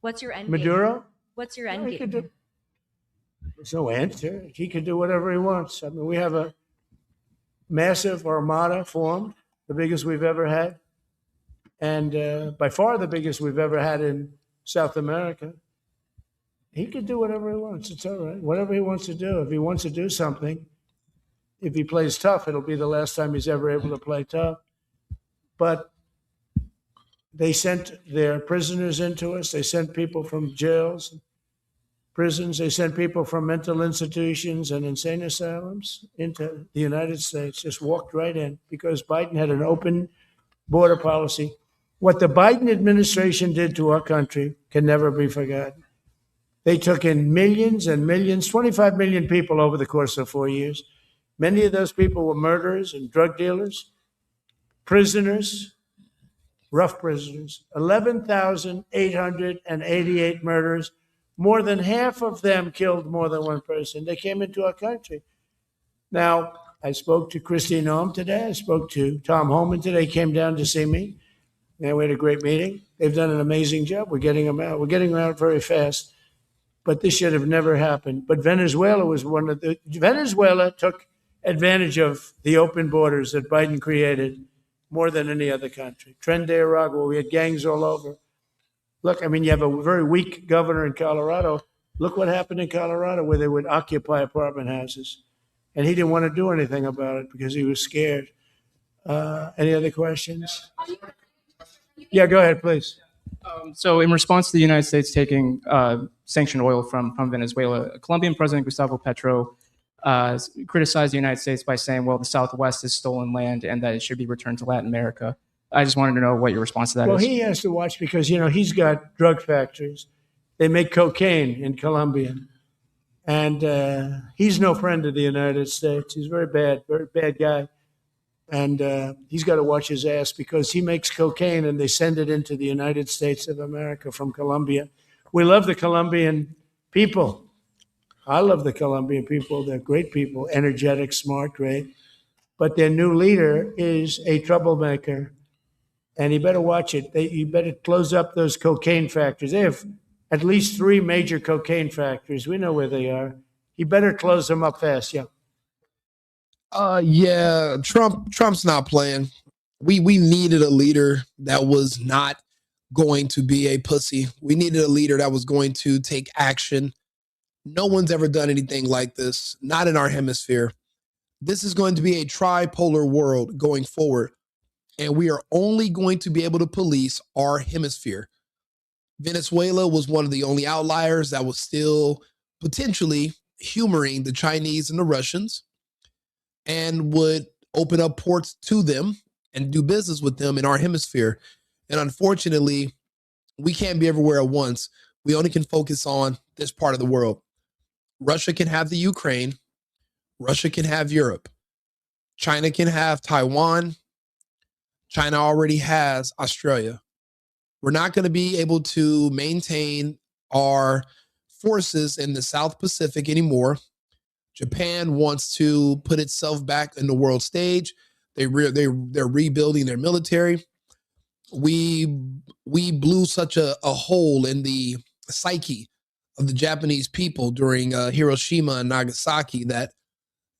What's your end game? Maduro? What's your end game? There's no answer. He can do whatever he wants. I mean, we have a massive armada formed, the biggest we've ever had, and by far the biggest we've ever had in South America. He can do whatever he wants. It's all right. Whatever he wants to do. If he wants to do something, if he plays tough, it'll be the last time he's ever able to play tough. But they sent their prisoners into us. They sent people from jails, prisons. They sent people from mental institutions and insane asylums into the United States, just walked right in because Biden had an open border policy. What the Biden administration did to our country can never be forgotten. They took in millions and millions, 25 million people over the course of 4 years. Many of those people were murderers and drug dealers, prisoners, rough prisoners, 11,888 murders. More than half of them killed more than one person. They came into our country. Now, I spoke to Christine Noem today. I spoke to Tom Homan today. He came down to see me. And we had a great meeting. They've done an amazing job. We're getting them out. We're getting them out very fast. But this should have never happened. But Venezuela was Venezuela took advantage of the open borders that Biden created more than any other country. Tren de Aragua, we had gangs all over. Look, I mean, you have a very weak governor in Colorado. Look what happened in Colorado where they would occupy apartment houses. And he didn't want to do anything about it because he was scared. Any other questions? Yeah, go ahead, please. So in response to the United States taking sanctioned oil from Venezuela, Colombian President Gustavo Petro criticized the United States by saying, well, the Southwest is stolen land and that it should be returned to Latin America. I just wanted to know what your response to that is. Well, he has to watch because, he's got drug factories. They make cocaine in Colombia. And he's no friend of the United States. He's very bad guy. And he's got to watch his ass because he makes cocaine and they send it into the United States of America from Colombia. We love the Colombian people. I love the Colombian people. They're great people, energetic, smart, great. But their new leader is a troublemaker. And you better watch it. You better close up those cocaine factories. They have at least 3 major cocaine factories. We know where they are. You better close them up fast, yeah. Yeah, Trump's not playing. We needed a leader that was not going to be a pussy. We needed a leader that was going to take action. No one's ever done anything like this, not in our hemisphere. This is going to be a tripolar world going forward, and we are only going to be able to police our hemisphere. Venezuela was one of the only outliers that was still potentially humoring the Chinese and the Russians, and would open up ports to them and do business with them in our hemisphere. And unfortunately, we can't be everywhere at once. We only can focus on this part of the world. Russia can have the Ukraine. Russia can have Europe. China can have Taiwan. China already has Australia. We're not going to be able to maintain our forces in the South Pacific anymore. Japan wants to put itself back in the world stage. They're rebuilding their military. We blew such a hole in the psyche of the Japanese people during Hiroshima and Nagasaki that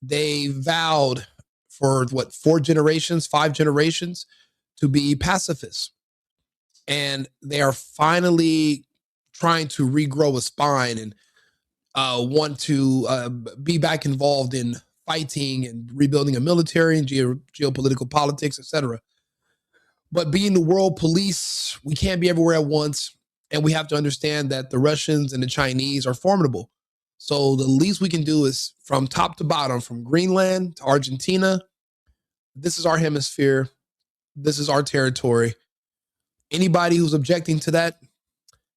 they vowed for 5 generations to be pacifists. And they are finally trying to regrow a spine and want to be back involved in fighting and rebuilding a military and geopolitical politics, etc. But being the world police, we can't be everywhere at once. And we have to understand that the Russians and the Chinese are formidable. So the least we can do is from top to bottom, from Greenland to Argentina. This is our hemisphere. This is our territory. Anybody who's objecting to that,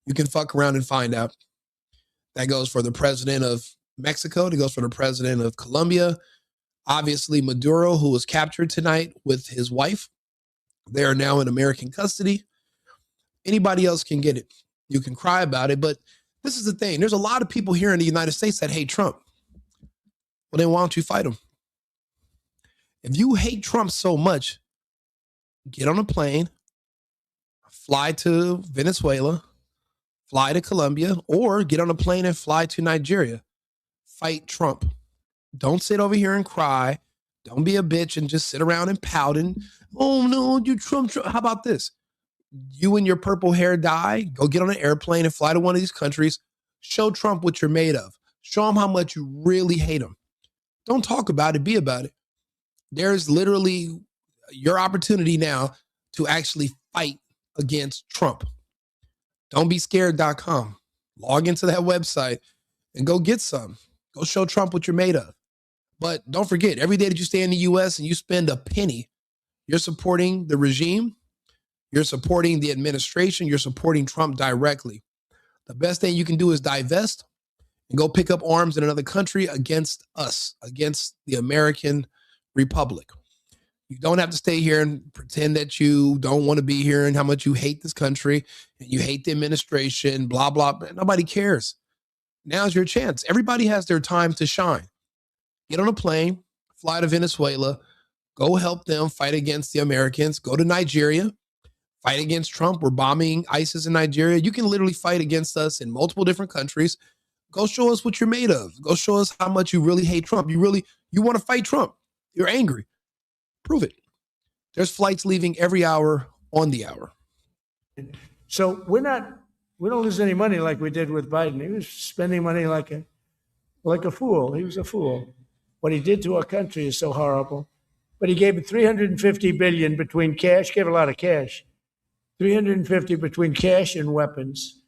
you can fuck around and find out. That goes for the president of Mexico. That goes for the president of Colombia. Obviously, Maduro, who was captured tonight with his wife. They are now in American custody. Anybody else can get it. You can cry about it, but this is the thing. There's a lot of people here in the United States that hate Trump. Well, then why don't you fight him? If you hate Trump so much, get on a plane, fly to Venezuela, fly to Colombia, or get on a plane and fly to Nigeria. Fight Trump. Don't sit over here and cry. Don't be a bitch and just sit around and pout and, oh no, you Trump. How about this? You and your purple hair dye, go get on an airplane and fly to one of these countries. Show Trump what you're made of. Show him how much you really hate him. Don't talk about it, be about it. There's literally your opportunity now to actually fight against Trump. Don'tbescared.com. Log into that website and go get some. Go show Trump what you're made of. But don't forget, every day that you stay in the US and you spend a penny, you're supporting the regime, you're supporting the administration, you're supporting Trump directly. The best thing you can do is divest and go pick up arms in another country against us, against the American Republic. You don't have to stay here and pretend that you don't want to be here and how much you hate this country and you hate the administration, blah, blah. Nobody cares. Now's your chance. Everybody has their time to shine. Get on a plane, fly to Venezuela, go help them fight against the Americans, go to Nigeria, fight against Trump. We're bombing ISIS in Nigeria. You can literally fight against us in multiple different countries. Go show us what you're made of. Go show us how much you really hate Trump. You want to fight Trump. You're angry. Prove it. There's flights leaving every hour on the hour. So we don't lose any money like we did with Biden. He was spending money like a fool. He was a fool. What he did to our country is so horrible. But he gave it $350 billion between cash, gave a lot of cash, $350 between cash and weapons.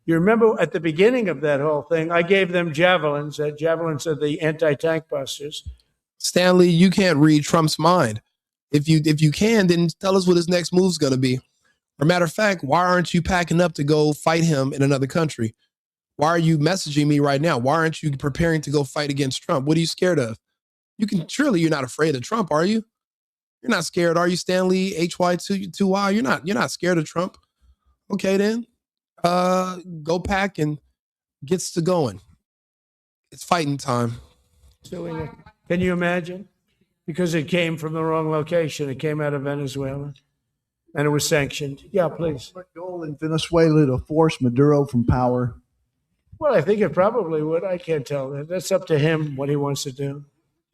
You remember at the beginning of that whole thing, I gave them javelins. Javelins are the anti-tank busters. Stanley, you can't read Trump's mind. If you can, then tell us what his next move's going to be. Or matter of fact, why aren't you packing up to go fight him in another country? Why are you messaging me right now? Why aren't you preparing to go fight against Trump? What are you scared of? Surely you're not afraid of Trump, are you? You're not scared, are you, Stanley? HY2Y. You're not scared of Trump. Okay, then. Go pack and gets to going. It's fighting time. So can you imagine? Because it came from the wrong location. It came out of Venezuela, and it was sanctioned. Yeah, please. Goal in Venezuela to force Maduro from power. Well, I think it probably would. I can't tell. That's up to him what he wants to do.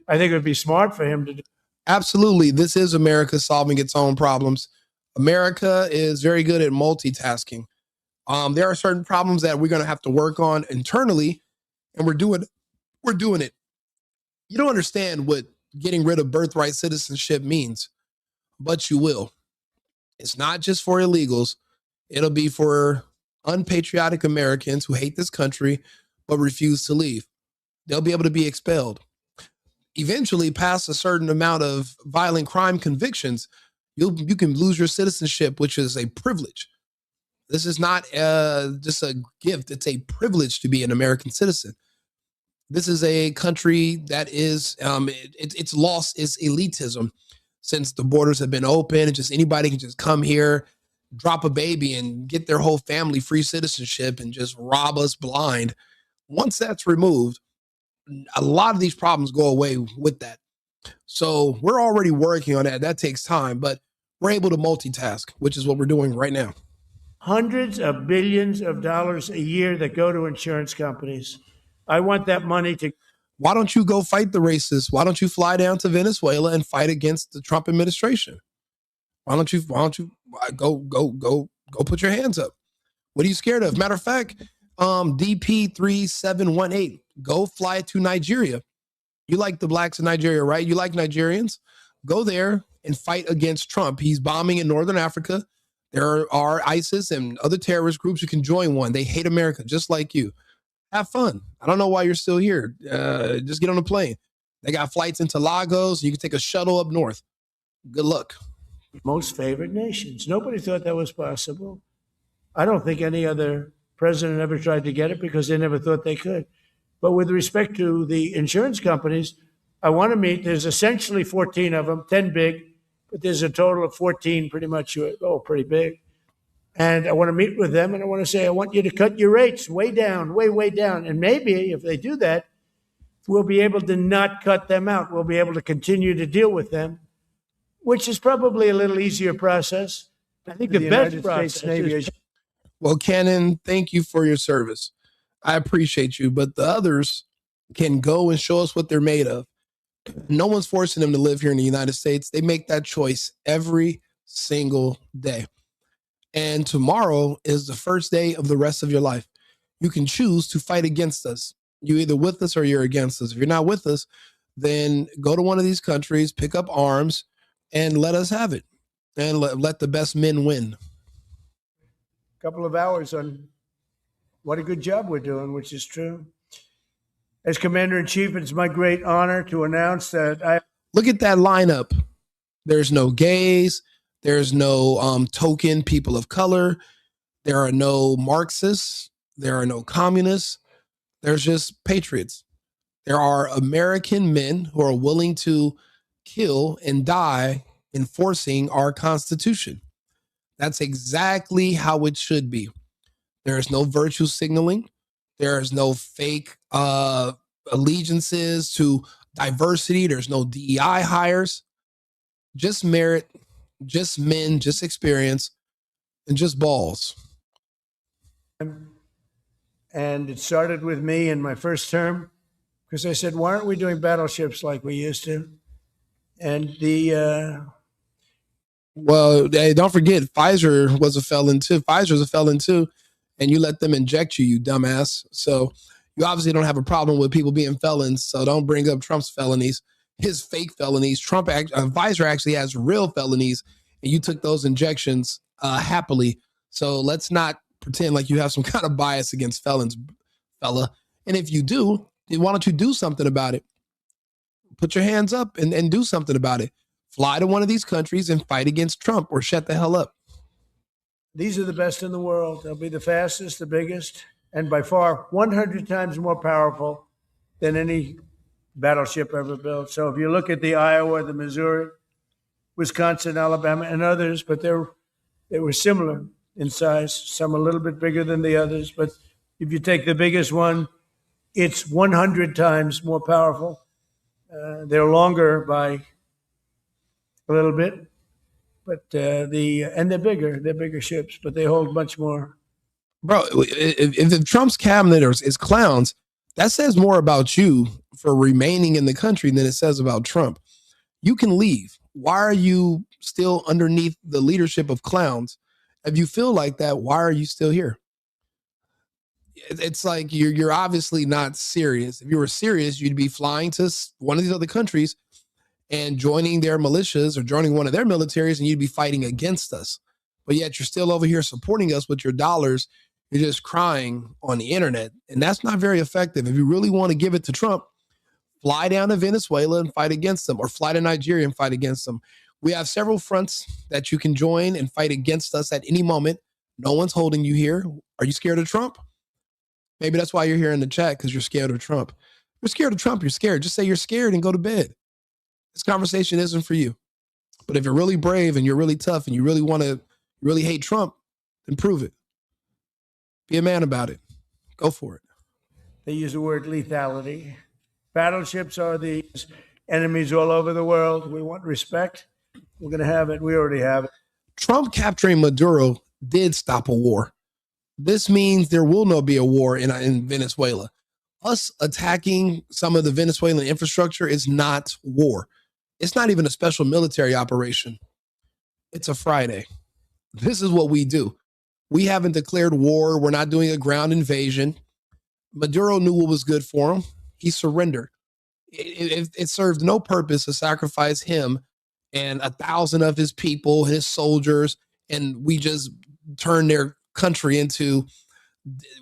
I think it would be smart for him to do. Absolutely. This is America solving its own problems. America is very good at multitasking. There are certain problems that we're going to have to work on internally, and we're doing it. You don't understand what getting rid of birthright citizenship means, but you will. It's not just for illegals. It'll be for unpatriotic Americans who hate this country but refuse to leave. They'll be able to be expelled. Eventually, past a certain amount of violent crime convictions, you can lose your citizenship, which is a privilege. This is not just a gift. It's a privilege to be an American citizen. This is a country that is, its loss is elitism. Since the borders have been open and just anybody can just come here, drop a baby and get their whole family free citizenship and just rob us blind. Once that's removed, a lot of these problems go away with that. So we're already working on that. That takes time, but we're able to multitask, which is what we're doing right now. Hundreds of billions of dollars a year that go to insurance companies. I want that money to. Why don't you go fight the racists? Why don't you fly down to Venezuela and fight against the Trump administration? Why don't you go put your hands up? What are you scared of? Matter of fact, DP3718, go fly to Nigeria. You like the blacks in Nigeria, right? You like Nigerians? Go there and fight against Trump. He's bombing in Northern Africa. There are ISIS and other terrorist groups. You can join one. They hate America just like you. Have fun. I don't know why you're still here. Just get on a plane. They got flights into Lagos. You can take a shuttle up north. Good luck. Most favored nations. Nobody thought that was possible. I don't think any other president ever tried to get it because they never thought they could. But with respect to the insurance companies, I want to meet. There's essentially 14 of them, 10 big, but there's a total of 14 pretty much, pretty big. And I want to meet with them and I want to say, I want you to cut your rates way down, way down. And maybe if they do that, we'll be able to not cut them out. We'll be able to continue to deal with them, which is probably a little easier process. I think the best process is Well, Cannon, thank you for your service. I appreciate you, but the others can go and show us what they're made of. No one's forcing them to live here in the United States. They make that choice every single day. And tomorrow is the first day of the rest of your life. You can choose to fight against us. You're either with us or you're against us. If you're not with us, then go to one of these countries, pick up arms, and let us have it. And let the best men win. A couple of hours on what a good job we're doing, which is true. As Commander-in-Chief, it's my great honor to announce that I... Look at that lineup. There's no gays. There's no token people of color. There are no Marxists. There are no communists. There's just patriots. There are American men who are willing to kill and die enforcing our Constitution. That's exactly how it should be. There is no virtue signaling. There is no fake allegiances to diversity. There's no DEI hires. Just merit, just men, just experience, and just balls. And it started with me in my first term because I said, why aren't we doing battleships like we used to? And well, hey, don't forget, Pfizer was a felon too. Pfizer's a felon too, and you let them inject you, you dumbass. So you obviously don't have a problem with people being felons. So don't bring up Trump's felonies, his fake felonies. Pfizer actually has real felonies, and you took those injections happily. So let's not pretend like you have some kind of bias against felons, fella. And if you do, why don't you do something about it? Put your hands up and do something about it. Fly to one of these countries and fight against Trump or shut the hell up. These are the best in the world. They'll be the fastest, the biggest, and by far 100 times more powerful than any battleship ever built. So if you look at the Iowa, the Missouri, Wisconsin, Alabama, and others, but they were similar in size, some a little bit bigger than the others. But if you take the biggest one, it's 100 times more powerful. They're longer by a little bit, but and they're bigger. They're bigger ships, but they hold much more. Bro, if Trump's cabinet is clowns, that says more about you for remaining in the country than it says about Trump. You can leave. Why are you still underneath the leadership of clowns? If you feel like that, why are you still here? It's like you're obviously not serious. If you were serious, you'd be flying to one of these other countries and joining their militias or joining one of their militaries, and you'd be fighting against us. But yet you're still over here supporting us with your dollars. You're just crying on the internet. And that's not very effective. If you really want to give it to Trump, fly down to Venezuela and fight against them, or fly to Nigeria and fight against them. We have several fronts that you can join and fight against us at any moment. No one's holding you here. Are you scared of Trump? Maybe that's why you're here in the chat, because you're scared of Trump. You're scared of Trump. You're scared. Just say you're scared and go to bed. This conversation isn't for you. But if you're really brave and you're really tough and you really hate Trump, then prove it. Be a man about it. Go for it. They use the word lethality. Battleships are the enemies all over the world. We want respect. We're going to have it. We already have it. Trump capturing Maduro did stop a war. This means there will not be a war in Venezuela. Us attacking some of the Venezuelan infrastructure is not war. It's not even a special military operation. It's a Friday. This is what we do. We haven't declared war. We're not doing a ground invasion. Maduro knew what was good for him. He surrendered. It served no purpose to sacrifice him and 1,000 of his people, his soldiers, and we just turn their country into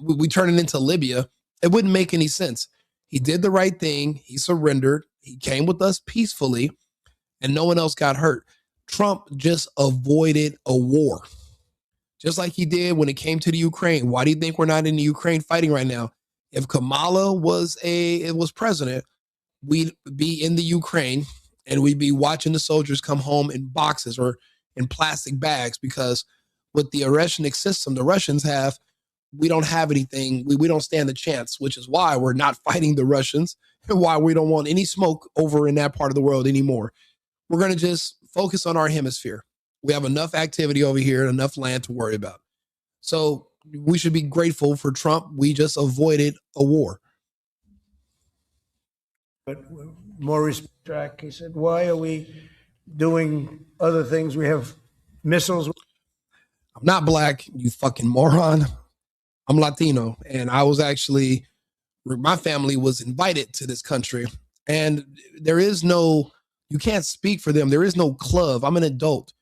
Libya. It wouldn't make any sense. He did the right thing. He surrendered. He came with us peacefully, and no one else got hurt. Trump just avoided a war, just like he did when it came to the Ukraine. Why do you think we're not in the Ukraine fighting right now? If Kamala was president, we'd be in the Ukraine and we'd be watching the soldiers come home in boxes or in plastic bags, because with the Russian system the Russians have, we don't have anything. We don't stand a chance, which is why we're not fighting the Russians and why we don't want any smoke over in that part of the world anymore. We're going to just focus on our hemisphere. We have enough activity over here and enough land to worry about. So We should be grateful for Trump. We just avoided a war. But more respect, he said, why are we doing other things? We have missiles. I'm not black, you fucking moron. I'm Latino. And I was actually, my family was invited to this country. And there is no, you can't speak for them. There is no club. I'm an adult.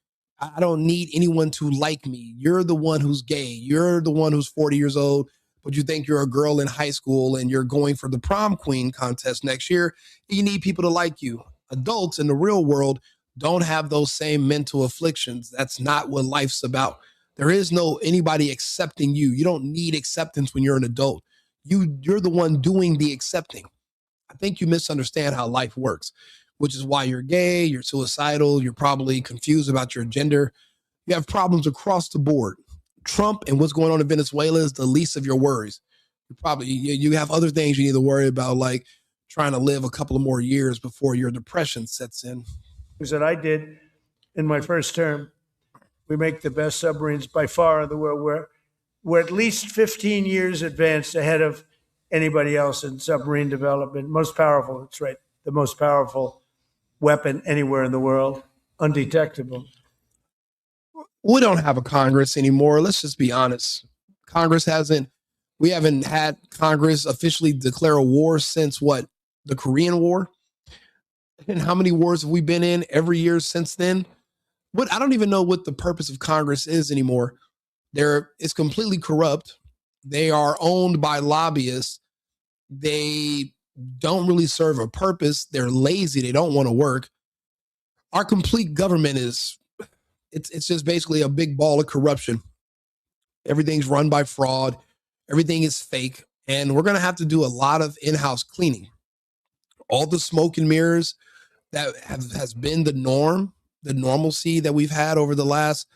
I don't need anyone to like me. You're the one who's gay. You're the one who's 40 years old, but you think you're a girl in high school and you're going for the prom queen contest next year. You need people to like you. Adults in the real world don't have those same mental afflictions. That's not what life's about. There is no anybody accepting you. You don't need acceptance when you're an adult. You're the one doing the accepting. I think you misunderstand how life works, which is why you're gay, you're suicidal, you're probably confused about your gender. You have problems across the board. Trump and what's going on in Venezuela is the least of your worries. You have other things you need to worry about, like trying to live a couple of more years before your depression sets in. That I did in my first term. We make the best submarines by far in the world. We're at least 15 years advanced ahead of anybody else in submarine development. Most powerful, that's right, the most powerful weapon anywhere in the world, undetectable. We don't have a Congress anymore. Let's just be honest. We haven't had Congress officially declare a war since what? The Korean War? And how many wars have we been in every year since then? I don't even know what the purpose of Congress is anymore. It's completely corrupt. They are owned by lobbyists. They don't really serve a purpose. They're lazy. They don't want to work. Our complete government it's just basically a big ball of corruption. Everything's run by fraud. Everything is fake. And we're going to have to do a lot of in-house cleaning. All the smoke and mirrors that has been the norm, the normalcy that we've had over the last,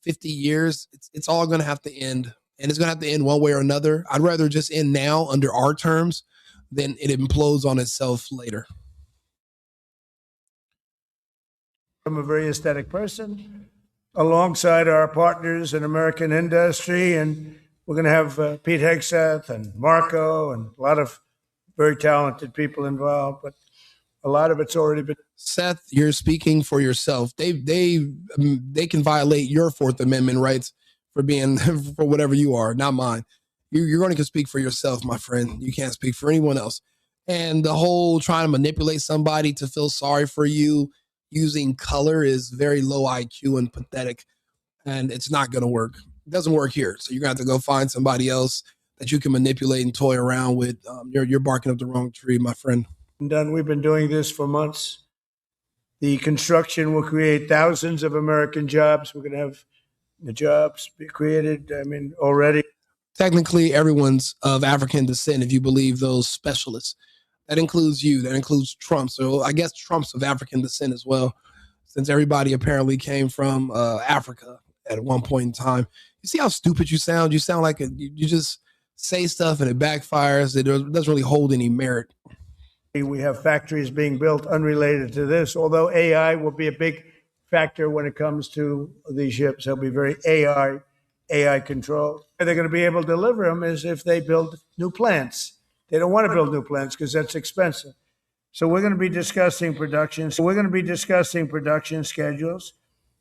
50 years, it's all going to have to end. And it's going to have to end one way or another. I'd rather just end now under our terms than it implodes on itself later. I'm a very aesthetic person, alongside our partners in American industry. And we're going to have Pete Hegseth and Marco and a lot of very talented people involved. But a lot of it's already been. Seth, you're speaking for yourself. They can violate your Fourth Amendment rights for being for whatever you are, not mine. You're going to speak for yourself, my friend. You can't speak for anyone else. And the whole trying to manipulate somebody to feel sorry for you using color is very low IQ and pathetic, and it's not going to work. It doesn't work here. So you're going to have to go find somebody else that you can manipulate and toy around with. You're barking up the wrong tree, my friend. Done. We've been doing this for months. The construction will create thousands of American jobs. We're going to have the jobs be created. I mean, already. Technically, everyone's of African descent, if you believe those specialists. That includes you. That includes Trump. So I guess Trump's of African descent as well, since everybody apparently came from Africa at one point in time. You see how stupid you sound? You sound like you just say stuff and it backfires. It doesn't really hold any merit. We have factories being built unrelated to this, although AI will be a big factor when it comes to these ships. They'll be very AI controlled. They're going to be able to deliver them is if they build new plants. They don't want to build new plants because that's expensive. So we're going to be discussing production. So we're going to be discussing production schedules.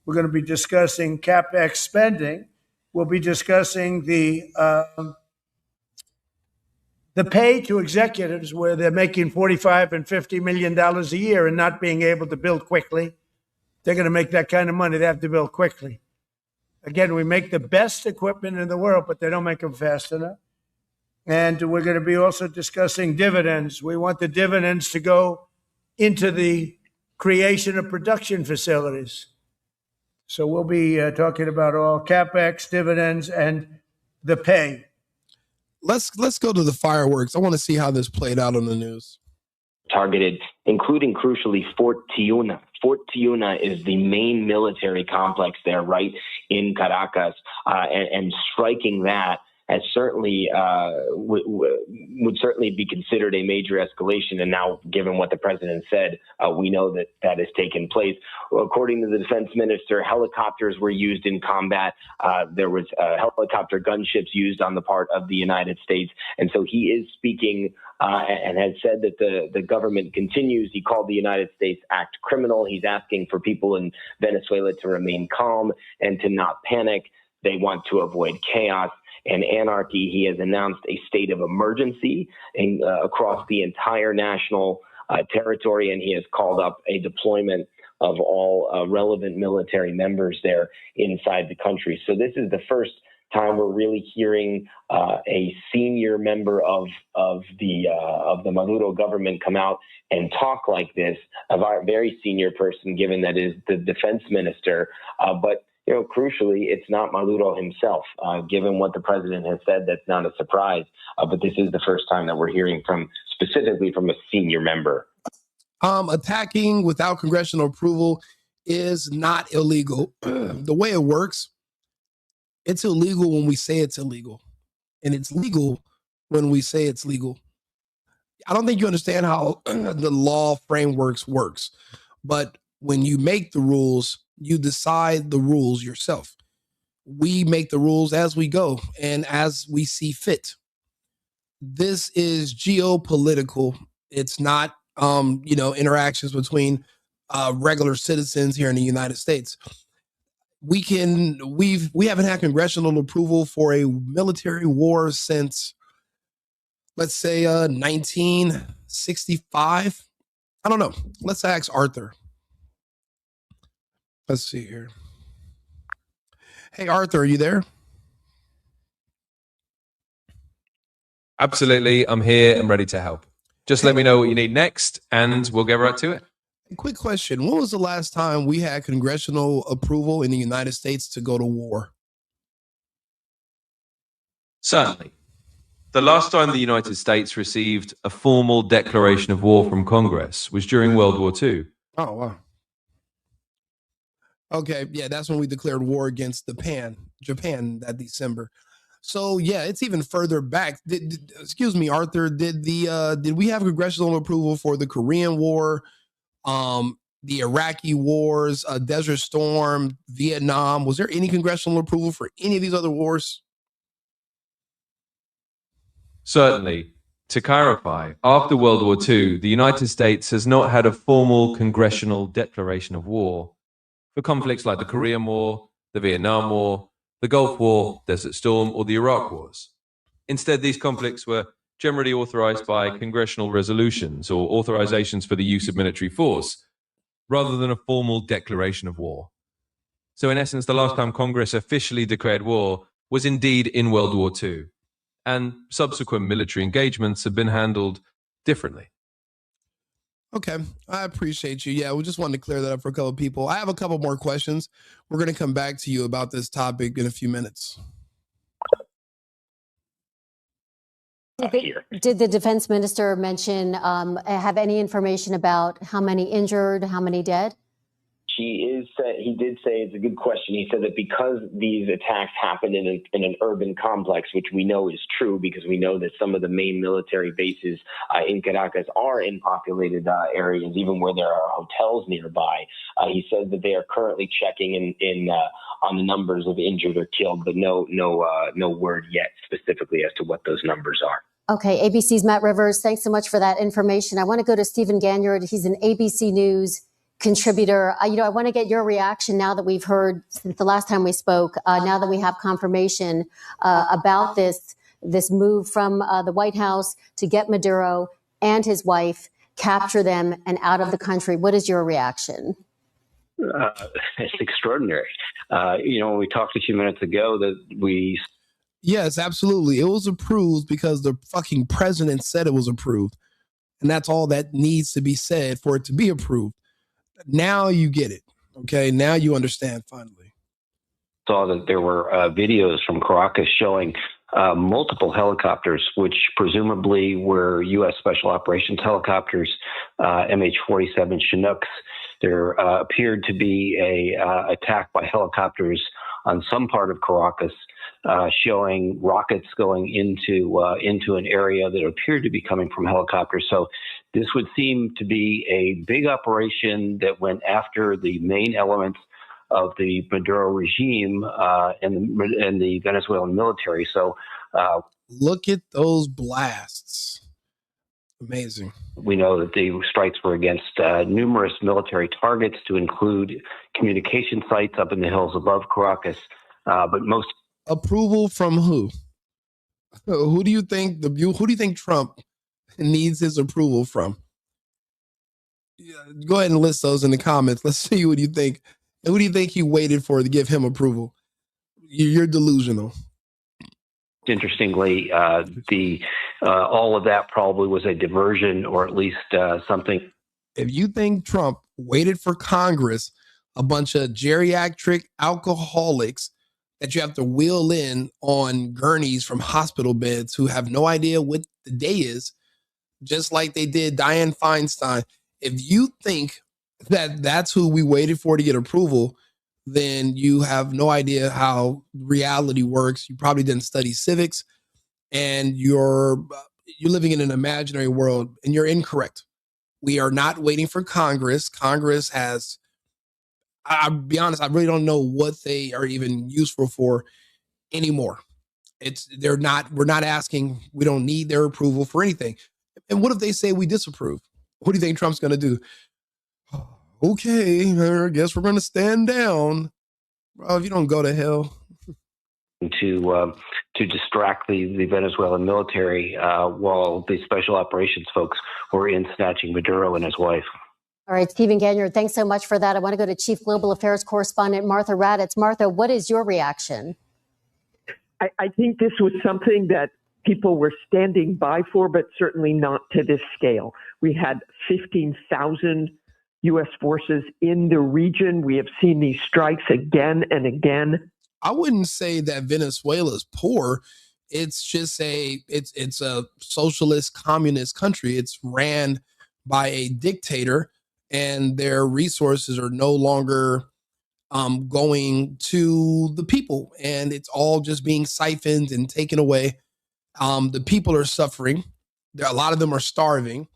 We're going to be discussing CapEx spending. We'll be discussing the pay to executives where they're making $45 and $50 million a year and not being able to build quickly. They're going to make that kind of money. They have to build quickly. Again, we make the best equipment in the world, but they don't make them fast enough. And we're going to be also discussing dividends. We want the dividends to go into the creation of production facilities. So we'll be talking about all CapEx, dividends, and the pay. Let's go to the fireworks. I want to see how this played out on the news. Targeted, including crucially Fort Tiuna. Fort Tiuna is the main military complex there, right in Caracas, and striking that has certainly would certainly be considered a major escalation. And now, given what the president said, we know that that has taken place. According to the defense minister, helicopters were used in combat. There was helicopter gunships used on the part of the United States. And so he is speaking and has said that the government continues. He called the United States act criminal. He's asking for people in Venezuela to remain calm and to not panic. They want to avoid chaos and anarchy. He has announced a state of emergency across the entire national territory, and he has called up a deployment of all relevant military members there inside the country. So this is the first time we're really hearing a senior member of the Maduro government come out and talk like this, a very senior person, given that is the defense minister. But crucially, it's not Maduro himself. Given what the president has said, that's not a surprise. But this is the first time that we're hearing specifically from a senior member. Attacking without congressional approval is not illegal. The way it works, it's illegal when we say it's illegal, and it's legal when we say it's legal. I don't think you understand how the law frameworks works, but when you make the rules, you decide the rules yourself. We make the rules as we go and as we see fit. This is geopolitical. It's not, interactions between regular citizens here in the United States. We haven't had congressional approval for a military war since, let's say, 1965. I don't know. Let's ask Arthur. Let's see here. Hey, Arthur, are you there? Absolutely. I'm here and ready to help. Just let me know what you need next, and we'll get right to it. Quick question. When was the last time we had congressional approval in the United States to go to war? Certainly. The last time the United States received a formal declaration of war from Congress was during World War II. Oh, wow. Okay, yeah, that's when we declared war against Japan that December. So yeah, it's even further back. Excuse me, Arthur. Did we have congressional approval for the Korean War, the Iraqi wars, Desert Storm, Vietnam? Was there any congressional approval for any of these other wars? Certainly. To clarify, after World War II, the United States has not had a formal congressional declaration of war for conflicts like the Korean War, the Vietnam War, the Gulf War, Desert Storm, or the Iraq Wars. Instead, these conflicts were generally authorized by congressional resolutions or authorizations for the use of military force, rather than a formal declaration of war. So in essence, the last time Congress officially declared war was indeed in World War II, and subsequent military engagements have been handled differently. Okay, I appreciate you. Yeah, we just wanted to clear that up for a couple of people. I have a couple more questions. We're going to come back to you about this topic in a few minutes. Did the defense minister mention, have any information about how many injured, how many dead? He did say, it's a good question. He said that because these attacks happened in an urban complex, which we know is true because we know that some of the main military bases in Caracas are in populated areas, even where there are hotels nearby. He says that they are currently checking on the numbers of injured or killed, but no word yet specifically as to what those numbers are. Okay, ABC's Matt Rivers, thanks so much for that information. I want to go to Stephen Ganyard. He's an ABC News contributor. I want to get your reaction now that we've heard since the last time we spoke, now that we have confirmation about this move from the White House to get Maduro and his wife, capture them and out of the country. What is your reaction? It's extraordinary. When we talked a few minutes ago Yes, absolutely. It was approved because the fucking president said it was approved. And that's all that needs to be said for it to be approved. Now you get it. Okay. Now you understand finally. Saw that there were videos from Caracas showing multiple helicopters, which presumably were U.S. Special Operations helicopters, MH-47 Chinooks. There appeared to be a attack by helicopters on some part of Caracas. showing rockets going into an area that appeared to be coming from helicopters. So this would seem to be a big operation that went after the main elements of the Maduro regime and the Venezuelan military. So look at those blasts. Amazing. We know that the strikes were against numerous military targets, to include communication sites up in the hills above Caracas. But most approval from who? Who do you think Trump needs his approval from? Go ahead and list those in the comments. Let's see what you think. And who do you think he waited for to give him approval? You're delusional. Interestingly, all of that probably was a diversion, or at least something. If you think Trump waited for Congress, a bunch of geriatric alcoholics that you have to wheel in on gurneys from hospital beds who have no idea what the day is, just like they did Dianne Feinstein. If you think that that's who we waited for to get approval, then you have no idea how reality works. You probably didn't study civics, and you're living in an imaginary world, and you're incorrect. We are not waiting for Congress. Congress has, I'll be honest, I really don't know what they are even useful for anymore. We're not asking, we don't need their approval for anything. And what if they say we disapprove? What do you think Trump's going to do? Okay, I guess we're going to stand down. Bro, if you don't go to hell. To distract the Venezuelan military while the special operations folks were in snatching Maduro and his wife. All right, Stephen Ganyard, thanks so much for that. I want to go to Chief Global Affairs Correspondent Martha Raddatz. Martha, what is your reaction? I think this was something that people were standing by for, but certainly not to this scale. We had 15,000 U.S. forces in the region. We have seen these strikes again and again. I wouldn't say that Venezuela is poor. It's just it's a socialist communist country. It's ran by a dictator, and their resources are no longer going to the people, and it's all just being siphoned and taken away. The people are suffering. A lot of them are starving,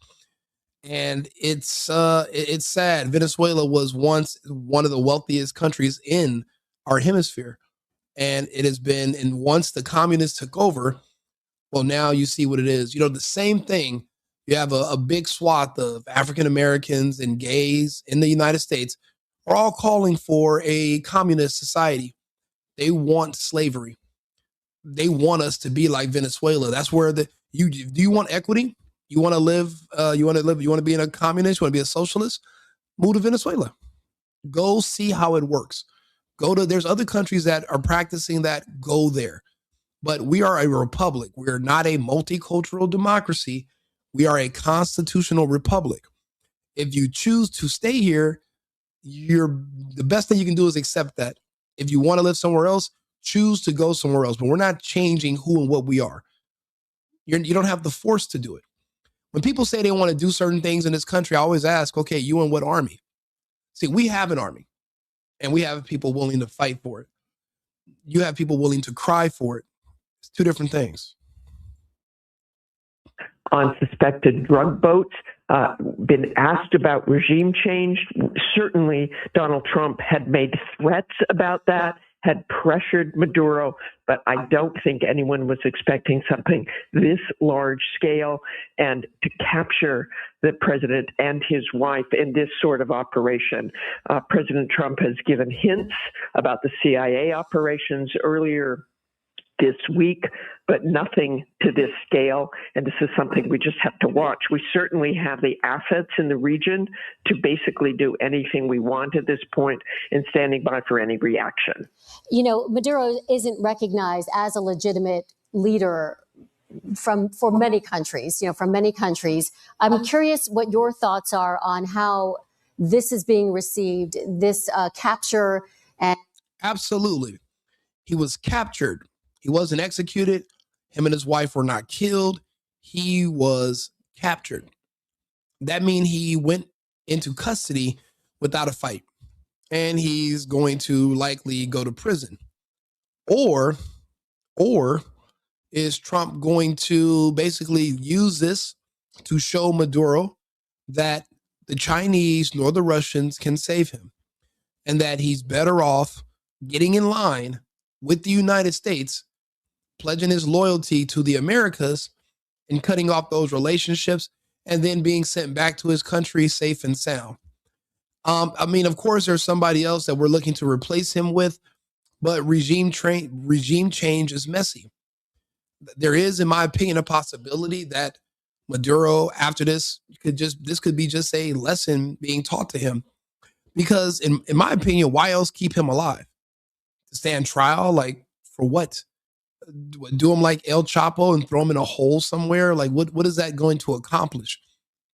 and it's sad. Venezuela was once one of the wealthiest countries in our hemisphere. And it has been, and once the communists took over, well, now you see what it is. You know, the same thing. You have a big swath of African Americans and gays in the United States are all calling for a communist society. They want slavery. They want us to be like Venezuela. That's where do you want equity? You want to live, you want to be in a communist, you want to be a socialist? Move to Venezuela. Go see how it works. There's other countries that are practicing that, go there. But we are a republic. We are not a multicultural democracy. We are a constitutional republic. If you choose to stay here, the best thing you can do is accept that. If you want to live somewhere else, choose to go somewhere else. But we're not changing who and what we are. You don't have the force to do it. When people say they want to do certain things in this country, I always ask, okay, you in what army? See, we have an army. And we have people willing to fight for it. You have people willing to cry for it. It's two different things. On suspected drug boats, been asked about regime change. Certainly, Donald Trump had made threats about that, had pressured Maduro, but I don't think anyone was expecting something this large scale, and to capture the president and his wife in this sort of operation. President Trump has given hints about the CIA operations earlier this week, but nothing to this scale. And this is something we just have to watch. We certainly have the assets in the region to basically do anything we want at this point, and standing by for any reaction. You know, Maduro isn't recognized as a legitimate leader for many countries, from many countries. I'm curious what your thoughts are on how this is being received, this capture. And absolutely. He was captured. He wasn't executed. Him and his wife were not killed. He was captured. That means he went into custody without a fight, and he's going to likely go to prison. Or Or is Trump going to basically use this to show Maduro that the Chinese nor the Russians can save him and that he's better off getting in line with the United States, pledging his loyalty to the Americas and cutting off those relationships and then being sent back to his country safe and sound? I mean, of course, there's somebody else that we're looking to replace him with, but regime change is messy. There is, in my opinion, a possibility that Maduro, after this, could be just a lesson being taught to him. Because in my opinion, why else keep him alive? To stand trial? Like, for what? Do him like El Chapo and throw him in a hole somewhere? Like, what is that going to accomplish?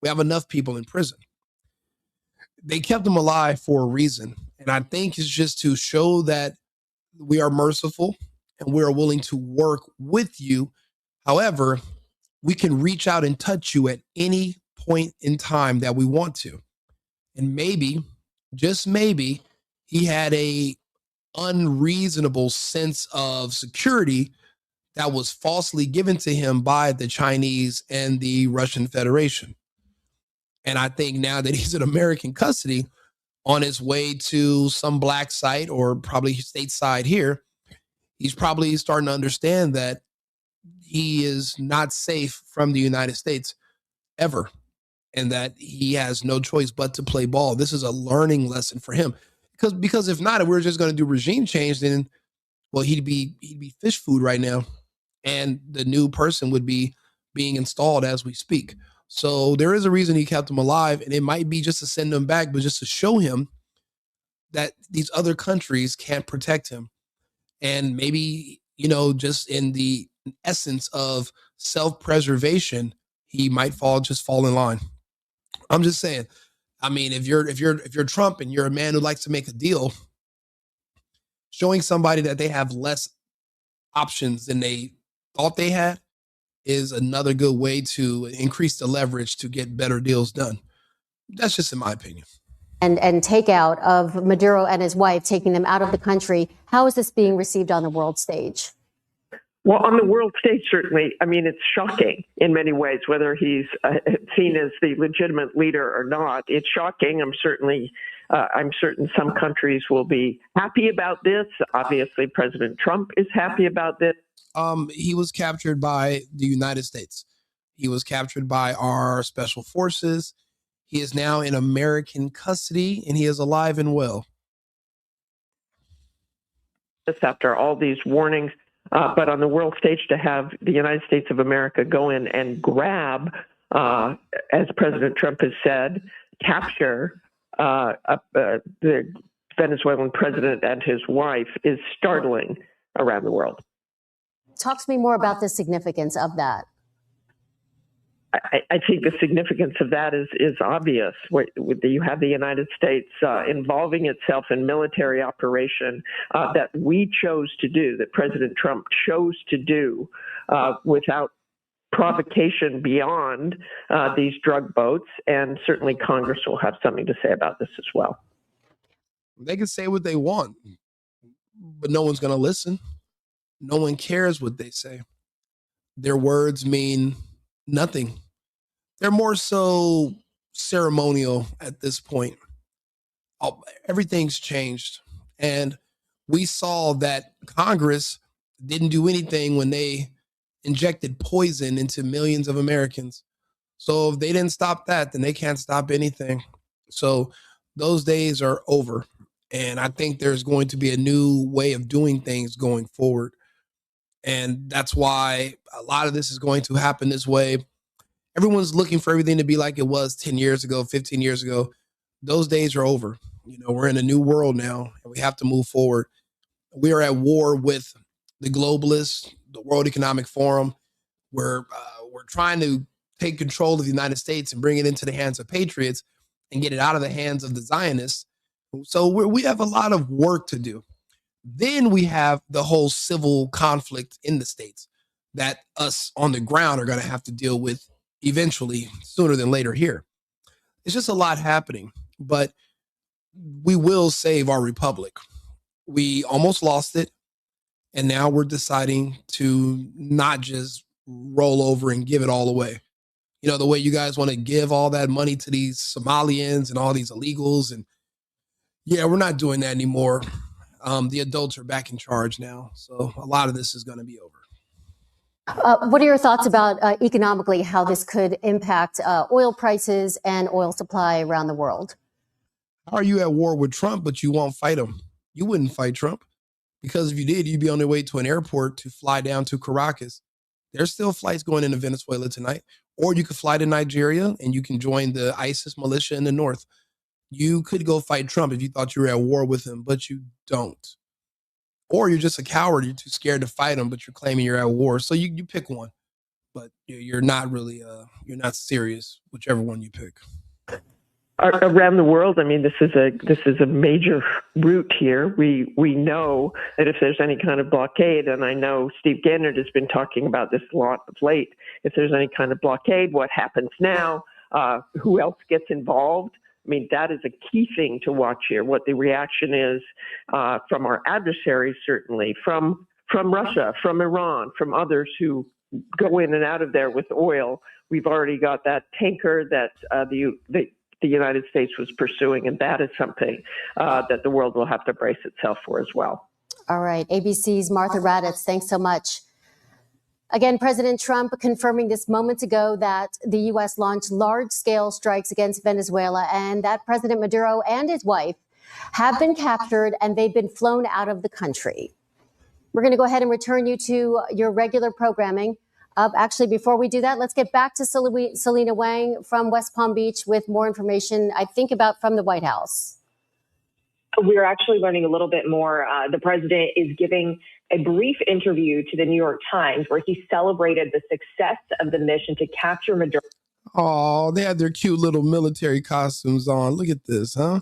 We have enough people in prison. They kept him alive for a reason. And I think it's just to show that we are merciful and we are willing to work with you. However, we can reach out and touch you at any point in time that we want to. And maybe, just maybe, he had a unreasonable sense of security that was falsely given to him by the Chinese and the Russian Federation. And I think now that he's in American custody on his way to some black site or probably stateside here, he's probably starting to understand that he is not safe from the United States ever, and that he has no choice but to play ball. This is a learning lesson for him. Because if not, if we were just going to do regime change, then, well, he'd be fish food right now, and the new person would be being installed as we speak. So there is a reason he kept him alive, and it might be just to send him back, but just to show him that these other countries can't protect him. And maybe, just in the essence of self-preservation, he might fall in line. I'm just saying. I mean, if you're Trump and you're a man who likes to make a deal, showing somebody that they have less options than they thought they had is another good way to increase the leverage to get better deals done. That's just in my opinion. And takeout of Maduro and his wife, taking them out of the country. How is this being received on the world stage? Well, on the world stage, certainly. I mean, it's shocking in many ways, whether he's seen as the legitimate leader or not. It's shocking. I'm certain some countries will be happy about this. Obviously, President Trump is happy about this. He was captured by the United States. He was captured by our special forces. He is now in American custody, and he is alive and well. After all these warnings, but on the world stage, to have the United States of America go in and grab, as President Trump has said, capture the Venezuelan president and his wife is startling around the world. Talk to me more about the significance of that. I think the significance of that is obvious. You have the United States involving itself in military operation that we chose to do, that President Trump chose to do without provocation beyond these drug boats. And certainly Congress will have something to say about this as well. They can say what they want, but no one's going to listen. No one cares what they say. Their words mean nothing. They're more so ceremonial at this point. Everything's changed. And we saw that Congress didn't do anything when they injected poison into millions of Americans. So if they didn't stop that, then they can't stop anything. So those days are over. And I think there's going to be a new way of doing things going forward. And that's why a lot of this is going to happen this way. Everyone's looking for everything to be like it was 10 years ago, 15 years ago. Those days are over. We're in a new world now, and we have to move forward. We are at war with the globalists, the World Economic Forum. We're trying to take control of the United States and bring it into the hands of patriots and get it out of the hands of the Zionists. So we have a lot of work to do. Then we have the whole civil conflict in the states that us on the ground are going to have to deal with eventually, sooner than later here. It's just a lot happening, but we will save our republic. We almost lost it. And now we're deciding to not just roll over and give it all away. You know, the way you guys want to give all that money to these Somalians and all these illegals. And yeah, we're not doing that anymore. The adults are back in charge now. So a lot of this is going to be over. What are your thoughts about economically how this could impact oil prices and oil supply around the world? How are you at war with Trump, but you won't fight him? You wouldn't fight Trump, because if you did, you'd be on your way to an airport to fly down to Caracas. There's still flights going into Venezuela tonight. Or you could fly to Nigeria and you can join the ISIS militia in the north. You could go fight Trump if you thought you were at war with him, but you don't. Or you're just a coward. You're too scared to fight him, but you're claiming you're at war. So you pick one. But you're not really, you're not serious, whichever one you pick. Around the world, I mean, this is a major route here. We know that if there's any kind of blockade, and I know Steve Gannard has been talking about this a lot of late, if there's any kind of blockade, what happens now? Who else gets involved? I mean, that is a key thing to watch here, what the reaction is from our adversaries, certainly, from Russia, from Iran, from others who go in and out of there with oil. We've already got that tanker that the United States was pursuing, and that is something that the world will have to brace itself for as well. All right. ABC's Martha Raddatz, thanks so much. Again, President Trump confirming this moments ago that the U.S. launched large-scale strikes against Venezuela and that President Maduro and his wife have been captured and they've been flown out of the country. We're going to go ahead and return you to your regular programming. Actually, before we do that, let's get back to Selena Wang from West Palm Beach with more information, I think, about from the White House. We're actually learning a little bit more. The president is giving a brief interview to the New York Times where he celebrated the success of the mission to capture Maduro. Oh, they had their cute little military costumes on. Look at this, huh?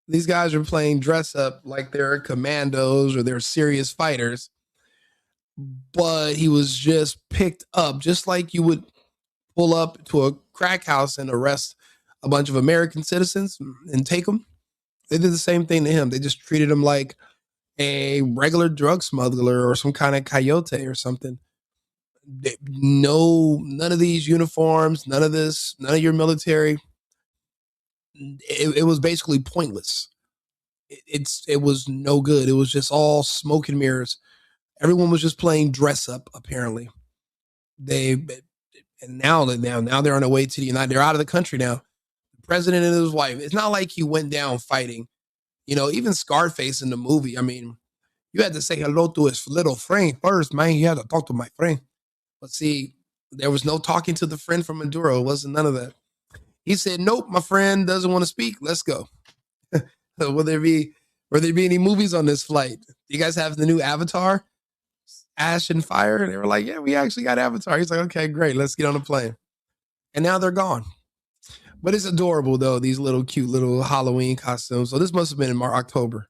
These guys are playing dress up like they're commandos or they're serious fighters. But he was just picked up, just like you would pull up to a crack house and arrest a bunch of American citizens and take them. They did the same thing to him. They just treated him like a regular drug smuggler or some kind of coyote or something. None of these uniforms, none of this, none of your military. It was basically pointless. It was no good. It was just all smoke and mirrors. Everyone was just playing dress up, apparently. Now they're on their way to the United. They're out of the country now. The president and his wife. It's not like he went down fighting. You know, even Scarface in the movie. I mean, you had to say hello to his little friend first, man. You had to talk to my friend. But see, there was no talking to the friend from Maduro. It wasn't none of that. He said, "Nope, my friend doesn't want to speak. Let's go." Will there be any movies on this flight? Do you guys have the new Avatar? Ash and Fire? They were like, yeah, we actually got Avatar. He's like, okay, great. Let's get on the plane. And now they're gone. But it's adorable, though, these little cute little Halloween costumes. So this must have been in October.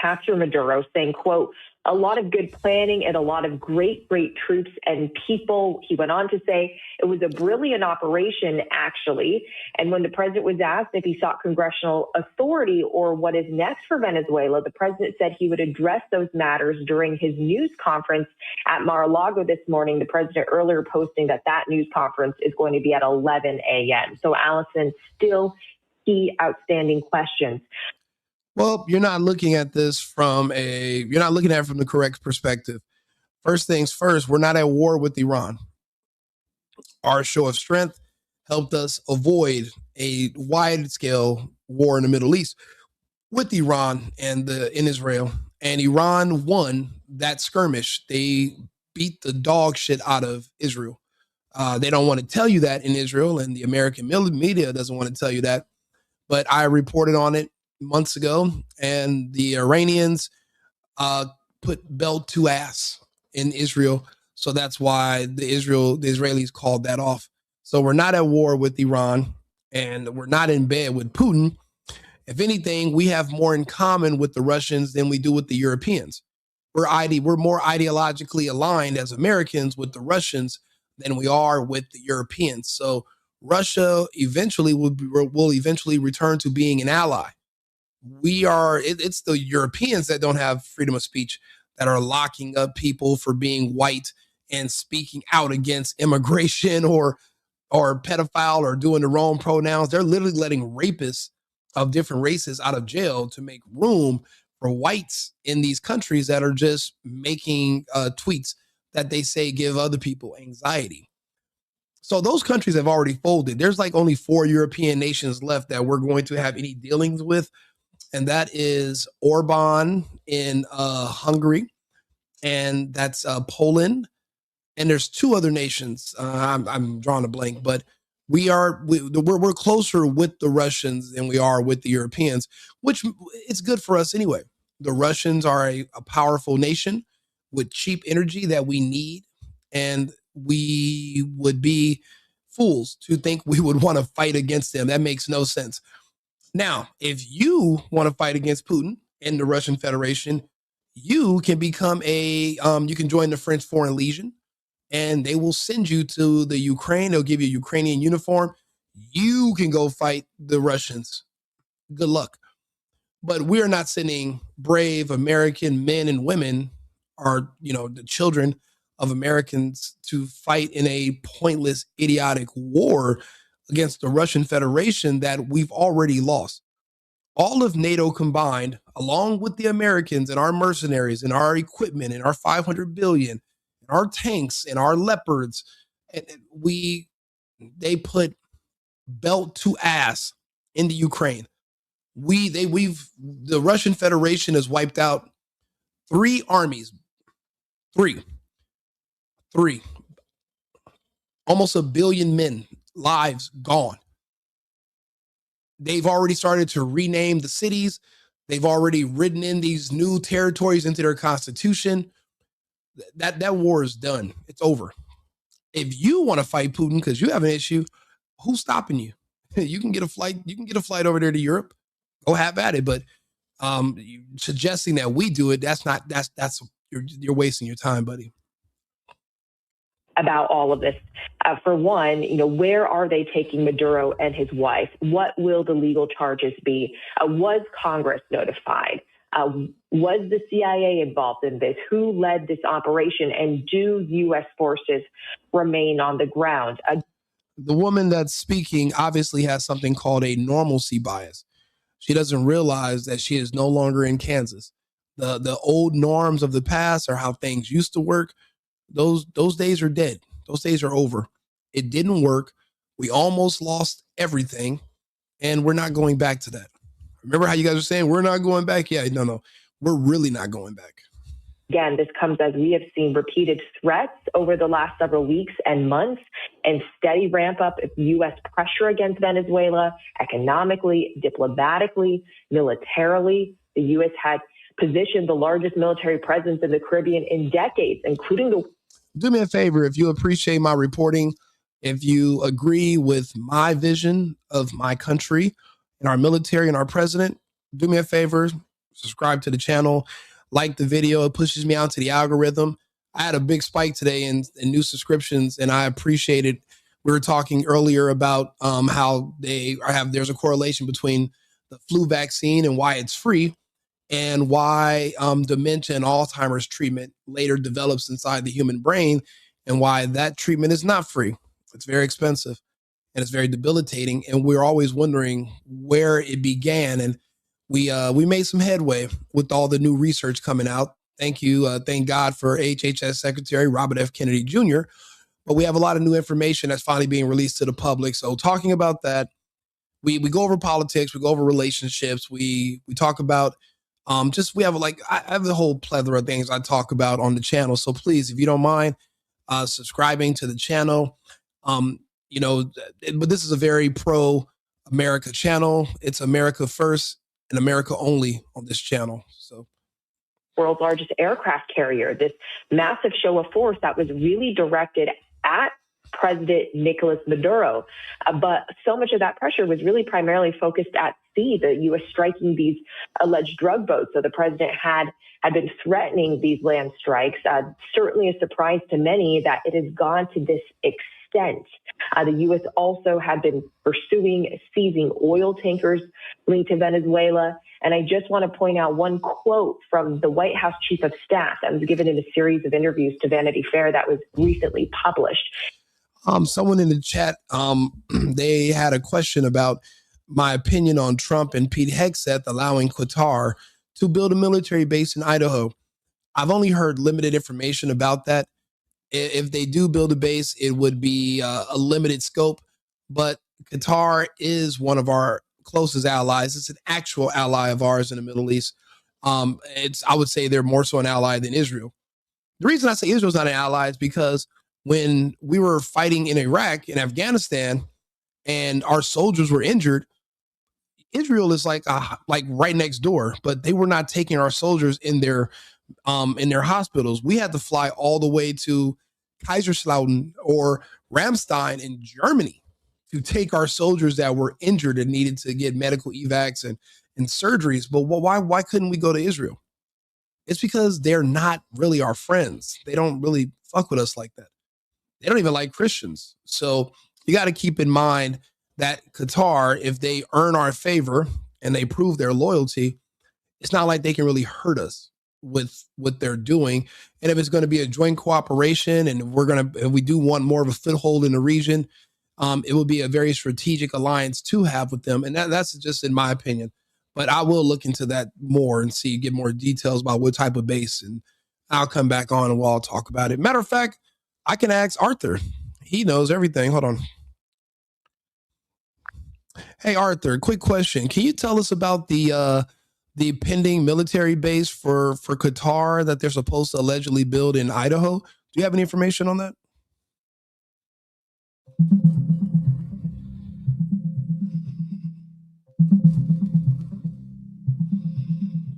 Capture Maduro, saying, quote, a lot of good planning and a lot of great troops and people. He went on to say it was a brilliant operation, actually. And when the president was asked if he sought congressional authority or what is next for Venezuela, the president said he would address those matters during his news conference at Mar-a-Lago this morning. The president earlier posting that news conference is going to be at 11 a.m. So, Allison, still key outstanding questions. Well, you're not looking at this from the correct perspective. First things first, we're not at war with Iran. Our show of strength helped us avoid a wide-scale war in the Middle East with Iran and in Israel. And Iran won that skirmish. They beat the dog shit out of Israel. They don't want to tell you that in Israel, and the American media doesn't want to tell you that. But I reported on it months ago, and the Iranians put belt to ass in Israel. So that's why the Israelis called that off. So we're not at war with Iran, and we're not in bed with Putin. If anything, we have more in common with the Russians than we do with the Europeans. We're more ideologically aligned as Americans with the Russians than we are with the Europeans. So Russia eventually will eventually return to being an ally. It's the Europeans that don't have freedom of speech that are locking up people for being white and speaking out against immigration or pedophile or doing the wrong pronouns. They're literally letting rapists of different races out of jail to make room for whites in these countries that are just making tweets that they say give other people anxiety. So those countries have already folded. There's like only 4 European nations left that we're going to have any dealings with. And that is Orban in Hungary, and that's Poland. And there's 2 other nations. I'm drawing a blank, but we're closer with the Russians than we are with the Europeans, which it's good for us anyway. The Russians are a powerful nation with cheap energy that we need, and we would be fools to think we would want to fight against them. That makes no sense. Now, if you want to fight against Putin and the Russian Federation, you can become you can join the French Foreign Legion, and they will send you to the Ukraine. They'll give you a Ukrainian uniform. You can go fight the Russians. Good luck. But we're not sending brave American men and women, or the children of Americans, to fight in a pointless, idiotic war against the Russian Federation that we've already lost. All of NATO combined, along with the Americans and our mercenaries and our equipment and our 500 billion, and our tanks and our leopards, and they put belt to ass into Ukraine. The Russian Federation has wiped out 3 armies, three, almost 1 billion men, lives gone. They've already started to rename the cities. They've already written in these new territories into their constitution. That war is done. It's over. If you want to fight Putin because you have an issue, who's stopping you? You can get a flight. You can get a flight over there to Europe. Go have at it. But suggesting that we do it, you're wasting your time, buddy. About all of this. For one, where are they taking Maduro and his wife? What will the legal charges be? Was Congress notified? Was the CIA involved in this? Who led this operation? And do U.S. forces remain on the ground? The woman that's speaking obviously has something called a normalcy bias. She doesn't realize that she is no longer in Kansas. The old norms of the past are how things used to work. Those days are dead. Those days are over. It didn't work. We almost lost everything, and we're not going back to that. Remember how you guys were saying we're not going back? Yeah, no. We're really not going back. Again, this comes as we have seen repeated threats over the last several weeks and months, and steady ramp up of U.S. pressure against Venezuela, economically, diplomatically, militarily. The U.S. had positioned the largest military presence in the Caribbean in decades, including the... Do me a favor, if you appreciate my reporting, if you agree with my vision of my country and our military and our president, do me a favor, subscribe to the channel, like the video. It pushes me out to the algorithm. I had a big spike today in new subscriptions, and I appreciate it. We were talking earlier about how there's a correlation between the flu vaccine and why it's free, and why dementia and Alzheimer's treatment later develops inside the human brain, and why that treatment is not free. It's very expensive, and it's very debilitating, and we're always wondering where it began. And we made some headway with all the new research coming out. Thank you. Thank God for HHS Secretary Robert F. Kennedy Jr. But we have a lot of new information that's finally being released to the public. So talking about that, we go over politics, we go over relationships, we talk about we have I have a whole plethora of things I talk about on the channel. So please, if you don't mind subscribing to the channel, but this is a very pro-America channel. It's America first and America only on this channel. So, world's largest aircraft carrier, this massive show of force that was really directed at President Nicolás Maduro. But so much of that pressure was really primarily focused at sea, the U.S. striking these alleged drug boats. So the president had been threatening these land strikes. Certainly a surprise to many that it has gone to this extent. The U.S. also had been pursuing seizing oil tankers linked to Venezuela. And I just want to point out one quote from the White House Chief of Staff that was given in a series of interviews to Vanity Fair that was recently published. Someone in the chat, they had a question about my opinion on Trump and Pete Hegseth allowing Qatar to build a military base in Idaho. I've only heard limited information about that. If they do build a base, it would be a limited scope, but Qatar is one of our closest allies. It's an actual ally of ours in the Middle East. I would say they're more so an ally than Israel. The reason I say Israel's not an ally is because when we were fighting in Iraq and Afghanistan and our soldiers were injured, Israel is like right next door, but they were not taking our soldiers in their hospitals. We had to fly all the way to Kaiserslautern or Ramstein in Germany to take our soldiers that were injured and needed to get medical evacs and surgeries. But why couldn't we go to Israel? It's because they're not really our friends. They don't really fuck with us like that. They don't even like Christians. So you got to keep in mind that Qatar, if they earn our favor and they prove their loyalty, it's not like they can really hurt us with what they're doing. And if it's going to be a joint cooperation and if we do want more of a foothold in the region, it will be a very strategic alliance to have with them. And that's just in my opinion. But I will look into that more and get more details about what type of base, and I'll come back on and we'll all talk about it. Matter of fact, I can ask Arthur. He knows everything. Hold on. Hey, Arthur, quick question. Can you tell us about the pending military base for Qatar that they're supposed to allegedly build in Idaho? Do you have any information on that?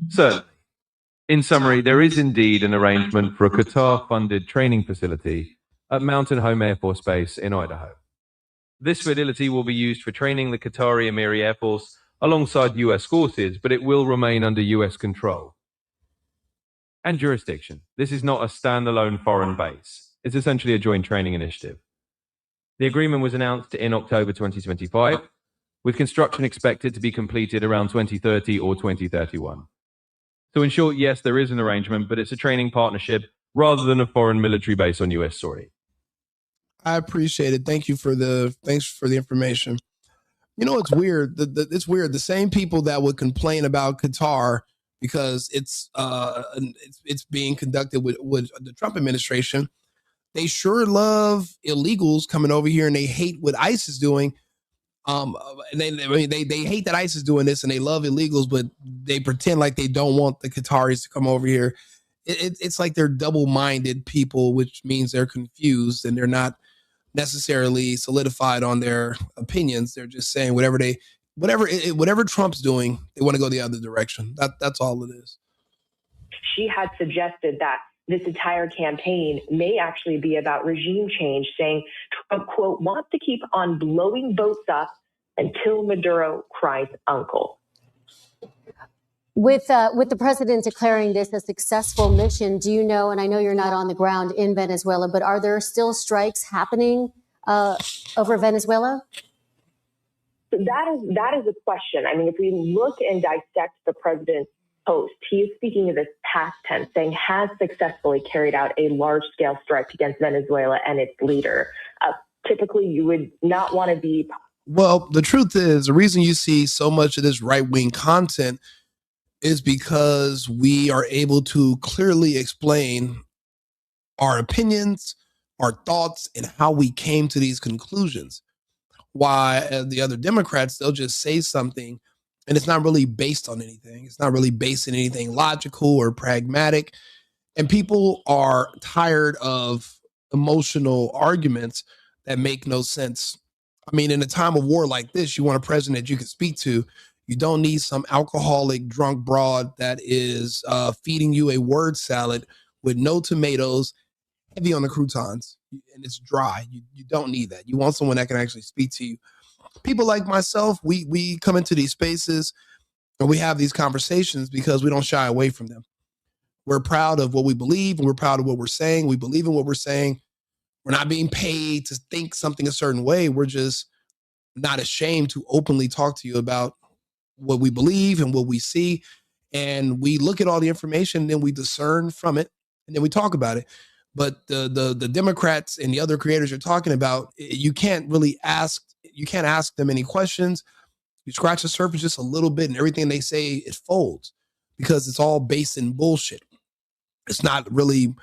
Certainly. In summary, there is indeed an arrangement for a Qatar-funded training facility at Mountain Home Air Force Base in Idaho. This facility will be used for training the Qatari Emiri Air Force alongside U.S. forces, but it will remain under U.S. control and jurisdiction. This is not a standalone foreign base. It's essentially a joint training initiative. The agreement was announced in October 2025, with construction expected to be completed around 2030 or 2031. So in short, yes, there is an arrangement, but it's a training partnership rather than a foreign military base on U.S. soil. I appreciate it. Thanks for the information. You know, it's weird. It's weird. The same people that would complain about Qatar because it's being conducted with the Trump administration, they sure love illegals coming over here and they hate what ICE is doing. And they hate that ICE is doing this and they love illegals, but they pretend like they don't want the Qataris to come over here. It's like they're double-minded people, which means they're confused and they're not necessarily solidified on their opinions. They're just saying whatever Trump's doing, they want to go the other direction. That's all it is. She had suggested that this entire campaign may actually be about regime change, saying Trump, quote, wants to keep on blowing boats up until Maduro cries uncle. With the president declaring this a successful mission, do you know, and I know you're not on the ground in Venezuela, but are there still strikes happening over Venezuela? That is a question. I mean, if we look and dissect the president's post, he is speaking of this past tense, saying has successfully carried out a large-scale strike against Venezuela and its leader. Typically, you would not want to be. Well, the truth is, the reason you see so much of this right-wing content is because we are able to clearly explain our opinions, our thoughts, and how we came to these conclusions. Why the other Democrats, they'll just say something and it's not really based on anything. It's not really based in anything logical or pragmatic. And people are tired of emotional arguments that make no sense. I mean, in a time of war like this, you want a president that you can speak to. You don't need some alcoholic drunk broad that is feeding you a word salad with no tomatoes, heavy on the croutons, and it's dry. You don't need that. You want someone that can actually speak to you. People like myself, we come into these spaces and we have these conversations because we don't shy away from them. We're proud of what we believe and we're proud of what we're saying. We believe in what we're saying. We're not being paid to think something a certain way. We're just not ashamed to openly talk to you about what we believe and what we see. And we look at all the information, and then we discern from it, and then we talk about it. But the Democrats and the other creators you're talking about, you can't ask them any questions. You scratch the surface just a little bit, and everything they say, it folds, because it's all based in bullshit. It's not really,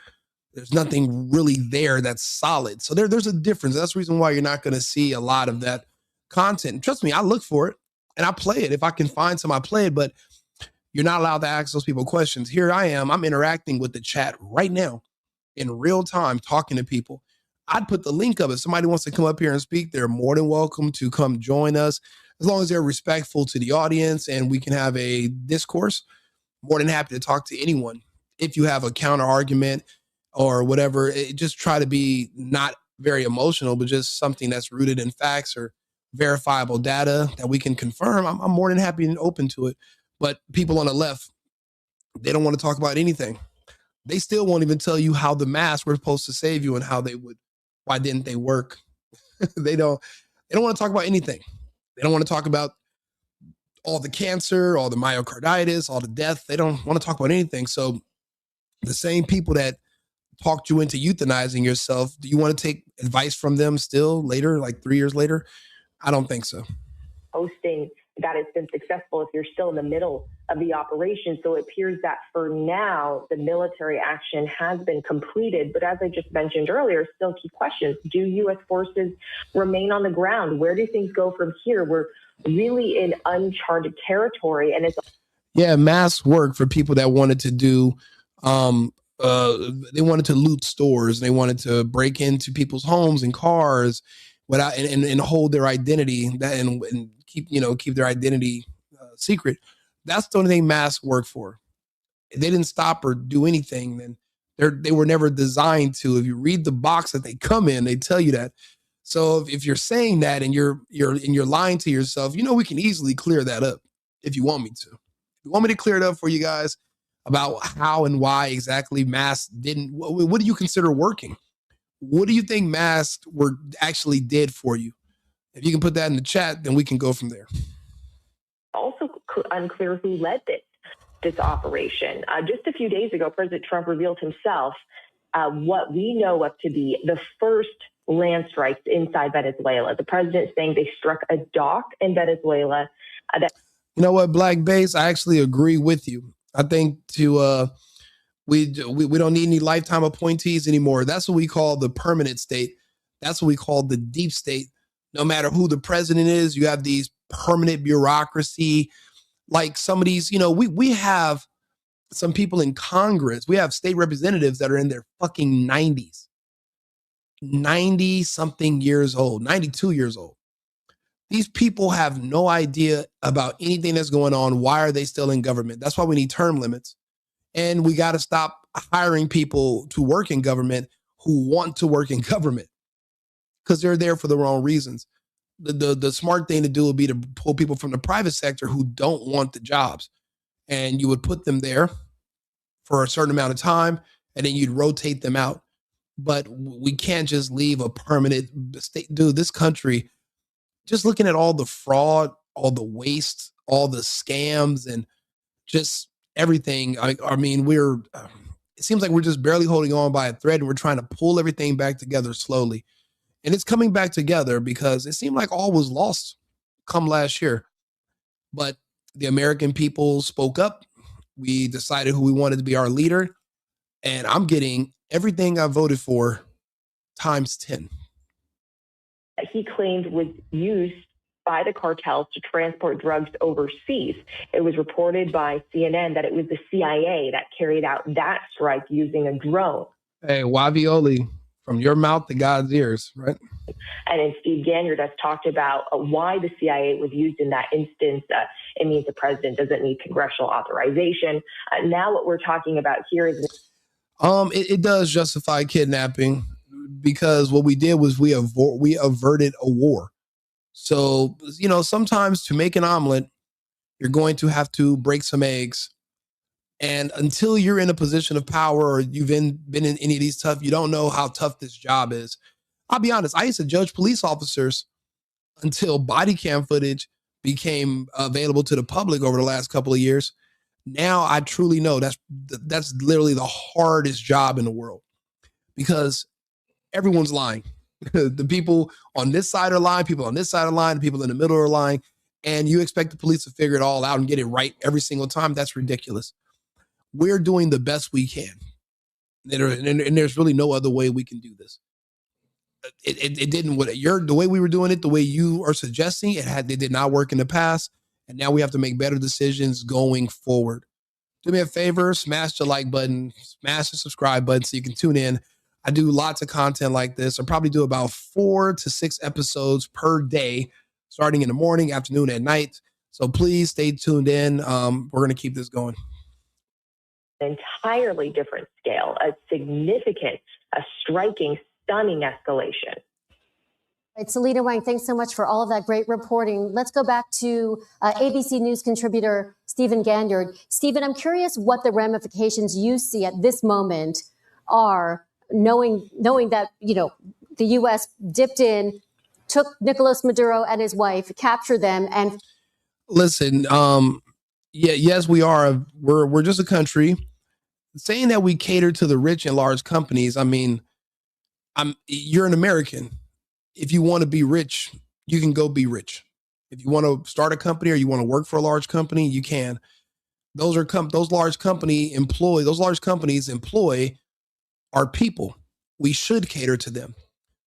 there's nothing really there that's solid. So there's a difference. That's the reason why you're not going to see a lot of that content. And trust me, I look for it and I play it. If I can find some, I play it, but you're not allowed to ask those people questions. Here I am, I'm interacting with the chat right now in real time, talking to people. I'd put the link up. If somebody wants to come up here and speak, they're more than welcome to come join us, as long as they're respectful to the audience and we can have a discourse. More than happy to talk to anyone. If you have a counter argument or whatever, just try to be not very emotional, but just something that's rooted in facts or verifiable data that we can confirm. I'm more than happy and open to it. But people on the left, they don't want to talk about anything. They still won't even tell you how the masks were supposed to save you and why didn't they work? They don't want to talk about anything. They don't want to talk about all the cancer, all the myocarditis, all the death. They don't want to talk about anything. So the same people that talked you into euthanizing yourself, do you want to take advice from them still later, like 3 years later? I don't think so. Hosting that has been successful if you're still in the middle of the operation. So it appears that for now, the military action has been completed. But as I just mentioned earlier, still key questions. Do U.S. forces remain on the ground? Where do things go from here? We're really in uncharted territory. And masks work for people that wanted to do, they wanted to loot stores. They wanted to break into people's homes and cars without and hold their identity and keep their identity secret. That's the only thing masks work for. If they didn't stop or do anything, then they were never designed to. If you read the box that they come in, they tell you that. So if you're saying that and you're lying to yourself, we can easily clear that up if you want me to. If you want me to clear it up for you guys about how and why exactly masks didn't, what do you consider working? What do you think masks actually did for you? If you can put that in the chat, then we can go from there. Also unclear who led this operation. Just a few days ago, President Trump revealed himself what we know of to be the first land strikes inside Venezuela. The president saying they struck a dock in Venezuela. You know what, Black Base? I actually agree with you. I think we don't need any lifetime appointees anymore. That's what we call the permanent state. That's what we call the deep state. No matter who the president is, you have these permanent bureaucracy. Like some of these, we have some people in Congress. We have state representatives that are in their fucking 90s. 90 something years old, 92 years old. These people have no idea about anything that's going on. Why are they still in government? That's why we need term limits. And we got to stop hiring people to work in government who want to work in government because they're there for the wrong reasons. The smart thing to do would be to pull people from the private sector who don't want the jobs. And you would put them there for a certain amount of time, and then you'd rotate them out. But we can't just leave a permanent state. Dude, this country, just looking at all the fraud, all the waste, all the scams, and just everything. I mean, it seems like we're just barely holding on by a thread, and we're trying to pull everything back together slowly. And it's coming back together because it seemed like all was lost come last year. But the American people spoke up. We decided who we wanted to be our leader. And I'm getting everything I voted for times 10. He claimed was used by the cartels to transport drugs overseas. It was reported by CNN that it was the CIA that carried out that strike using a drone. Hey, Wavioli, from your mouth to God's ears, right? And then Steve Ganyard has talked about why the CIA was used in that instance. It means the president doesn't need congressional authorization. Now what we're talking about here is... It does justify kidnapping because what we did was we averted a war. So, sometimes to make an omelet, you're going to have to break some eggs And until you're in a position of power or you've been in any of these tough, you don't know how tough this job is. I'll be honest. I used to judge police officers until body cam footage became available to the public over the last couple of years. Now I truly know that's literally the hardest job in the world because everyone's lying. The people on this side are lying, people on this side are lying, the people in the middle are lying, and you expect the police to figure it all out and get it right every single time. That's ridiculous. We're doing the best we can. And there's really no other way we can do this. It didn't, the way we were doing it, the way you are suggesting, it did not work in the past. And now we have to make better decisions going forward. Do me a favor, smash the like button, smash the subscribe button so you can tune in. I do lots of content like this. I probably do about 4 to 6 episodes per day, starting in the morning, afternoon, and night. So please stay tuned in. We're going to keep this going. Entirely different scale, a significant, a striking, stunning escalation. Right, Selena Wang, thanks so much for all of that great reporting. Let's go back to ABC News contributor Stephen Ganyard. Stephen, I'm curious what the ramifications you see at this moment are, knowing that, the U.S. dipped in, took Nicolás Maduro and his wife, captured them, and listen. Yes, we are. We're just a country. Saying that we cater to the rich and large companies. I mean, you're an American. If you want to be rich, you can go be rich. If you want to start a company or you want to work for a large company, you can. Those large companies employ our people. We should cater to them.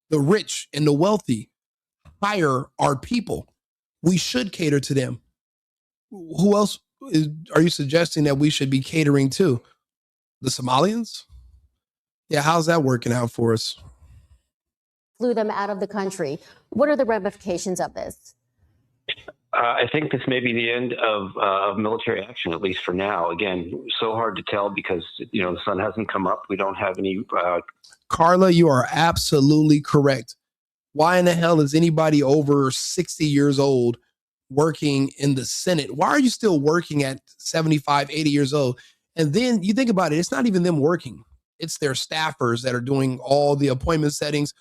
The rich and the wealthy hire our people. We should cater to them. Who else are you suggesting that we should be catering to? The Somalians? Yeah, how's that working out for us? Flew them out of the country. What are the ramifications of this? I think this may be the end of military action, at least for now. Again, so hard to tell because, the sun hasn't come up. We don't have any. Carla, you are absolutely correct. Why in the hell is anybody over 60 years old working in the Senate? Why are you still working at 75, 80 years old? And then you think about it, it's not even them working. It's their staffers that are doing all the appointment settings.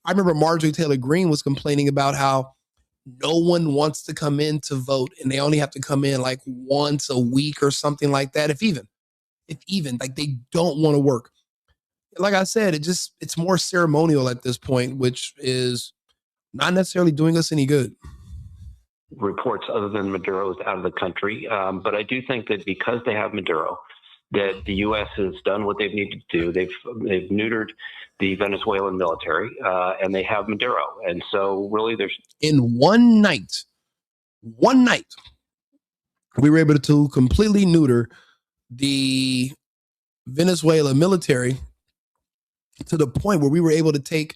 I remember Marjorie Taylor Greene was complaining about how no one wants to come in to vote and they only have to come in like once a week or something like that. If even like they don't want to work. Like I said, it's more ceremonial at this point, which is not necessarily doing us any good. Reports other than Maduro is out of the country. But I do think that because they have Maduro, that the U.S. has done what they've needed to do. They've neutered the Venezuelan military, and they have Maduro. And so really there's... In one night, we were able to completely neuter the Venezuela military to the point where we were able to take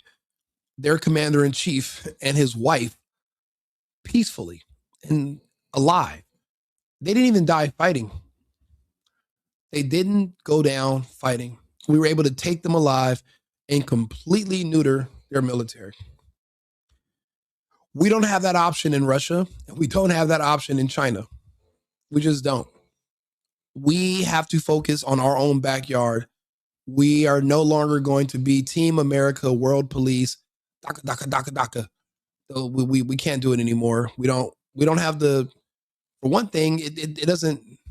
their commander-in-chief and his wife peacefully and alive. They didn't even die fighting. They didn't go down fighting. We were able to take them alive and completely neuter their military. We don't have that option in Russia. And we don't have that option in China. We just don't. We have to focus on our own backyard. We are no longer going to be Team America, World Police, DACA. So we can't do it anymore. We don't have the, for one thing,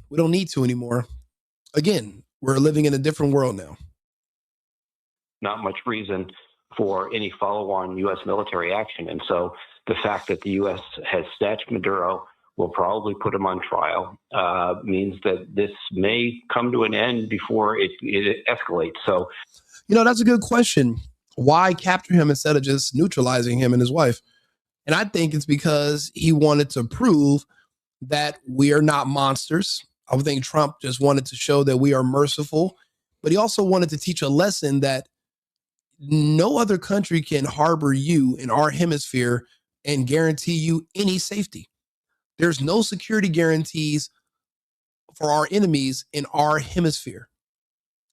we don't need to anymore. Again, we're living in a different world now. Not much reason for any follow-on U.S. military action. And so the fact that the U.S. has snatched Maduro, will probably put him on trial, means that this may come to an end before it escalates. So, that's a good question. Why capture him instead of just neutralizing him and his wife? And I think it's because he wanted to prove that we are not monsters. I would think Trump just wanted to show that we are merciful, but he also wanted to teach a lesson that no other country can harbor you in our hemisphere and guarantee you any safety. There's no security guarantees for our enemies in our hemisphere.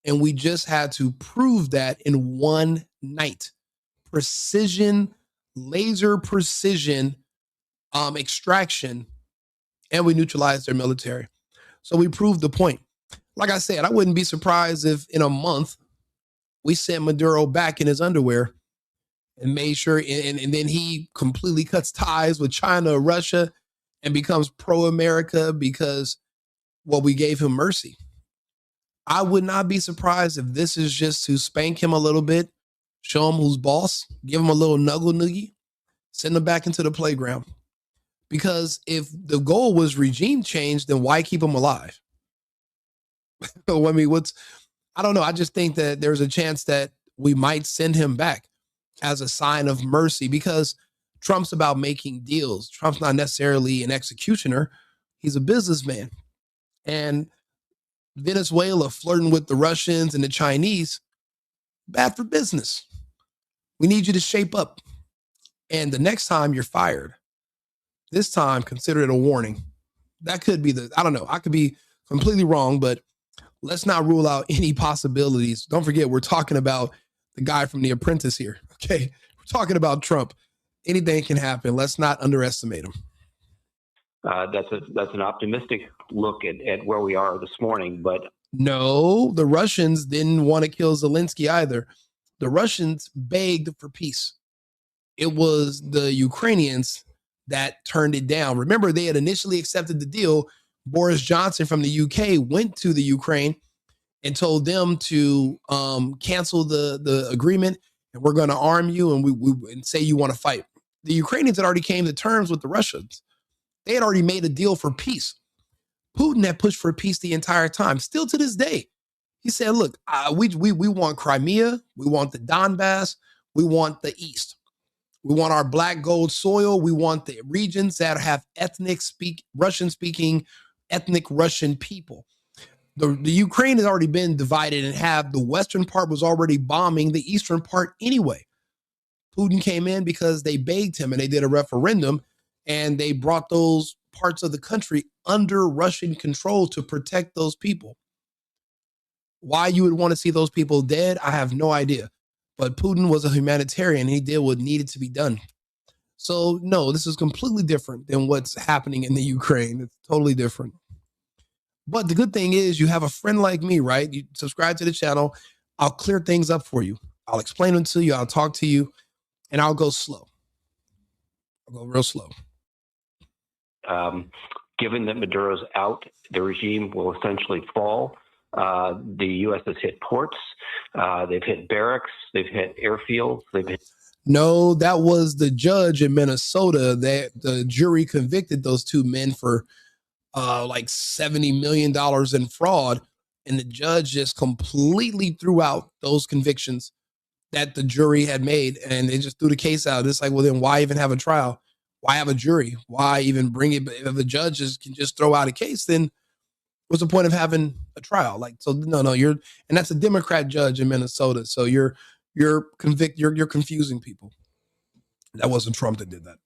And we just had to prove that in one night. Laser precision extraction, and we neutralized their military. So we proved the point. like I said, I wouldn't be surprised if in a month we sent Maduro back in his underwear and made sure, and then he completely cuts ties with China or Russia and becomes pro-America because, well, we gave him mercy. I would not be surprised if this is just to spank him a little bit, show him who's boss, give him a little nuggle noogie, send him back into the playground. Because if the goal was regime change, then why keep him alive? I mean, I don't know. I just think that there's a chance that we might send him back as a sign of mercy because Trump's about making deals. Trump's not necessarily an executioner. He's a businessman. And Venezuela flirting with the Russians and the Chinese, bad for business. We need you to shape up. And the next time you're fired, this time consider it a warning. That could be I don't know. I could be completely wrong, but let's not rule out any possibilities. Don't forget, we're talking about the guy from The Apprentice here. Okay. We're talking about Trump. Anything can happen. Let's not underestimate him. That's an optimistic look at where we are this morning, but no, the Russians didn't want to kill Zelensky either. The Russians begged for peace. It was the Ukrainians that turned it down. Remember, they had initially accepted the deal. Boris Johnson from the UK went to the Ukraine and told them to cancel the agreement, and we're going to arm you and we say you want to fight. The Ukrainians had already came to terms with the Russians. They had already made a deal for peace. Putin had pushed for peace the entire time, still to this day. He said, look, we want Crimea, we want the Donbass, we want the East. We want our black gold soil. We want the regions that have Russian-speaking, ethnic Russian people. The Ukraine has already been divided and the western part was already bombing the eastern part anyway. Putin came in because they begged him and they did a referendum and they brought those parts of the country under Russian control to protect those people. Why you would want to see those people dead, I have no idea. But Putin was a humanitarian. He did what needed to be done. So no, this is completely different than what's happening in the Ukraine. It's totally different. But the good thing is you have a friend like me, right? You subscribe to the channel. I'll clear things up for you. I'll explain them to you. I'll talk to you and I'll go slow. I'll go real slow. Given that Maduro's out, the regime will essentially fall. The U.S. has hit ports. They've hit barracks. They've hit airfields. No, that was the judge in Minnesota that the jury convicted those two men for like $70 million in fraud. And the judge just completely threw out those convictions that the jury had made. And they just threw the case out. It's like, well, then why even have a trial? Why have a jury? Why even bring it? If the judges can just throw out a case, then what's the point of having a trial? Like, so no, and that's a Democrat judge in Minnesota. So you're confusing people. That wasn't Trump that did that.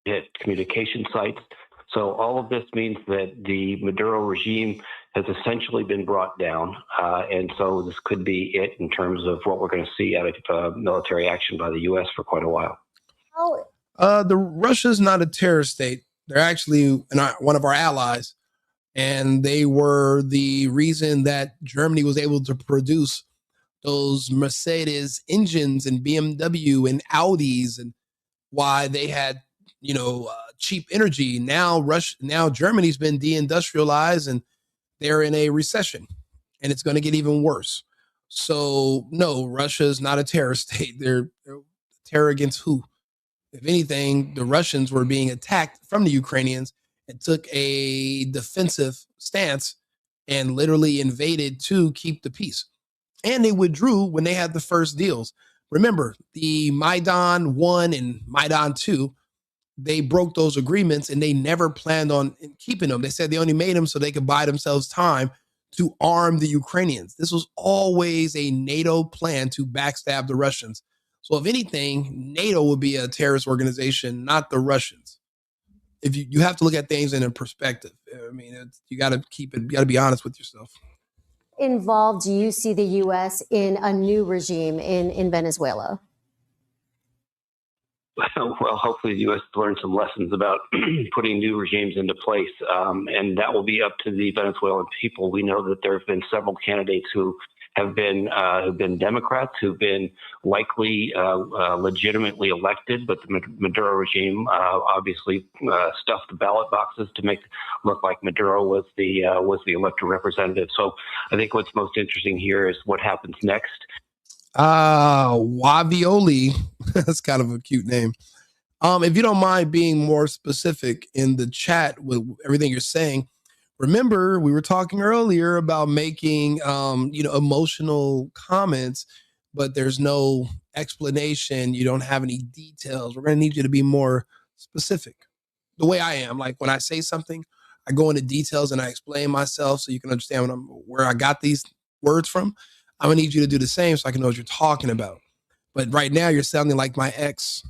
Hit communication sites. So all of this means that the Maduro regime has essentially been brought down. And so this could be it in terms of what we're going to see out of military action by the U.S. for quite a while. The Russia's not a terrorist state. They're actually one of our allies. And they were the reason that Germany was able to produce those Mercedes engines and BMW and Audis, and why they had, cheap energy. Now Germany's been deindustrialized and they're in a recession and it's going to get even worse. So no, Russia's not a terrorist state. They're terror against who? If anything, the Russians were being attacked from the Ukrainians and took a defensive stance and literally invaded to keep the peace. And they withdrew when they had the first deals. Remember, the Maidan 1 and Maidan 2, they broke those agreements and they never planned on keeping them. They said they only made them so they could buy themselves time to arm the Ukrainians. This was always a NATO plan to backstab the Russians. So if anything, NATO would be a terrorist organization, not the Russians. If you have to look at things in a perspective. I mean, you got to be honest with yourself. Involved do you see the U.S. in a new regime in Venezuela? Well, hopefully the U.S. learned some lessons about putting new regimes into place, and that will be up to the Venezuelan people. We know that there have been several candidates who have been Democrats who've been likely legitimately elected, but the Maduro regime obviously stuffed the ballot boxes to make it look like Maduro was the elected representative. So I think what's most interesting here is what happens next. Wavioli, that's kind of a cute name. If you don't mind being more specific in the chat with everything you're saying, remember we were talking earlier about making, emotional comments, but there's no explanation. You don't have any details. We're going to need you to be more specific. The way I am, like when I say something, I go into details and I explain myself so you can understand where I got these words from. I'm going to need you to do the same so I can know what you're talking about. But right now you're sounding like my ex.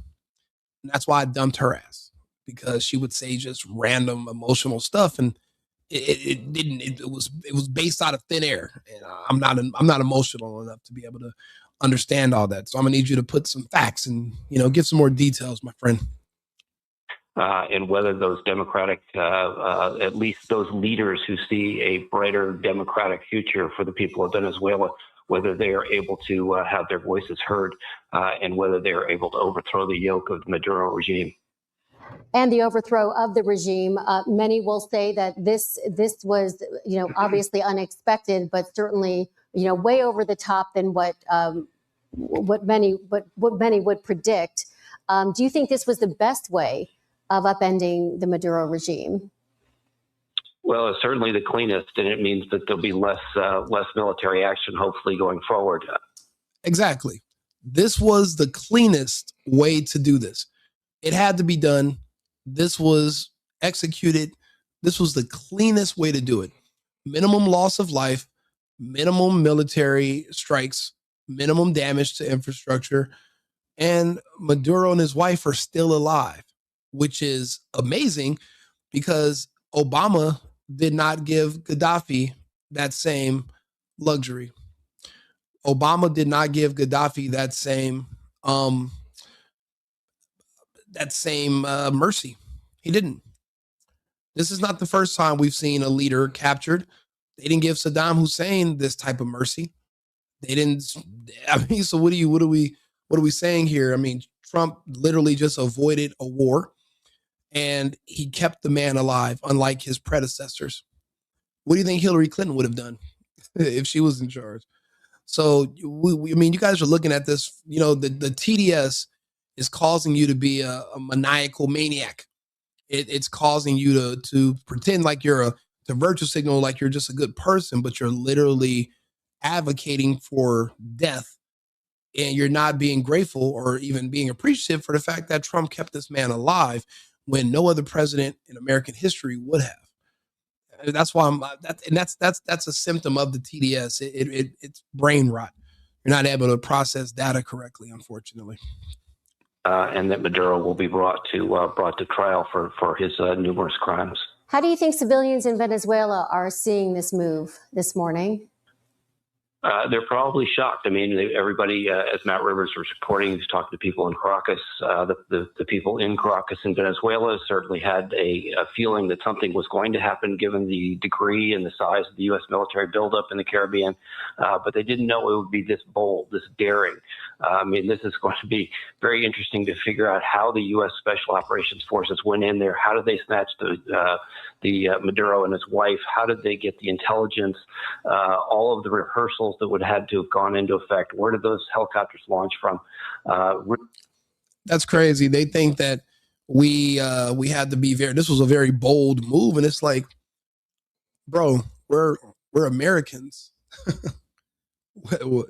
And that's why I dumped her ass, because she would say just random emotional stuff. And it was based out of thin air. And I'm not emotional enough to be able to understand all that. So I'm going to need you to put some facts and, give some more details, my friend. And whether those Democratic, at least those leaders who see a brighter democratic future for the people of Venezuela, whether they are able to have their voices heard, and whether they are able to overthrow the yoke of the Maduro regime. And the overthrow of the regime. Many will say that this was, obviously unexpected, but certainly, way over the top than what many would predict. Do you think this was the best way of upending the Maduro regime? Well, it's certainly the cleanest, and it means that there'll be less military action, hopefully, going forward. Exactly. This was the cleanest way to do this. It had to be done. This was executed. This was the cleanest way to do it. Minimum loss of life, minimum military strikes, minimum damage to infrastructure, and Maduro and his wife are still alive, which is amazing because Obama did not give Gaddafi that same luxury. Obama did not give Gaddafi that same mercy. He didn't. This is not the first time we've seen a leader captured. They didn't give Saddam Hussein this type of mercy. They didn't. So what are we saying here? I mean, Trump literally just avoided a war, and he kept the man alive, unlike his predecessors. What do you think Hillary Clinton would have done if she was in charge? So, you guys are looking at this, the TDS is causing you to be a maniacal maniac. It's causing you to pretend like to virtue signal like you're just a good person, but you're literally advocating for death. And you're not being grateful or even being appreciative for the fact that Trump kept this man alive when no other president in American history would have. That's why that's a symptom of the TDS. It's brain rot. You're not able to process data correctly, unfortunately. And that Maduro will be brought to trial for his numerous crimes. How do you think civilians in Venezuela are seeing this move this morning? They're probably shocked. I mean, everybody, as Matt Rivers was reporting, he's talking to people in Caracas. The people in Caracas in Venezuela certainly had a feeling that something was going to happen given the degree and the size of the U.S. military buildup in the Caribbean. But they didn't know it would be this bold, this daring. I mean, this is going to be very interesting to figure out how the U.S. Special Operations Forces went in there. How did they snatch the Maduro and his wife? How did they get the intelligence? All of the rehearsals that would have had to have gone into effect. Where did those helicopters launch from? That's crazy. They think that we had to be this was a very bold move, and it's like, bro, we're Americans.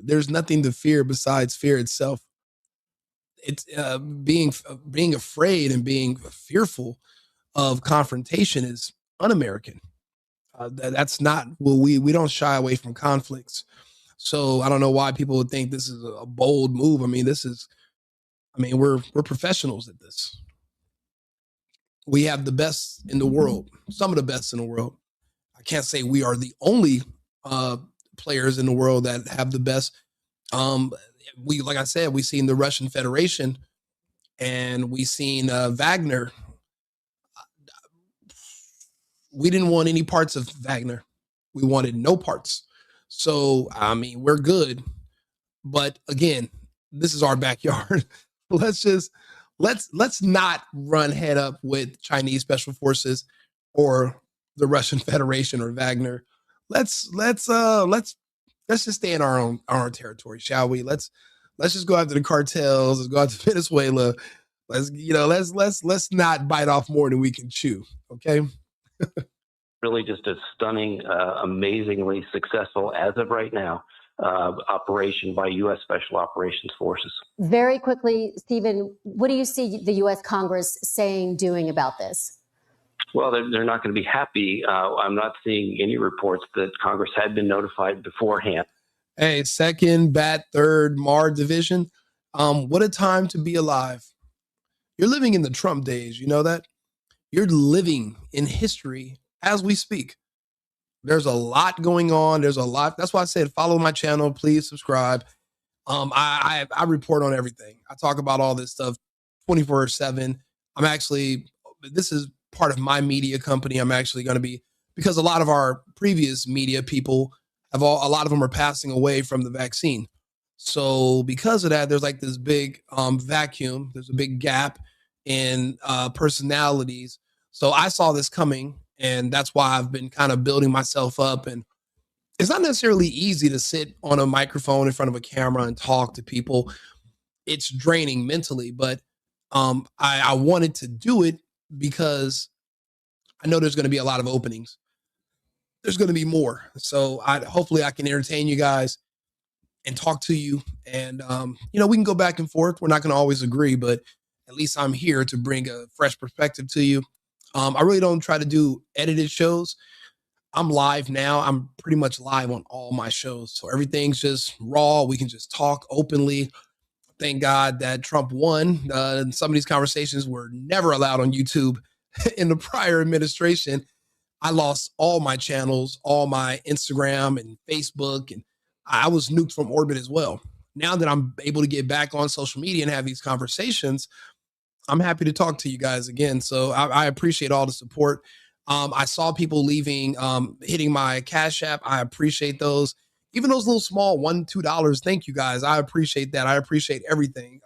There's nothing to fear besides fear itself. It's being afraid and being fearful of confrontation is un-American. That's not we don't shy away from conflicts. So I don't know why people would think this is a bold move. I mean, we're professionals at this. We have the best in the world, some of the best in the world. I can't say we are the only players in the world that have the best. Like I said, we've seen the Russian Federation, and we seen Wagner. We didn't want any parts of Wagner. We wanted no parts. So, I mean, we're good. But again, this is our backyard. let's not run head up with Chinese special forces or the Russian Federation or Wagner. Let's just stay in our own territory, shall we? Let's just go after the cartels. Let's go after Venezuela. Let's not bite off more than we can chew. Okay. Really just a stunning, amazingly successful, as of right now, operation by U.S. Special Operations Forces. Very quickly, Stephen, what do you see the U.S. Congress saying, doing about this? Well, they're not going to be happy. I'm not seeing any reports that Congress had been notified beforehand. Hey, 2nd Bat 3rd MAR Division. What a time to be alive. You're living in the Trump days. You know that? You're living in history as we speak. There's a lot going on. There's a lot. That's why I said follow my channel. Please subscribe. I report on everything. I talk about all this stuff 24/7. This is part of my media company. I'm actually going to be, because a lot of our previous media people a lot of them are passing away from the vaccine. So because of that, there's like this big vacuum. There's a big gap in personalities. So I saw this coming, and that's why I've been kind of building myself up. And it's not necessarily easy to sit on a microphone in front of a camera and talk to people. It's draining mentally, but I wanted to do it because I know there's going to be a lot of openings. There's going to be more. So hopefully I can entertain you guys and talk to you. And, we can go back and forth. We're not going to always agree, but at least I'm here to bring a fresh perspective to you. I really don't try to do edited shows. I'm live now. I'm pretty much live on all my shows. So everything's just raw. We can just talk openly. Thank God that Trump won. And some of these conversations were never allowed on YouTube in the prior administration. I lost all my channels, all my Instagram and Facebook, and I was nuked from orbit as well. Now that I'm able to get back on social media and have these conversations, I'm happy to talk to you guys again. So I appreciate all the support. I saw people leaving, hitting my Cash App. I appreciate those. Even those little small $1, $2. Thank you guys. I appreciate that. I appreciate everything.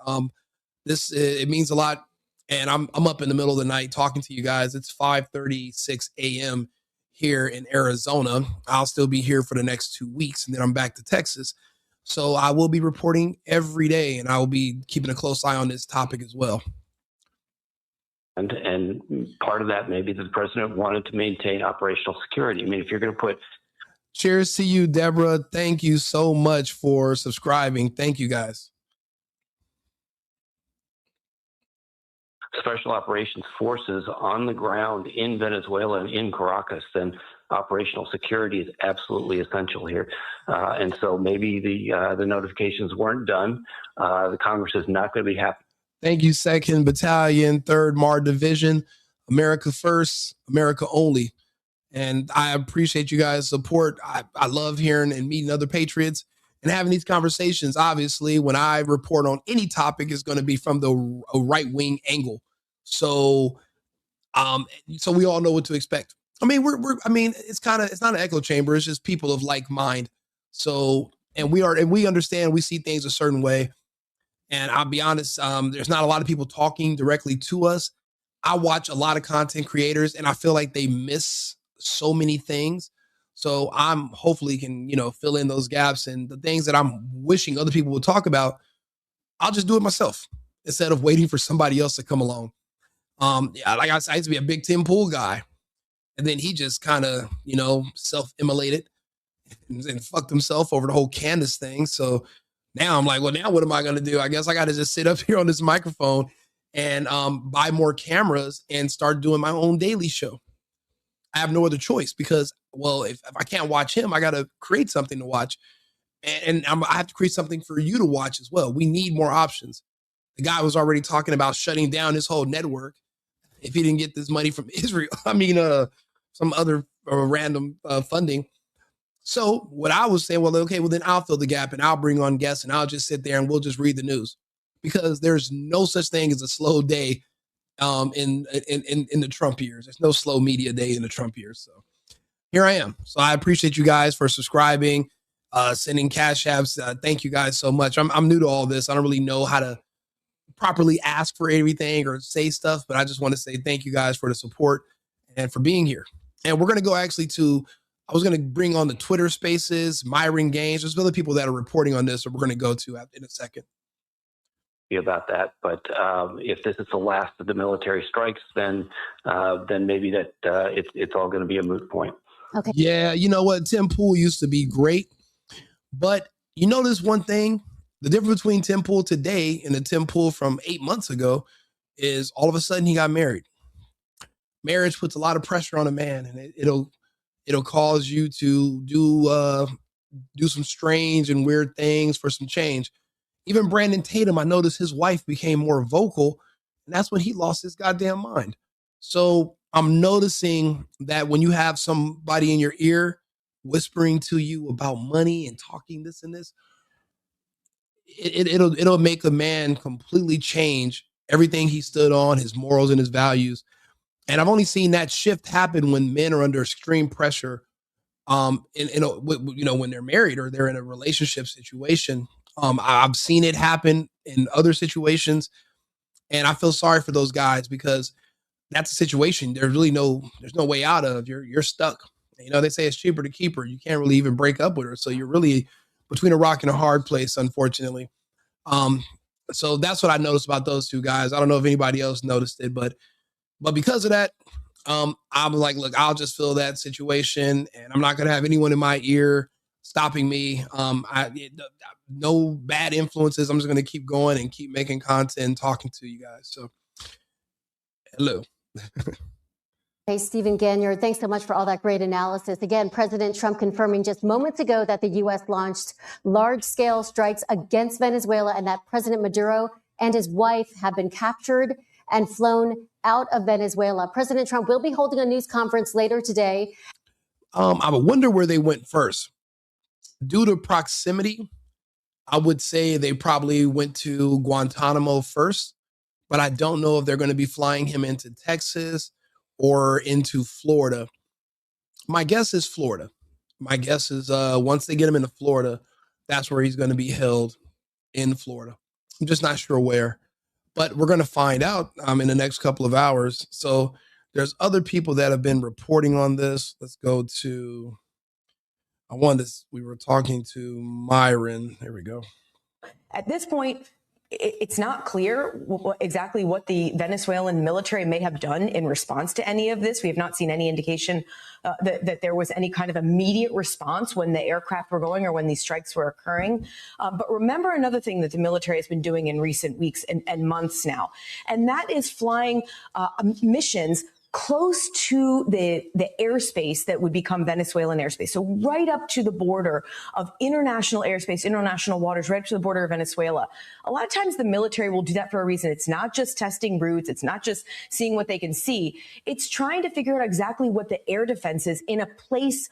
It means a lot. And I'm up in the middle of the night talking to you guys. It's 5:36 a.m. here in Arizona. I'll still be here for the next 2 weeks, and then I'm back to Texas. So I will be reporting every day, and I will be keeping a close eye on this topic as well. And part of that may be that the president wanted to maintain operational security. I mean, if you're going to put... Cheers to you, Deborah. Thank you so much for subscribing. Thank you, guys. Special operations forces on the ground in Venezuela and in Caracas, then operational security is absolutely essential here. And so maybe the notifications weren't done. The Congress is not going to be happy. Thank you, 2nd Battalion, 3rd MAR Division. America first, America only. And I appreciate you guys' support. I love hearing and meeting other patriots and having these conversations. Obviously, when I report on any topic, it's going to be from the right-wing angle. So we all know what to expect. I mean, it's not an echo chamber. It's just people of like mind. So, and we understand, we see things a certain way. And I'll be honest, there's not a lot of people talking directly to us. I watch a lot of content creators, and I feel like they miss so many things. So I'm hopefully can, fill in those gaps, and the things that I'm wishing other people would talk about, I'll just do it myself instead of waiting for somebody else to come along. Like I used to be a Big Tim Pool guy, and then he just kind of, self-immolated and fucked himself over the whole Candace thing. So now I'm like, well, now what am I going to do? I guess I got to just sit up here on this microphone and buy more cameras and start doing my own daily show. I have no other choice because, well, if I can't watch him, I got to create something to watch. And I have to create something for you to watch as well. We need more options. The guy was already talking about shutting down his whole network if he didn't get this money from Israel. Some other random funding. So what I was saying, well, then I'll fill the gap and I'll bring on guests and I'll just sit there and we'll just read the news because there's no such thing as a slow day in the Trump years. There's no slow media day in the Trump years. So here I am. So I appreciate you guys for subscribing, sending cash apps. Thank you guys so much. I'm new to all this. I don't really know how to properly ask for everything or say stuff, but I just want to say thank you guys for the support and for being here. And we're going to go actually I was going to bring on the Twitter Spaces, Myron Gaines. There's other people that are reporting on this, so we're going to go to in a second. About that, but if this is the last of the military strikes, then maybe that it's all going to be a moot point. Okay. Yeah, you know what? Tim Pool used to be great, but you notice one thing: the difference between Tim Pool today and the Tim Pool from 8 months ago is all of a sudden he got married. Marriage puts a lot of pressure on a man, and it'll cause you to do some strange and weird things for some change. Even Brandon Tatum, I noticed his wife became more vocal, and that's when he lost his goddamn mind. So I'm noticing that when you have somebody in your ear whispering to you about money and talking this and this, it'll make a man completely change everything he stood on, his morals and his values. And I've only seen that shift happen when men are under extreme pressure, when they're married or they're in a relationship situation. I've seen it happen in other situations, and I feel sorry for those guys because that's a situation there's no way out of. You're stuck. You know, they say it's cheaper to keep her. You can't really even break up with her, so you're really between a rock and a hard place, unfortunately. So that's what I noticed about those two guys. I don't know if anybody else noticed it, but because of that, I'm like, look, I'll just fill that situation, and I'm not gonna have anyone in my ear stopping me. No bad influences. I'm just going to keep going and keep making content and talking to you guys. So, hello. Hey, Stephen Ganyard, thanks so much for all that great analysis. Again, President Trump confirming just moments ago that the U.S. launched large-scale strikes against Venezuela and that President Maduro and his wife have been captured and flown out of Venezuela. President Trump will be holding a news conference later today. I wonder where they went first. Due to proximity, I would say they probably went to Guantanamo first, but I don't know if they're going to be flying him into Texas or into Florida. My guess is Florida. My guess is once they get him into Florida, that's where he's going to be held in Florida. I'm just not sure where, but we're going to find out in the next couple of hours. So there's other people that have been reporting on this. Let's go to... we were talking to Myron. There we go. At this point, it's not clear exactly what the Venezuelan military may have done in response to any of this. We have not seen any indication that there was any kind of immediate response when the aircraft were going or when these strikes were occurring. But remember another thing that the military has been doing in recent weeks and months now, and that is flying missions close to the airspace that would become Venezuelan airspace. So right up to the border of international airspace, international waters, right up to the border of Venezuela. A lot of times the military will do that for a reason. It's not just testing routes. It's not just seeing what they can see. It's trying to figure out exactly what the air defense is in a place,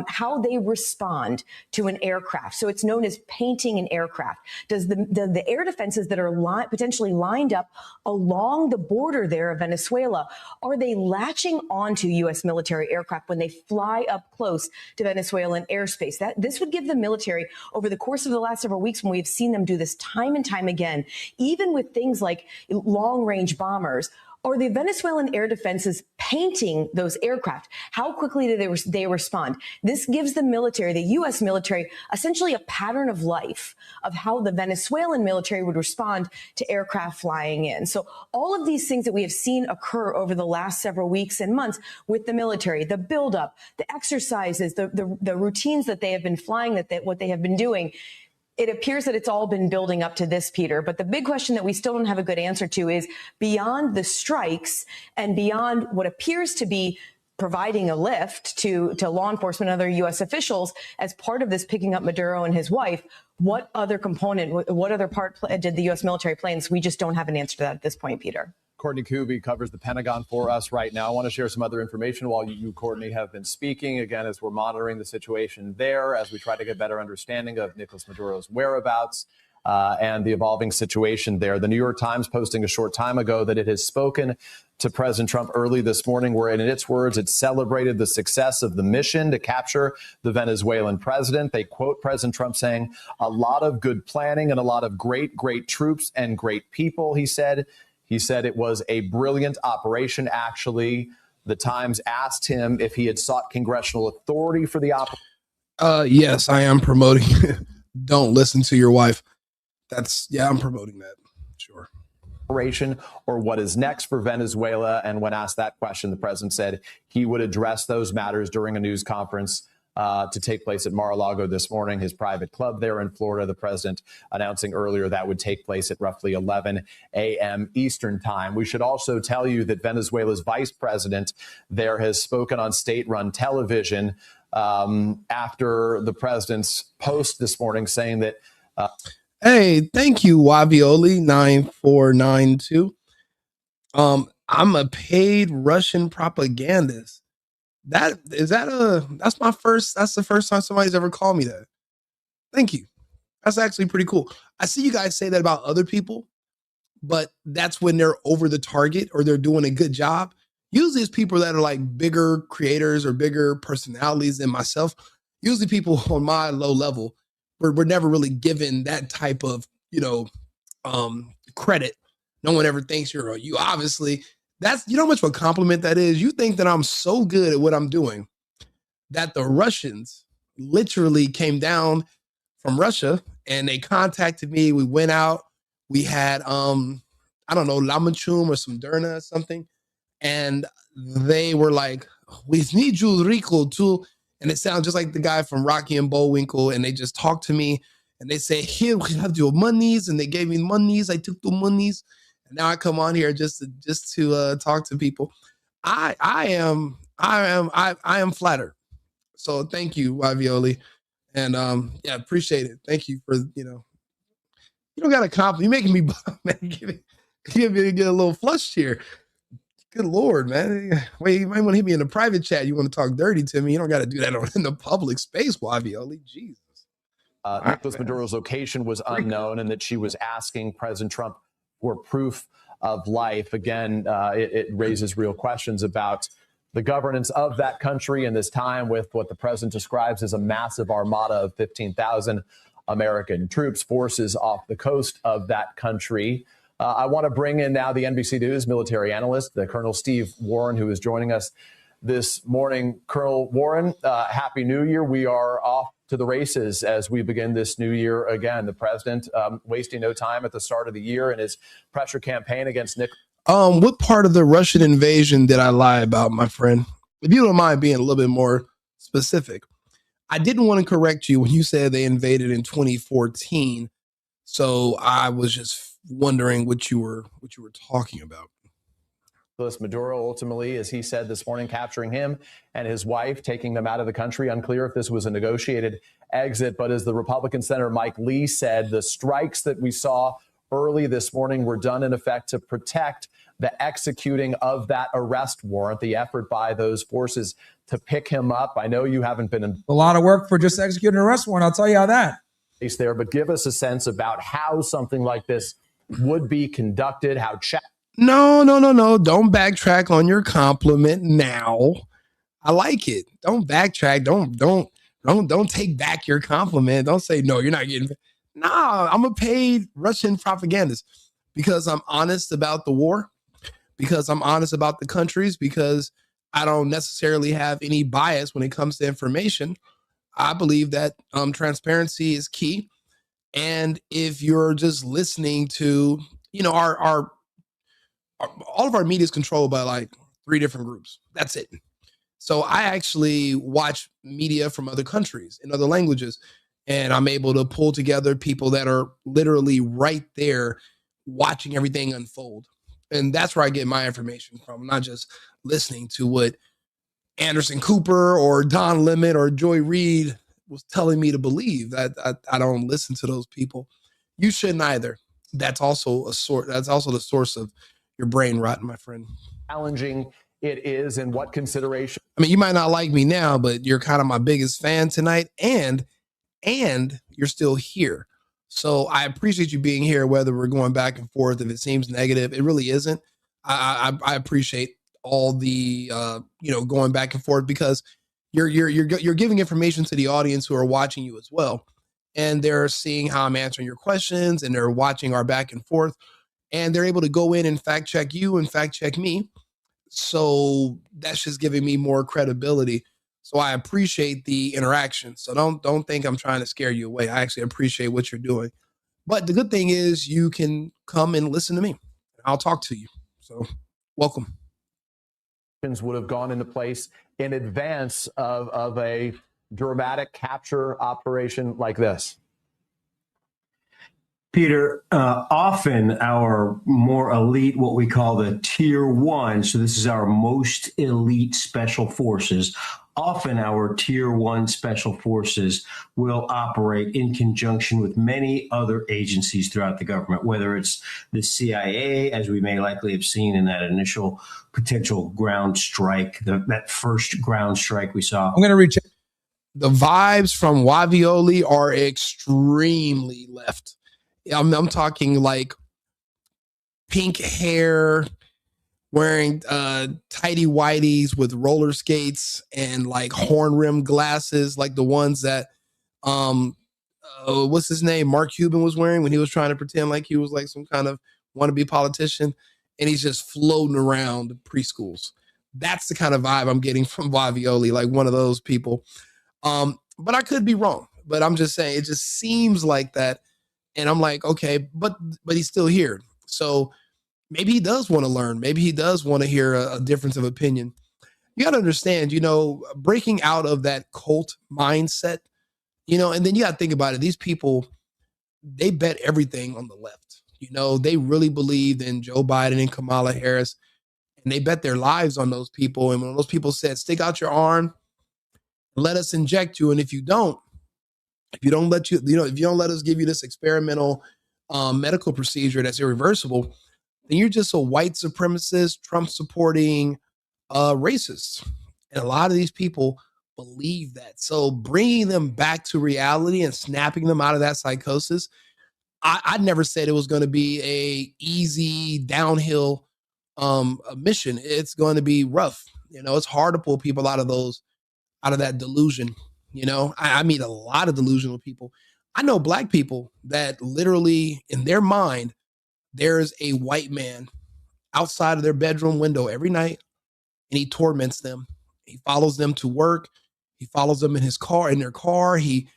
how they respond to an aircraft. So it's known as painting an aircraft. Does the air defenses that are potentially lined up along the border there of Venezuela, are they latching onto U.S. military aircraft when they fly up close to Venezuelan airspace? This would give the military, over the course of the last several weeks, when we've seen them do this time and time again, even with things like long-range bombers, are the Venezuelan air defenses painting those aircraft? How quickly do they respond? This gives the military, the U.S. military, essentially a pattern of life of how the Venezuelan military would respond to aircraft flying in. So all of these things that we have seen occur over the last several weeks and months with the military, the buildup, the exercises, the routines that they have been flying, what they have been doing, it appears that it's all been building up to this, Peter. But the big question that we still don't have a good answer to is, beyond the strikes and beyond what appears to be providing a lift to law enforcement and other U.S. officials as part of this picking up Maduro and his wife, what other component, what other part did the U.S. military play? And so we just don't have an answer to that at this point, Peter. Courtney Kuby covers the Pentagon for us right now. I want to share some other information while you, Courtney, have been speaking, again, as we're monitoring the situation there, as we try to get better understanding of Nicolás Maduro's whereabouts. and the evolving situation there. The New York Times posting a short time ago that it has spoken to President Trump early this morning, where in its words, it celebrated the success of the mission to capture the Venezuelan president. They quote President Trump saying, "A lot of good planning and a lot of great troops and great people," he said. He said it was a brilliant operation. Actually, the Times asked him if he had sought congressional authority for the operation. Yes, I am promoting. Don't listen to your wife. I'm promoting that. Sure. Or what is next for Venezuela. And when asked that question, the president said he would address those matters during a news conference to take place at Mar-a-Lago this morning, his private club there in Florida. The president announcing earlier that would take place at roughly 11 a.m. Eastern time. We should also tell you that Venezuela's vice president there has spoken on state-run television after the president's post this morning saying that hey, thank you, Wavioli 9492. I'm a paid Russian propagandist. That's the first time somebody's ever called me that. Thank you. That's actually pretty cool. I see you guys say that about other people, but that's when they're over the target or they're doing a good job. Usually it's people that are like bigger creators or bigger personalities than myself. Usually people on my low level, we're never really given that type of, credit. No one ever thinks you obviously, you know how much of a compliment that is. You think that I'm so good at what I'm doing that the Russians literally came down from Russia and they contacted me. We went out, we had, I don't know, lamachum or some derna or something. And they were like, we need you Rico too. And it sounds just like the guy from Rocky and Bullwinkle. And they just talked to me and they say, here, we have your monies. And they gave me monies. I took the monies. And now I come on here just to talk to people. I am flattered. So thank you, Wavioli. And appreciate it. Thank you for, you don't got to compliment. You're making me get a little flushed here. Good Lord, man. Wait, you might want to hit me in a private chat. You want to talk dirty to me. You don't got to do that in the public space, Wavioli. Jesus. Nicolás Maduro's location was unknown and that she was asking President Trump for proof of life. Again, it raises real questions about the governance of that country in this time with what the president describes as a massive armada of 15,000 American troops, forces off the coast of that country. I want to bring in now the NBC News military analyst, the Colonel Steve Warren, who is joining us this morning. Colonel Warren, Happy New Year. We are off to the races as we begin this new year again. The president wasting no time at the start of the year in his pressure campaign against Nick. What part of the Russian invasion did I lie about, my friend? If you don't mind being a little bit more specific. I didn't want to correct you when you said they invaded in 2014. So I was just wondering what you were talking about. Nicolás Maduro ultimately, as he said this morning, capturing him and his wife, taking them out of the country. Unclear if this was a negotiated exit, but as the Republican Senator Mike Lee said, the strikes that we saw early this morning were done in effect to protect the executing of that arrest warrant, the effort by those forces to pick him up. I know you haven't been in a lot of work for just executing an arrest warrant. I'll tell you how that. There, but give us a sense about how something like this would be conducted, how No. Don't backtrack on your compliment now. I like it. Don't backtrack. Don't take back your compliment. Don't say, no, you're not getting. Nah, I'm a paid Russian propagandist because I'm honest about the war, because I'm honest about the countries, because I don't necessarily have any bias when it comes to information. I believe that transparency is key. And if you're just listening to, all of our media is controlled by like 3 different groups. That's it. So I actually watch media from other countries in other languages, and I'm able to pull together people that are literally right there watching everything unfold. And that's where I get my information from. I'm not just listening to what Anderson Cooper or Don Lemon or Joy Reid was telling me to believe. That I don't listen to those people. You shouldn't either. That's also the source of your brain rot, my friend. Challenging it is, and what consideration? I mean, you might not like me now, but you're kind of my biggest fan tonight, and you're still here. So I appreciate you being here, whether we're going back and forth. If it seems negative, it really isn't. I appreciate all the going back and forth because you're giving information to the audience who are watching you as well, and they're seeing how I'm answering your questions, and they're watching our back and forth, and they're able to go in and fact check you and fact check me. So that's just giving me more credibility. So I appreciate the interaction. So don't think I'm trying to scare you away. I actually appreciate what you're doing. But the good thing is you can come and listen to me. I'll talk to you. So welcome. Would have gone into place in advance of a dramatic capture operation like this? Peter, often our more elite, what we call the tier one, so this is our most elite special forces, often our tier one special forces will operate in conjunction with many other agencies throughout the government, whether it's the CIA, as we may likely have seen in that initial potential ground strike, that first ground strike we saw. I'm going to reach. The vibes from Wavioli are extremely left. I'm talking like pink hair, wearing tighty whities with roller skates and like horn rim glasses, like the ones that what's his name, Mark Cuban was wearing when he was trying to pretend like he was like some kind of wannabe politician, and he's just floating around preschools. That's the kind of vibe I'm getting from Wavioli, like one of those people. But I could be wrong. But I'm just saying, it just seems like that. And I'm like, okay, but he's still here. So maybe he does want to learn. Maybe he does want to hear a difference of opinion. You got to understand, breaking out of that cult mindset, and then you got to think about it. These people, they bet everything on the left. They really believed in Joe Biden and Kamala Harris, and they bet their lives on those people. And when those people said, stick out your arm, let us inject you. And if you don't let us give you this experimental medical procedure that's irreversible, then you're just a white supremacist, Trump supporting racist. And a lot of these people believe that. So bringing them back to reality and snapping them out of that psychosis, I never said it was going to be a easy downhill mission. It's going to be rough. It's hard to pull people out of that delusion. I meet a lot of delusional people. I know Black people that literally in their mind, there's a white man outside of their bedroom window every night, and he torments them. He follows them to work. He follows them in their car. He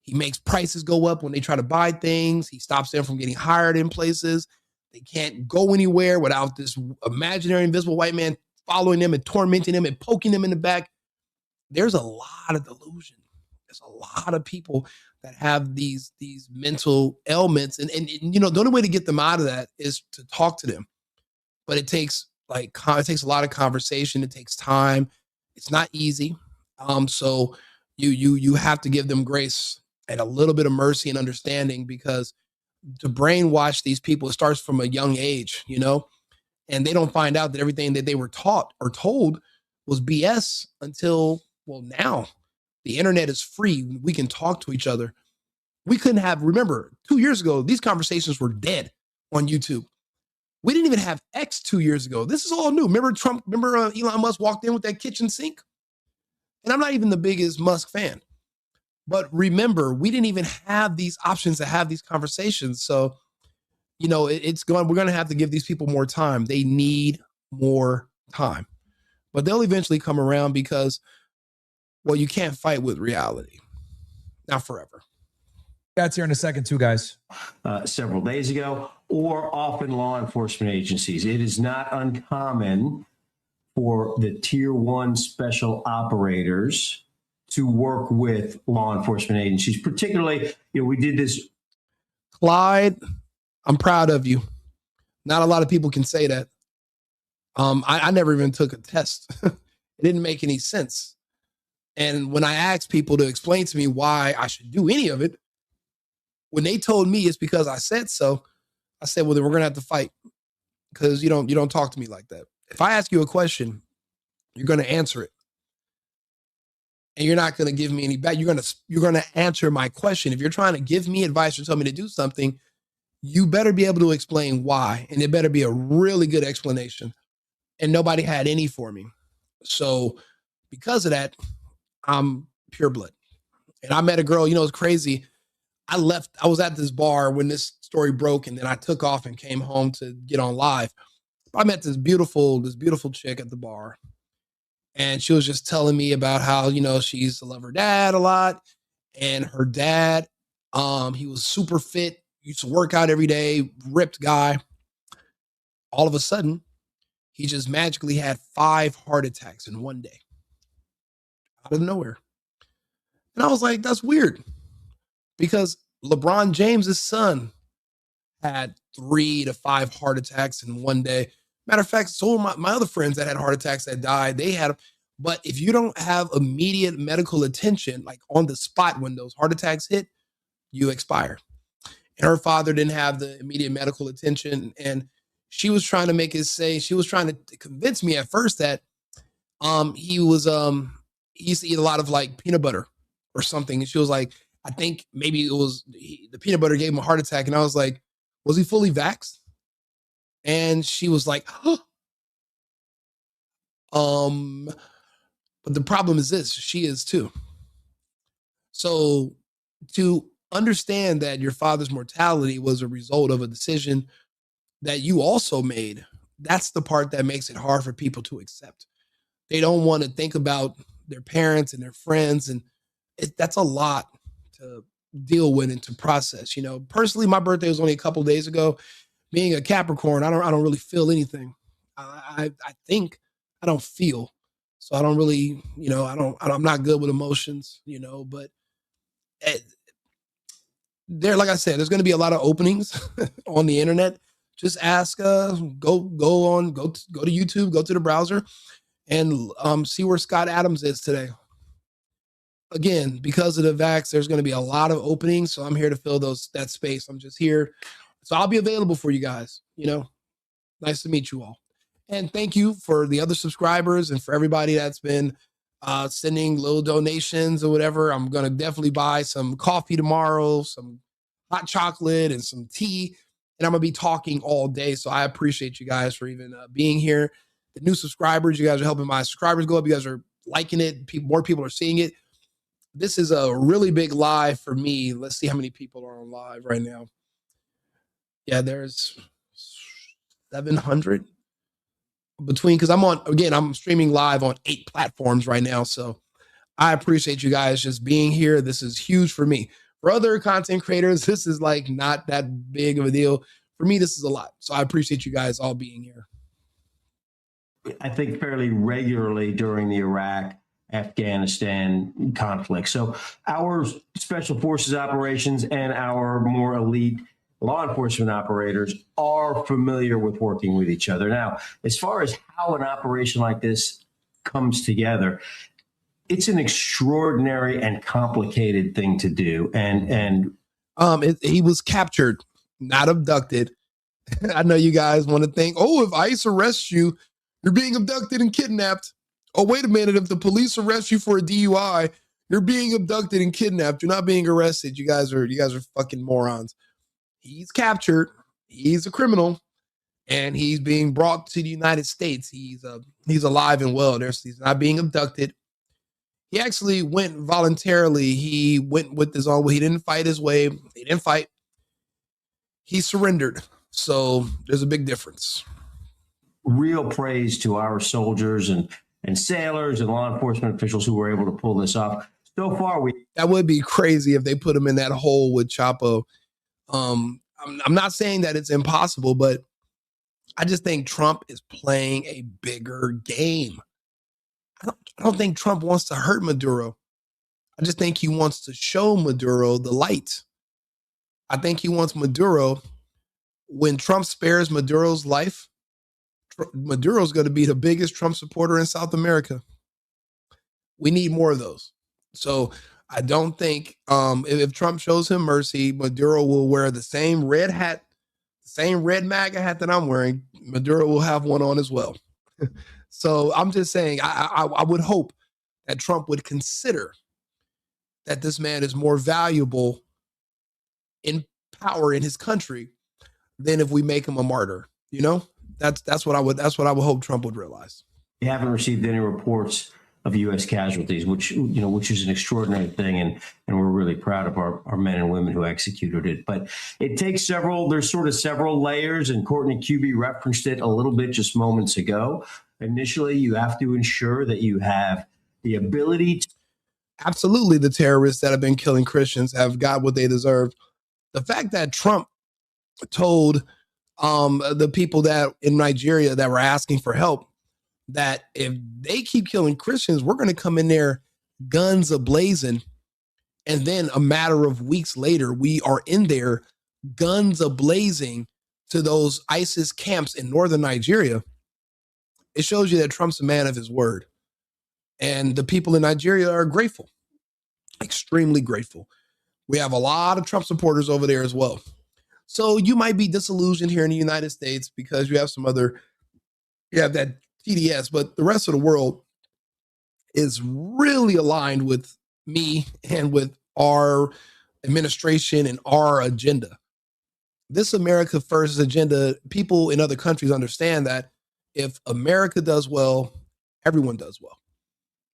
makes prices go up when they try to buy things. He stops them from getting hired in places. They can't go anywhere without this imaginary invisible white man following them and tormenting them and poking them in the back. There's a lot of delusion. There's a lot of people that have these mental ailments, and the only way to get them out of that is to talk to them. But it takes a lot of conversation. It takes time. It's not easy. So you have to give them grace and a little bit of mercy and understanding, because to brainwash these people, it starts from a young age, and they don't find out that everything that they were taught or told was BS until, well, now the internet is free. We can talk to each other. We couldn't remember 2 years ago, these conversations were dead on YouTube. We didn't even have X 2 years ago. This is all new. Remember Elon Musk walked in with that kitchen sink? And I'm not even the biggest Musk fan. But remember, we didn't even have these options to have these conversations. So, we're going to have to give these people more time. They need more time. But they'll eventually come around because, well, you can't fight with reality. Not forever. That's here in a second too, guys. Several days ago, or often law enforcement agencies. It is not uncommon for the tier one special operators to work with law enforcement agencies, particularly, we did this. Clyde, I'm proud of you. Not a lot of people can say that. I never even took a test. It didn't make any sense. And when I asked people to explain to me why I should do any of it, when they told me it's because I said so, I said, well, then we're going to have to fight, because you don't talk to me like that. If I ask you a question, you're going to answer it. and you're not going to give me any back. You're going to answer my question. If you're trying to give me advice or tell me to do something, you better be able to explain why, and it better be a really good explanation. And nobody had any for me. So because of that, I'm pure blood. And I met a girl, it's crazy. I was at this bar when this story broke, and then I took off and came home to get on live. I met this beautiful chick at the bar. And she was just telling me about how, she used to love her dad a lot. And her dad, he was super fit, used to work out every day, ripped guy. All of a sudden, he just magically had 5 heart attacks in one day out of nowhere. And I was like, that's weird, because LeBron James's son had 3 to 5 heart attacks in one day. Matter of fact, so my other friends that had heart attacks that died, they had, but if you don't have immediate medical attention, like on the spot when those heart attacks hit, you expire. And her father didn't have the immediate medical attention. And she was trying to she was trying to convince me at first that he used to eat a lot of like peanut butter or something. And she was like, I think maybe it was the peanut butter gave him a heart attack. And I was like, was he fully vaxxed? And she was like, but the problem is this, she is too. So to understand that your father's mortality was a result of a decision that you also made, that's the part that makes it hard for people to accept. They don't want to think about their parents and their friends, and that's a lot to deal with and to process. Personally, my birthday was only a couple of days ago. Being a Capricorn, I don't really feel anything. I think I don't feel, so I don't really, I'm not good with emotions, but like I said, there's going to be a lot of openings on the internet. Just ask, go to YouTube, go to the browser, and see where Scott Adams is today. Again, because of the vax, there's going to be a lot of openings, so I'm here to fill that space. I'm just here, so I'll be available for you guys. Nice to meet you all, and thank you for the other subscribers and for everybody that's been sending little donations or whatever. I'm going to definitely buy some coffee tomorrow, some hot chocolate, and some tea. And I'm going to be talking all day. So I appreciate you guys for even being here. The new subscribers, you guys are helping my subscribers go up. You guys are liking it. More people are seeing it. This is a really big live for me. Let's see how many people are on live right now. Yeah, there's 700 because I'm streaming live on 8 platforms right now. So I appreciate you guys just being here. This is huge for me. For other content creators, this is like not that big of a deal. For me, this is a lot. So I appreciate you guys all being here. I think fairly regularly during the Iraq-Afghanistan conflict. So our special forces operations and our more elite law enforcement operators are familiar with working with each other. Now, as far as how an operation like this comes together, it's an extraordinary and complicated thing to do. He was captured, not abducted. I know you guys want to think, if ICE arrests you, you're being abducted and kidnapped. Oh, wait a minute. If the police arrest you for a DUI, you're being abducted and kidnapped. You're not being arrested. You guys are fucking morons. He's captured. He's a criminal, and he's being brought to the United States. He's alive and well. He's not being abducted. He actually went voluntarily. He went with his own way. He didn't fight his way. He didn't fight. He surrendered. So there's a big difference. Real praise to our soldiers and sailors and law enforcement officials who were able to pull this off. So far, that would be crazy if they put him in that hole with Chapo. I'm not saying that it's impossible, but I just think Trump is playing a bigger game. I don't think Trump wants to hurt Maduro. I just think he wants to show Maduro the light. I think he wants Maduro, when Trump spares Maduro's life, Maduro's going to be the biggest Trump supporter in South America. We need more of those. So I don't think if Trump shows him mercy, Maduro will wear the same red hat, the same red MAGA hat that I'm wearing. Maduro will have one on as well. So I'm just saying, I would hope that Trump would consider that this man is more valuable in power in his country than if we make him a martyr. You know, that's what I would hope Trump would realize. We haven't received any reports of U.S. casualties, which is an extraordinary thing, and we're really proud of our men and women who executed it. But it takes there's sort of several layers, and Courtney Kube referenced it a little bit just moments ago. Initially, you have to ensure that you have the ability to. Absolutely, the terrorists that have been killing Christians have got what they deserve. The fact that Trump told the people that in Nigeria that were asking for help that if they keep killing Christians, we're going to come in there guns a-blazing. And then a matter of weeks later, we are in there guns a-blazing to those ISIS camps in northern Nigeria. It shows you that Trump's a man of his word. And the people in Nigeria are grateful, extremely grateful. We have a lot of Trump supporters over there as well. So you might be disillusioned here in the United States because you have that TDS, but the rest of the world is really aligned with me and with our administration and our agenda. This America First agenda, people in other countries understand that if America does well, everyone does well.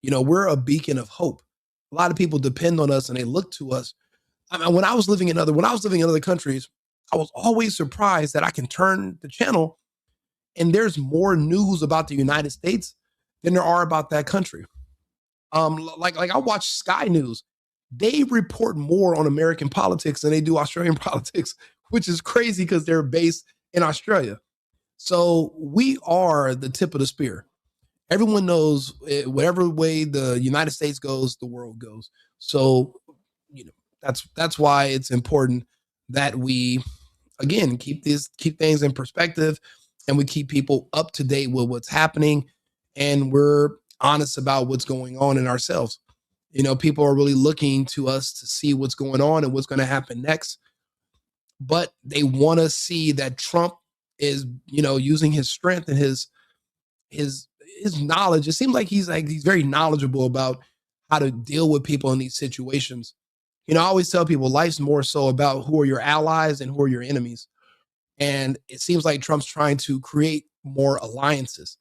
You know, we're a beacon of hope. A lot of people depend on us and they look to us. I mean, when I was living in other countries, I was always surprised that I can turn the channel and there's more news about the United States than there are about that country. Like I watch Sky News. They report more on American politics than they do Australian politics, which is crazy because they're based in Australia. So we are the tip of the spear. Everyone knows whatever way the United States goes, the world goes. So, you know, that's why it's important that we, again, keep things in perspective and we keep people up to date with what's happening and we're honest about what's going on in ourselves. You know, people are really looking to us to see what's going on and what's going to happen next. But they want to see that Trump is, you know, using his strength and his knowledge. It seems like he's very knowledgeable about how to deal with people in these situations. You know, I always tell people life's more so about who are your allies and who are your enemies. And it seems like Trump's trying to create more alliances,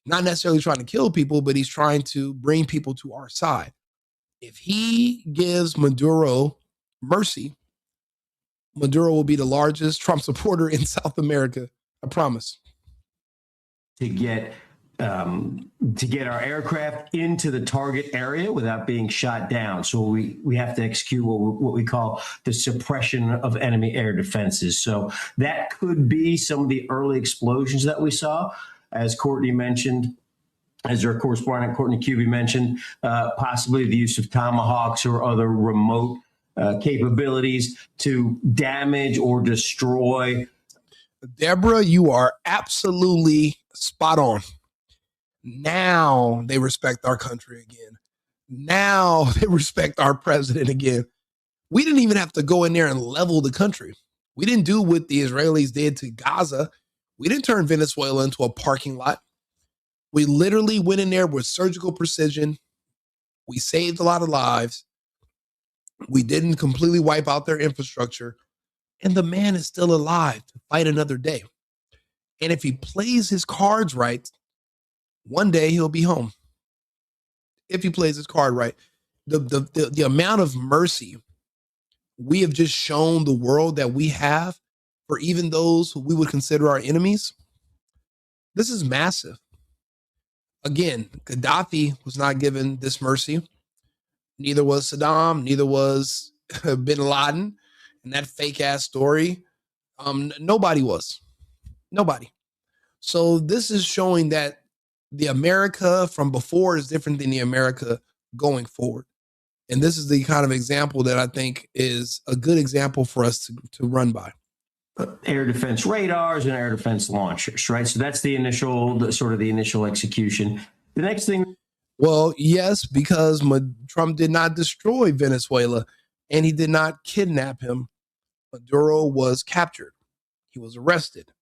not necessarily trying to kill people, but he's trying to bring people to our side. If he gives Maduro mercy, Maduro will be the largest Trump supporter in South America. I promise. To get our aircraft into the target area without being shot down. So we have to execute what we call the suppression of enemy air defenses. So that could be some of the early explosions that we saw, as Courtney mentioned, as our correspondent Courtney Kube mentioned, possibly the use of Tomahawks or other remote capabilities to damage or destroy. Deborah, you are absolutely spot on. Now they respect our country again. Now they respect our president again. We didn't even have to go in there and level the country. We didn't do what the Israelis did to Gaza. We didn't turn Venezuela into a parking lot. We literally went in there with surgical precision. We saved a lot of lives. We didn't completely wipe out their infrastructure. And the man is still alive to fight another day. And if he plays his cards right, one day he'll be home. If he plays his card right. The amount of mercy we have just shown the world that we have for even those who we would consider our enemies, this is massive. Again, Gaddafi was not given this mercy. Neither was Saddam, neither was bin Laden. And that fake ass story, nobody was. Nobody. So this is showing that the America from before is different than the America going forward. And this is the kind of example that I think is a good example for us to run by. Air defense radars and air defense launchers, right? So that's the initial execution. The next thing. Well, yes, because Trump did not destroy Venezuela and he did not kidnap him. Maduro was captured. He was arrested.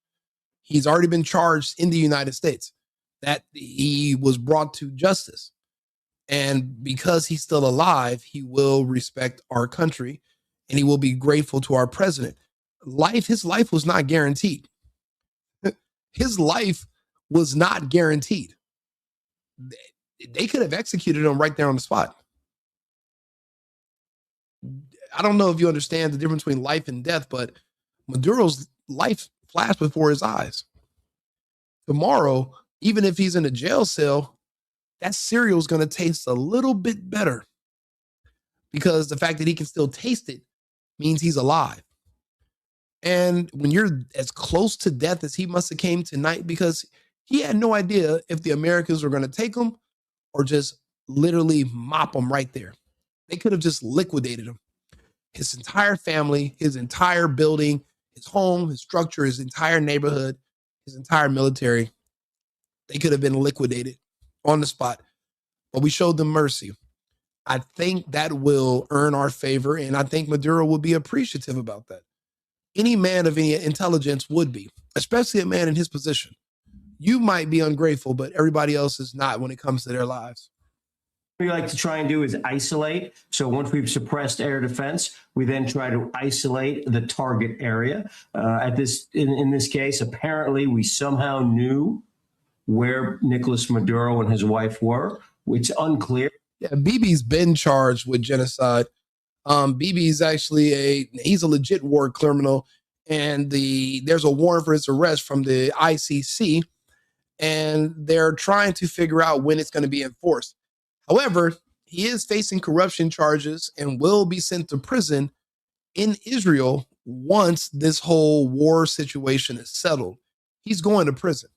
He's already been charged in the United States that he was brought to justice. And because he's still alive, he will respect our country and he will be grateful to our president. His life was not guaranteed. His life was not guaranteed. They could have executed him right there on the spot. I don't know if you understand the difference between life and death, but Maduro's life flashed before his eyes. Tomorrow, even if he's in a jail cell, that cereal is going to taste a little bit better because the fact that he can still taste it means he's alive. And when you're as close to death as he must have came tonight, because he had no idea if the Americans were going to take him or just literally mop him right there. They could have just liquidated him. His entire family, his entire building, his home, his structure, his entire neighborhood, his entire military, they could have been liquidated on the spot. But we showed them mercy. I think that will earn our favor, and I think Maduro will be appreciative about that. Any man of any intelligence would be, especially a man in his position. You might be ungrateful, but everybody else is not when it comes to their lives. What we like to try and do is isolate. So once we've suppressed air defense, we then try to isolate the target area. In this case, apparently we somehow knew where Nicolás Maduro and his wife were. It's unclear. Yeah, Bibi's been charged with genocide. Bibi's actually he's a legit war criminal, and there's a warrant for his arrest from the ICC, and they're trying to figure out when it's going to be enforced. However, he is facing corruption charges and will be sent to prison in Israel once this whole war situation is settled. He's going to prison.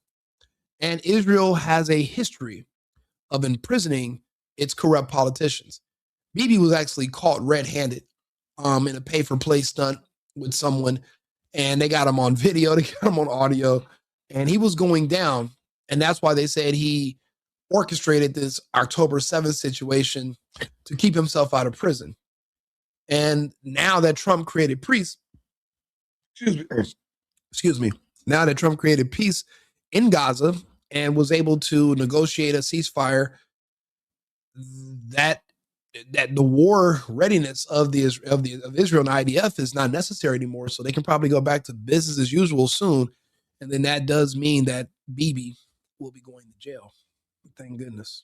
And Israel has a history of imprisoning its corrupt politicians. Bibi was actually caught red-handed in a pay-for-play stunt with someone, and they got him on video, they got him on audio, and he was going down. And that's why they said he orchestrated this October 7th situation to keep himself out of prison. And now that Trump created peace, now that Trump created peace in Gaza and was able to negotiate a ceasefire, that the war readiness of Israel and IDF is not necessary anymore. So they can probably go back to business as usual soon. And then that does mean that Bibi will be going to jail. Thank goodness.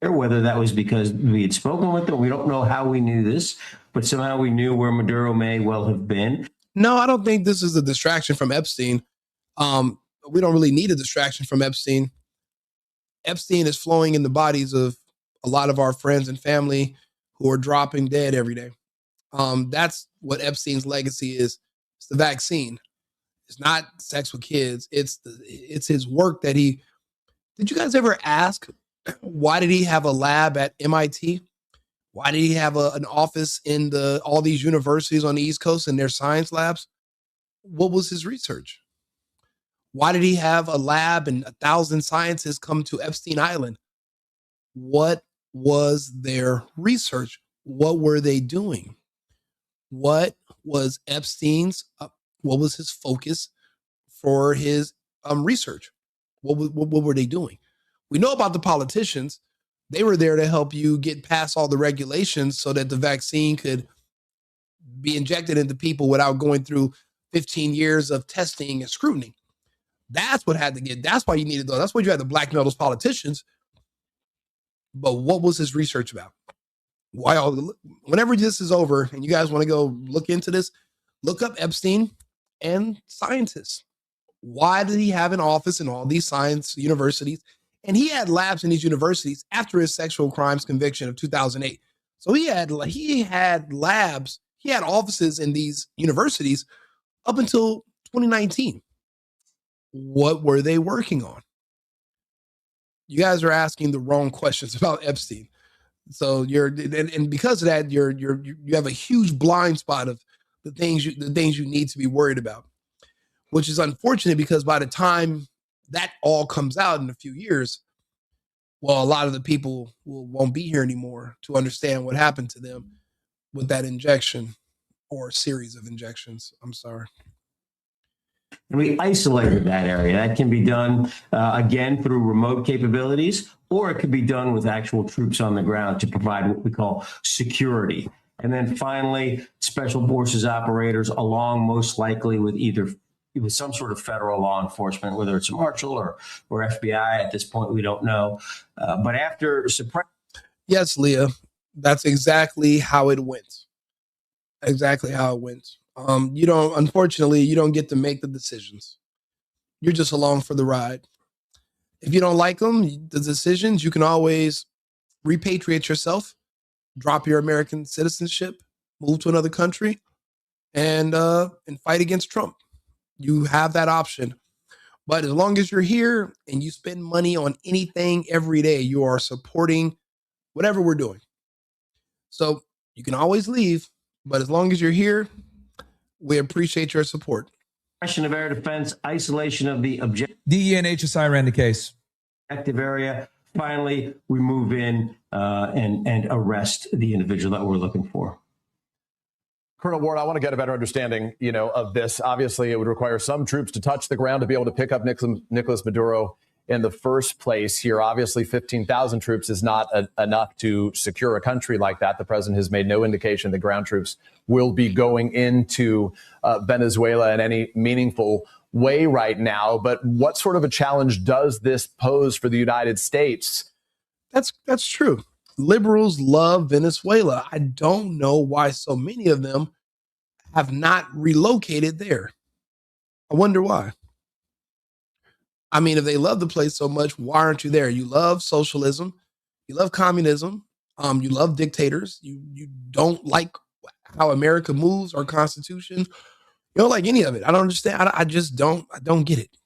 Whether that was because we had spoken with them, we don't know how we knew this, but somehow we knew where Maduro may well have been. No, I don't think this is a distraction from Epstein. We don't really need a distraction from Epstein. Epstein is flowing in the bodies of a lot of our friends and family who are dropping dead every day. That's what Epstein's legacy is. It's the vaccine. It's not sex with kids. It's his work that he. Did you guys ever ask why did he have a lab at MIT? Why did he have an office in all these universities on the East Coast in their science labs? What was his research? Why did he have a lab and 1,000 scientists come to Epstein Island? What was their research? What were they doing? What was Epstein's, what was his focus for his research? What were they doing? We know about the politicians. They were there to help you get past all the regulations so that the vaccine could be injected into people without going through 15 years of testing and scrutiny. That's what had to get, that's why you needed those. That's why you had to blackmail those politicians. But what was his research about? Whenever this is over and you guys want to go look into this, look up Epstein and scientists. Why did he have an office in all these science universities? And he had labs in these universities after his sexual crimes conviction of 2008. So he had labs, he had offices in these universities up until 2019. What were they working on? You guys are asking the wrong questions about Epstein. So and because of that, you have a huge blind spot of the things you need to be worried about, which is unfortunate because by the time that all comes out in a few years, well, a lot of the people won't be here anymore to understand what happened to them with that injection or series of injections. I'm sorry. And we isolated that area. That can be done, again, through remote capabilities or it could be done with actual troops on the ground to provide what we call security. And then finally, special forces operators, along most likely with some sort of federal law enforcement, whether it's a marshal or FBI. At this point, we don't know. But after Yes, Leah, that's exactly how it went. Exactly how it went. Unfortunately, you don't get to make the decisions. You're just along for the ride. If you don't like them, the decisions, you can always repatriate yourself, drop your American citizenship, move to another country, and fight against Trump. You have that option. But as long as you're here and you spend money on anything every day, you are supporting whatever we're doing. So you can always leave, but as long as you're here, we appreciate your support. Question of air defense, isolation of the DE and HSI ran the case. objective area. Finally, we move in and arrest the individual that we're looking for. Colonel Ward, I want to get a better understanding, of this. Obviously, it would require some troops to touch the ground to be able to pick up Nicolás Maduro in the first place here. Obviously, 15,000 troops is not enough to secure a country like that. The president has made no indication that ground troops will be going into Venezuela in any meaningful way right now. But what sort of a challenge does this pose for the United States? That's true. Liberals love Venezuela. I don't know why so many of them have not relocated there. I wonder why. I mean, if they love the place so much, why aren't you there? You love socialism. You love communism. You love dictators. You don't like how America moves, our Constitution. You don't like any of it. I don't understand. I just don't get it.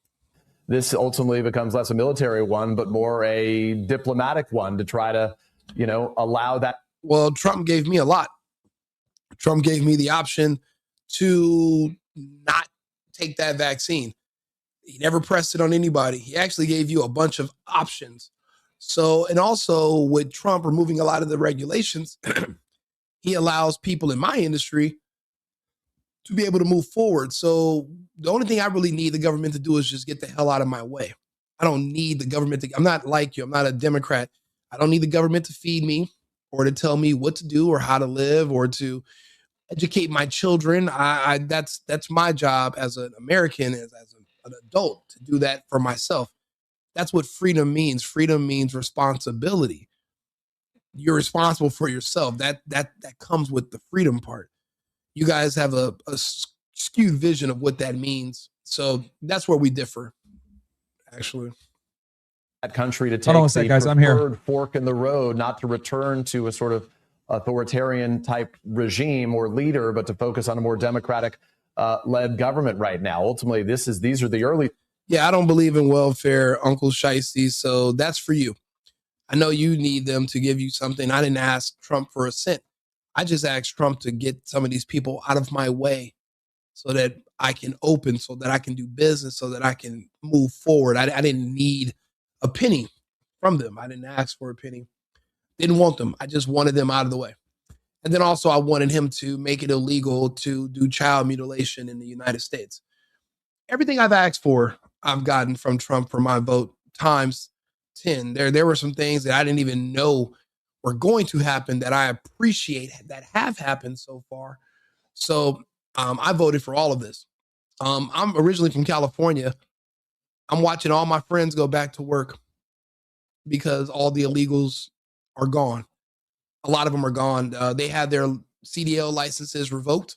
This ultimately becomes less a military one, but more a diplomatic one to try to allow that. Well, Trump gave me a lot. Trump gave me the option to not take that vaccine. He never pressed it on anybody. He actually gave you a bunch of options. So, and also with Trump removing a lot of the regulations, he allows people in my industry to be able to move forward. So the only thing I really need the government to do is just get the hell out of my way. I don't need the government to, I'm not like you. I'm not a Democrat. I don't need the government to feed me or to tell me what to do or how to live or to educate my children. That's my job as an American, as an adult, to do that for myself. That's what freedom means. Freedom means responsibility. You're responsible for yourself. That comes with the freedom part. You guys have a skewed vision of what that means. So that's where we differ, actually. That country to take Hold on a sec, guys. I'm here. Fork in the road, not to return to a sort of authoritarian type regime or leader, but to focus on a more democratic led government right now. Ultimately, these are the early. Yeah, I don't believe in welfare, Uncle Shiesty. So that's for you. I know you need them to give you something. I didn't ask Trump for a cent. I just asked Trump to get some of these people out of my way so that I can open, so that I can do business, so that I can move forward. I didn't need a penny from them. I didn't ask for a penny. Didn't want them. I just wanted them out of the way. And then also I wanted him to make it illegal to do child mutilation in the United States. Everything I've asked for, I've gotten from Trump for my vote times 10. There were some things that I didn't even know were going to happen that I appreciate that have happened so far. So I voted for all of this. I'm originally from California. I'm watching all my friends go back to work because all the illegals are gone. A lot of them are gone. They had their CDL licenses revoked.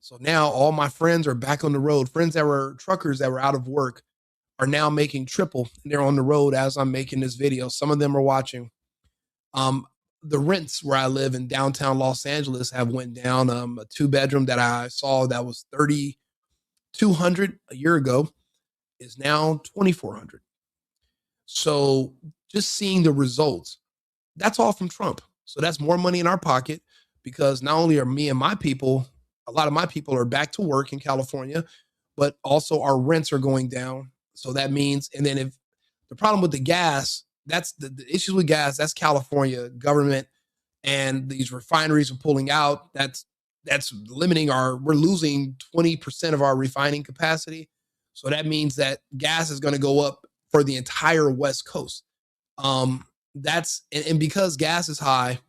So now all my friends are back on the road. Friends that were truckers that were out of work are now making triple. They're on the road as I'm making this video. Some of them are watching. The rents where I live in downtown Los Angeles have went down. A 2-bedroom that I saw that was $3,200 a year ago is now $2,400. So just seeing the results, that's all from Trump. So that's more money in our pocket because not only are me and my people, a lot of my people are back to work in California, but also our rents are going down. So that means, and then if the problem with the gas, that's the issues with gas, that's California government and these refineries are pulling out. That's limiting we're losing 20% of our refining capacity. So that means that gas is going to go up for the entire West Coast. And because gas is high,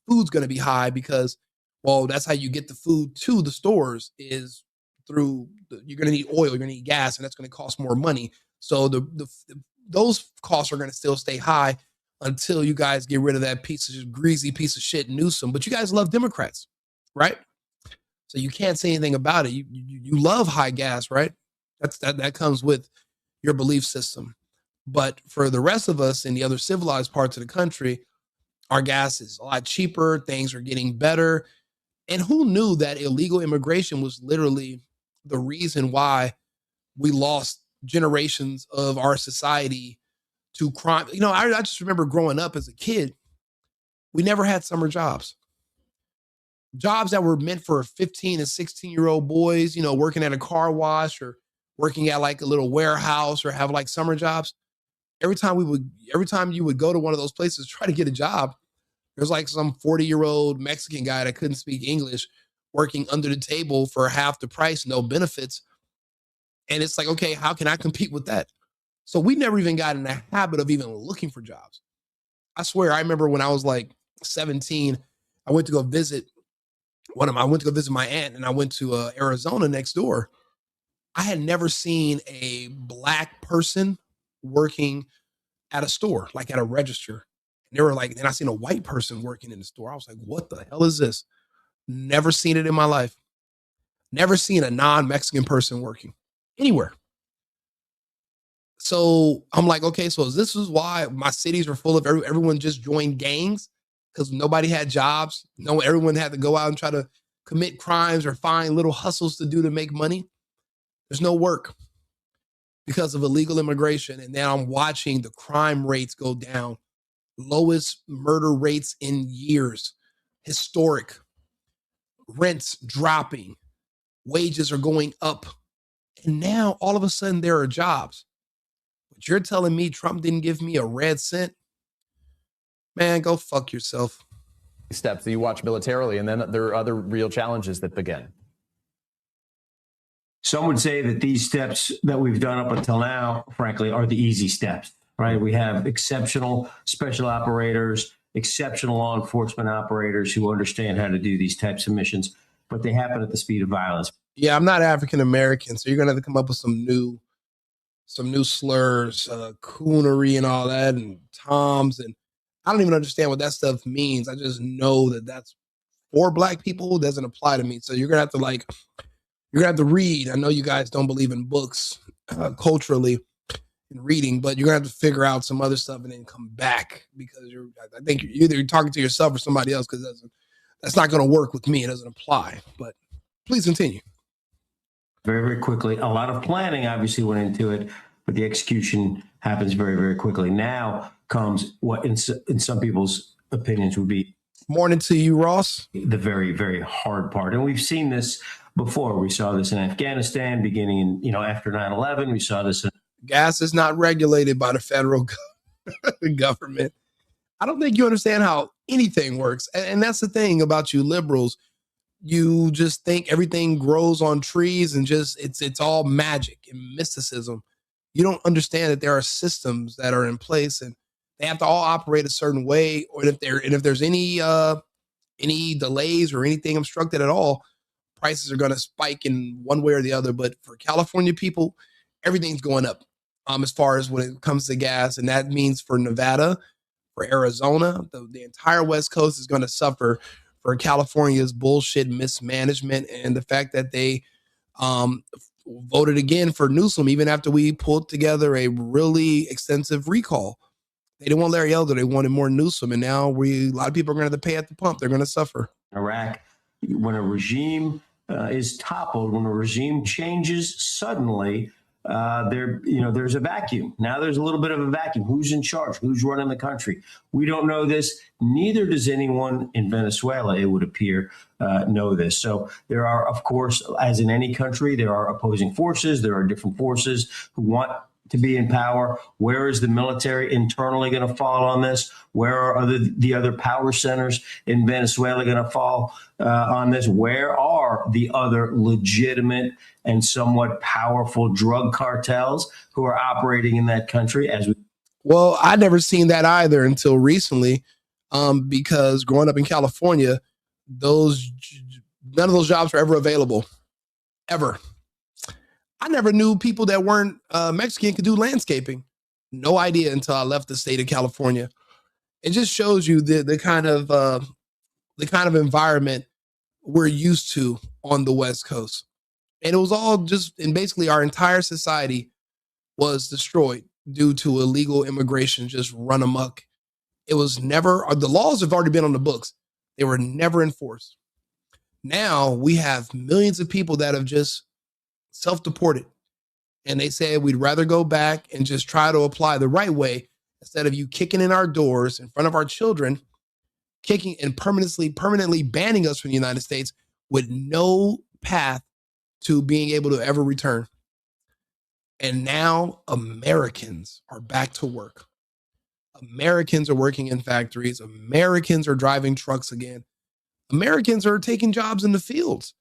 food's going to be high because, well, that's how you get the food to the stores is through, you're going to need oil, you're going to need gas, and that's going to cost more money. So those costs are going to still stay high until you guys get rid of that greasy piece of shit Newsom. But you guys love Democrats, right? So you can't say anything about it. You love high gas, right? That comes with your belief system. But for the rest of us in the other civilized parts of the country, our gas is a lot cheaper. Things are getting better. And who knew that illegal immigration was literally the reason why we lost generations of our society to crime? You know, I just remember growing up as a kid, we never had summer jobs. Jobs that were meant for 15 and 16-year-old boys, you know, working at a car wash or working at like a little warehouse or have like summer jobs. Every time you would go to one of those places, try to get a job, there's like some 40-year-old Mexican guy that couldn't speak English working under the table for half the price, no benefits. And it's like, okay, how can I compete with that? So we never even got in the habit of even looking for jobs. I swear, I remember when I was like 17, I went to go visit my aunt, and I went to Arizona next door. I had never seen a black person working at a store, like at a register. And they were like, and I seen a white person working in the store. I was like, what the hell is this? Never seen it in my life. Never seen a non-Mexican person working anywhere. So I'm like, okay, so this is why my cities were full of everyone just joined gangs because nobody had jobs. No, everyone had to go out and try to commit crimes or find little hustles to do to make money. There's no work because of illegal immigration. And now I'm watching the crime rates go down. Lowest murder rates in years. Historic. Rents dropping. Wages are going up. And now all of a sudden there are jobs. But you're telling me Trump didn't give me a red cent? Man, go fuck yourself. Steps that you watch militarily, and then there are other real challenges that begin. Some would say that these steps that we've done up until now, frankly, are the easy steps, right? We have exceptional special operators, exceptional law enforcement operators who understand how to do these types of missions, but they happen at the speed of violence. Yeah, I'm not African American, so you're gonna have to come up with some new slurs, coonery and all that, and toms, and I don't even understand what that stuff means. I just know that that's for black people. It doesn't apply to me. So you're gonna have to read. I know you guys don't believe in books culturally in reading, but you're gonna have to figure out some other stuff and then come back because I think you're either talking to yourself or somebody else because that's not gonna work with me. It doesn't apply. But please continue. Very, very quickly. A lot of planning obviously went into it, but the execution happens very, very quickly. Now comes what in some people's opinions would be morning to you, Ross. The very, very hard part. And we've seen this before. We saw this in Afghanistan beginning in, after 9/11. We saw this. Gas is not regulated by the federal government. I don't think you understand how anything works. And that's the thing about you liberals. You just think everything grows on trees and just it's all magic and mysticism. You don't understand that there are systems that are in place and they have to all operate a certain way. Or if there's any delays or anything obstructed at all, prices are going to spike in one way or the other. But for California people, everything's going up as far as when it comes to gas. And that means for Nevada, for Arizona, the entire West Coast is going to suffer for California's bullshit mismanagement and the fact that they voted again for Newsom, even after we pulled together a really extensive recall. They didn't want Larry Elder. They wanted more Newsom. And now a lot of people are going to have to pay at the pump. They're going to suffer. Iraq, when a regime is toppled, when a regime changes suddenly, there's a vacuum. Now there's a little bit of a vacuum. Who's in charge? Who's running the country? We don't know this. Neither does anyone in Venezuela, it would appear, know this. So there are, of course, as in any country, there are opposing forces. There are different forces who want to be in power. Where is the military internally going to fall on this? Where are the other power centers in Venezuela going to fall on this? Where are the other legitimate and somewhat powerful drug cartels who are operating in that country? Well, I never seen that either until recently, because growing up in California, none of those jobs were ever available, ever. I never knew people that weren't Mexican could do landscaping. No idea until I left the state of California. It just shows you the kind of environment we're used to on the West Coast. And it was all and basically our entire society was destroyed due to illegal immigration just run amok. It was never, the laws have already been on the books. They were never enforced. Now we have millions of people that have just self-deported. And they said we'd rather go back and just try to apply the right way instead of you kicking in our doors in front of our children, kicking and permanently banning us from the United States with no path to being able to ever return. And now Americans are back to work. Americans are working in factories. Americans are driving trucks again. Americans are taking jobs in the fields.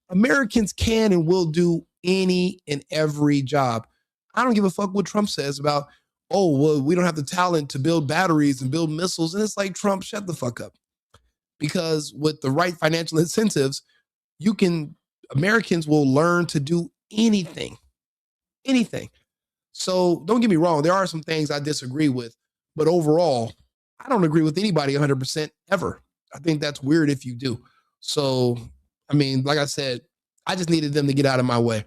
Americans can and will do any and every job. I don't give a fuck what Trump says about, oh, well, we don't have the talent to build batteries and build missiles. And it's like, Trump, shut the fuck up. Because with the right financial incentives, Americans will learn to do anything. So don't get me wrong. There are some things I disagree with, but overall, I don't agree with anybody 100% ever. I think that's weird if you do. So, I mean, like I said, I just needed them to get out of my way,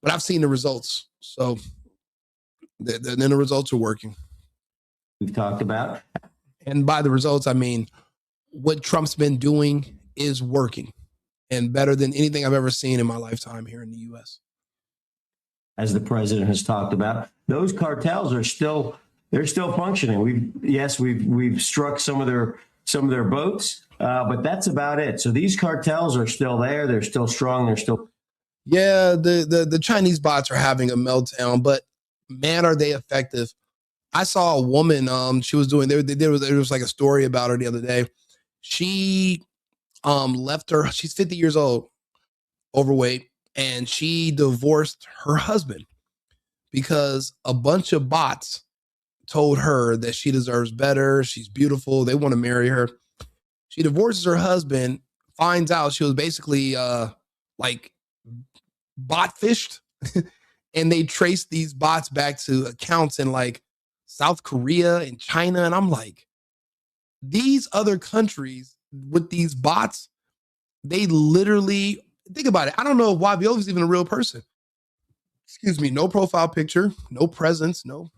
but I've seen the results. So then the results are working. We've talked about. And by the results, I mean, what Trump's been doing is working and better than anything I've ever seen in my lifetime here in the U.S. As the president has talked about, those cartels are still functioning. We've struck some of their boats, but that's about it. So these cartels are still there. They're still strong. Yeah, the Chinese bots are having a meltdown, but man, are they effective. I saw a woman, she was doing, there was like a story about her the other day. She left she's 50 years old, overweight, and she divorced her husband because a bunch of bots told her that she deserves better. She's beautiful. They want to marry her. She divorces her husband, finds out she was basically like bot fished. And they traced these bots back to accounts in like South Korea and China. And I'm like, these other countries with these bots, they literally, think about it. I don't know if YBO is even a real person. Excuse me, no profile picture, no presence, no.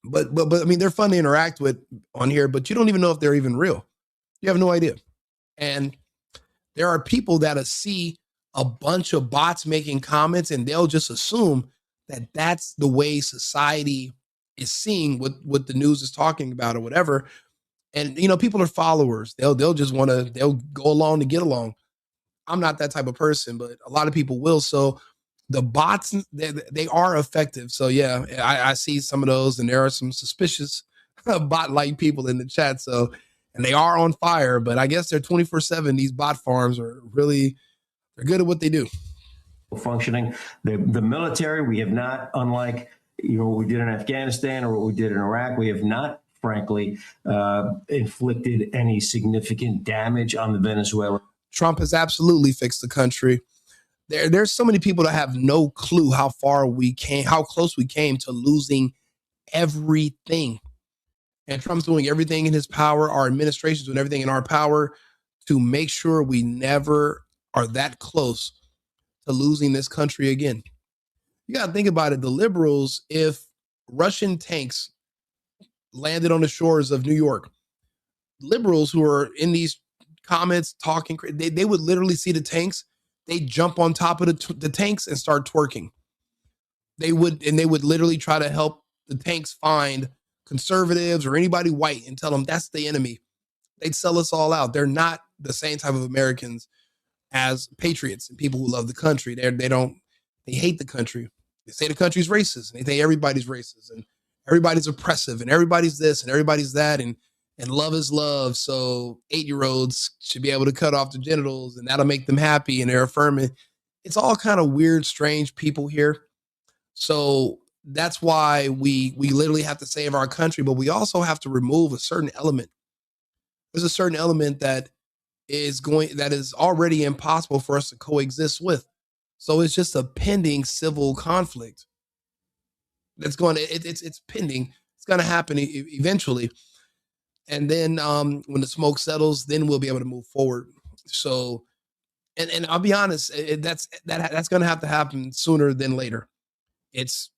But I mean, they're fun to interact with on here, but you don't even know if they're even real. You have no idea. And there are people that see a bunch of bots making comments and they'll just assume that that's the way society is seeing what the news is talking about or whatever. And, people are followers. They'll go along to get along. I'm not that type of person, but a lot of people will. So the bots, they are effective. So yeah, I see some of those, and there are some suspicious bot-like people in the chat. So, and they are on fire, but I guess they're 24/7. These bot farms are really, they're good at what they do. Functioning. The military, we have not, unlike what we did in Afghanistan or what we did in Iraq, we have not, frankly, inflicted any significant damage on the Venezuela. Trump has absolutely fixed the country. There's so many people that have no clue how close we came to losing everything. And Trump's doing everything in his power. Our administration's doing everything in our power to make sure we never are that close to losing this country again. You got to think about it. The liberals, if Russian tanks landed on the shores of New York, liberals who are in these comments talking, they would literally see the tanks. They jump on top of the tanks and start twerking. They would literally try to help the tanks find conservatives or anybody white and tell them that's the enemy. They'd sell us all out. They're not the same type of Americans as patriots and people who love the country. They hate the country. They say the country's racist, and they think everybody's racist and everybody's oppressive and everybody's this and everybody's that, and love is love. So 8-year-olds should be able to cut off their genitals and that'll make them happy, and they're affirming. It's all kind of weird, strange people here. So that's why we literally have to save our country, but we also have to remove a certain element. There's a certain element that is already impossible for us to coexist with. So it's just a pending civil conflict that's it's pending. It's going to happen eventually. And then when the smoke settles, then we'll be able to move forward. So, and I'll be honest, that's going to have to happen sooner than later. It's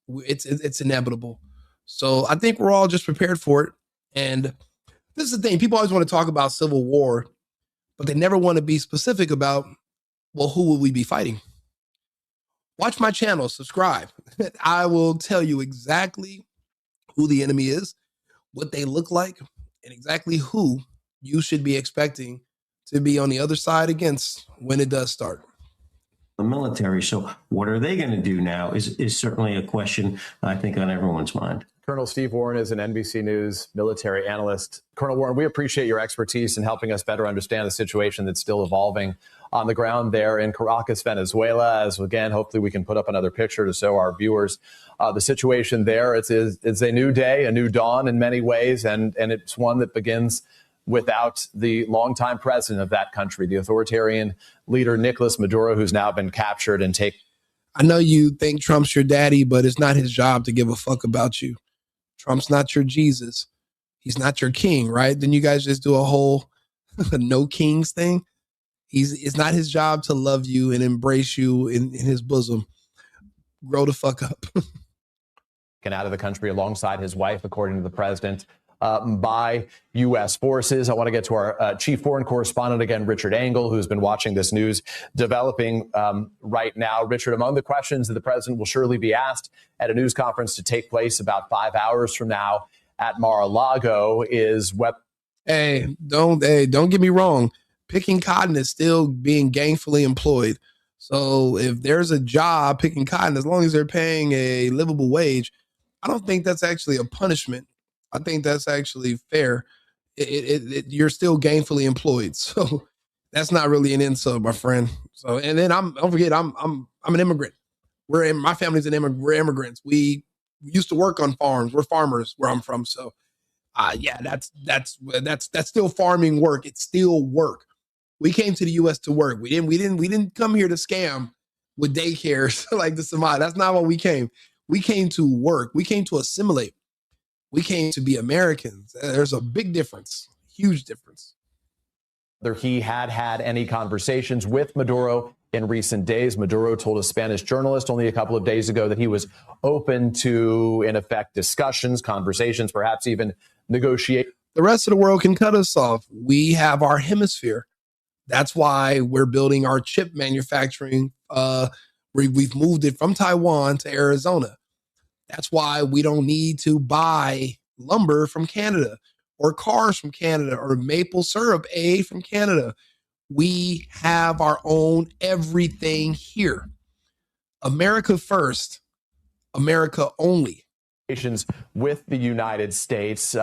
inevitable. So I think we're all just prepared for it. And this is the thing. People always want to talk about civil war, but they never want to be specific about, well, who will we be fighting? Watch my channel, subscribe. I will tell you exactly who the enemy is, what they look like, and exactly who you should be expecting to be on the other side against when it does start. The military. So what are they going to do now is certainly a question, I think, on everyone's mind. Colonel Steve Warren is an NBC News military analyst. Colonel Warren, we appreciate your expertise in helping us better understand the situation that's still evolving on the ground there in Caracas, Venezuela. As again, hopefully we can put up another picture to show our viewers the situation there. It's a new day, a new dawn in many ways, and it's one that begins without the longtime president of that country, the authoritarian leader, Nicolás Maduro, who's now been captured and taken. I know you think Trump's your daddy, but it's not his job to give a fuck about you. Trump's not your Jesus. He's not your king, right? Then you guys just do a whole no kings thing. It's not his job to love you and embrace you in his bosom. Grow the fuck up. And out of the country alongside his wife, according to the president, by U.S. forces. I want to get to our chief foreign correspondent again, Richard Engel, who's been watching this news developing right now. Richard, among the questions that the president will surely be asked at a news conference to take place about 5 hours from now at Mar-a-Lago is what. Hey, don't get me wrong. Picking cotton is still being gainfully employed. So if there's a job picking cotton, as long as they're paying a livable wage, I don't think that's actually a punishment. I think that's actually fair. You're still gainfully employed, so that's not really an insult, my friend. So, and then don't forget, I'm an immigrant. My family's we're immigrants. We used to work on farms. We're farmers where I'm from. So, yeah, that's still farming work. It's still work. We came to the U.S. to work. We didn't come here to scam with daycares like the Samad. That's not what we came. We came to work. We came to assimilate. We came to be Americans. There's a big difference, huge difference. Whether he had any conversations with Maduro in recent days. Maduro told a Spanish journalist only a couple of days ago that he was open to, in effect, discussions, conversations, perhaps even negotiate. The rest of the world can cut us off. We have our hemisphere. That's why we're building our chip manufacturing. We've moved it from Taiwan to Arizona. That's why we don't need to buy lumber from Canada or cars from Canada or maple syrup from Canada. We have our own everything here. America first, America only. With the United States.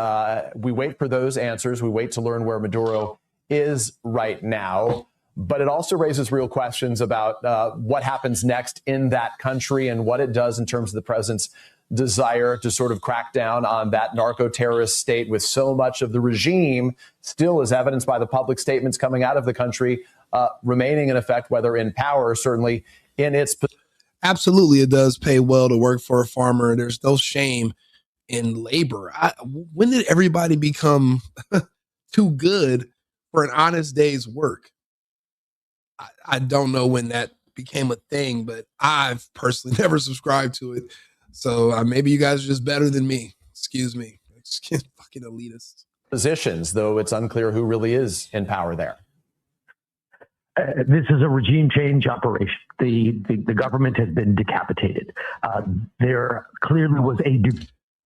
We wait for those answers. We wait to learn where Maduro is right now. But it also raises real questions about what happens next in that country and what it does in terms of the president's desire to sort of crack down on that narco-terrorist state, with so much of the regime still, as evidenced by the public statements coming out of the country, remaining in effect, whether in power, certainly in its. Absolutely, it does pay well to work for a farmer. There's no shame in labor. When did everybody become too good for an honest day's work? I don't know when that became a thing, but I've personally never subscribed to it. So maybe you guys are just better than me. Excuse me. Fucking elitists. Positions, though it's unclear who really is in power there. This is a regime change operation. The government has been decapitated. There clearly was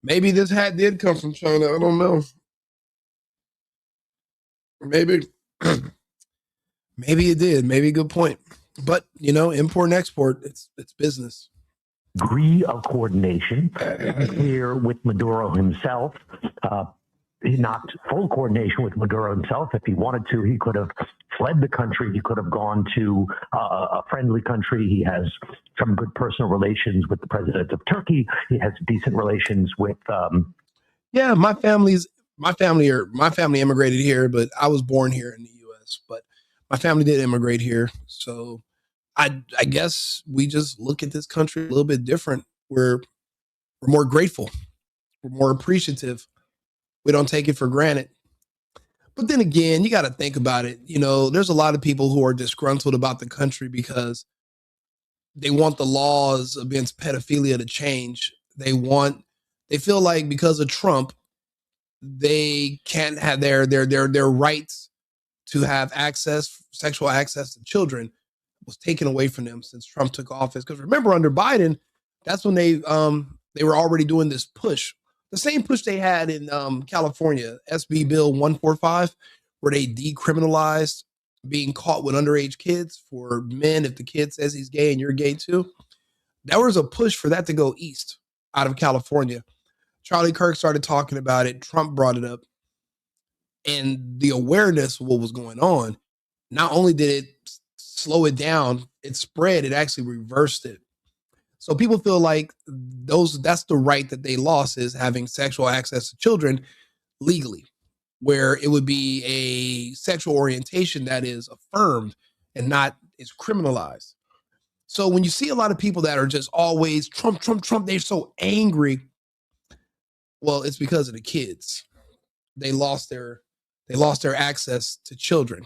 maybe this hat did come from China. I don't know. Maybe. Maybe it did. Maybe a good point. But, import and export, it's business. Degree of coordination here with Maduro himself. not full coordination with Maduro himself. If he wanted to, he could have fled the country. He could have gone to a friendly country. He has some good personal relations with the president of Turkey. He has decent relations with. Yeah, my family immigrated here, but I was born here in the U.S. But my family did immigrate here, so I guess we just look at this country a little bit different. We're more grateful. We're more appreciative. We don't take it for granted. But then again, you got to think about it. You know, there's a lot of people who are disgruntled about the country because they want the laws against pedophilia to change. They feel like because of Trump, they can't have their rights to have sexual access to children was taken away from them since Trump took office. Because remember, under Biden, that's when they were already doing this push. The same push they had in California, SB Bill 145, where they decriminalized being caught with underage kids for men if the kid says he's gay and you're gay too. There was a push for that to go east out of California. Charlie Kirk started talking about it. Trump brought it up. And the awareness of what was going on, not only did it slow it down, it spread, it actually reversed it. So people feel like that's the right that they lost, is having sexual access to children legally, where it would be a sexual orientation that is affirmed and not is criminalized. So when you see a lot of people that are just always Trump, Trump, Trump, they're so angry. Well, it's because of the kids. They lost their access to children.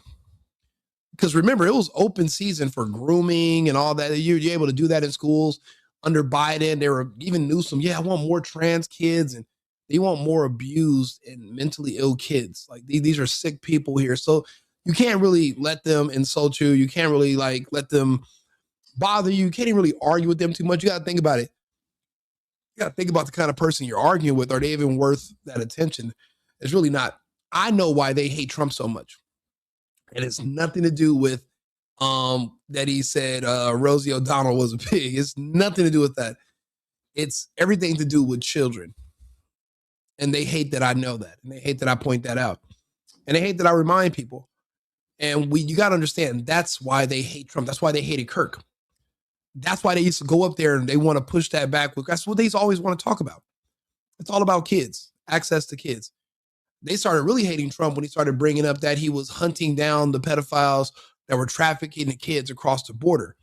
Because remember, it was open season for grooming and all that. You're able to do that in schools. Under Biden, there were even Newsom. Yeah, I want more trans kids, and they want more abused and mentally ill kids. Like these are sick people here. So you can't really let them insult you. You can't really let them bother you. You can't even really argue with them too much. You got to think about it. You got to think about the kind of person you're arguing with. Are they even worth that attention? It's really not. I know why they hate Trump so much. And it's nothing to do with that he said Rosie O'Donnell was a pig. It's nothing to do with that. It's everything to do with children. And they hate that I know that. And they hate that I point that out. And they hate that I remind people. And you got to understand, that's why they hate Trump. That's why they hated Kirk. That's why they used to go up there and they want to push that back. That's what they always want to talk about. It's all about kids, access to kids. They started really hating Trump when he started bringing up that he was hunting down the pedophiles that were trafficking the kids across the border.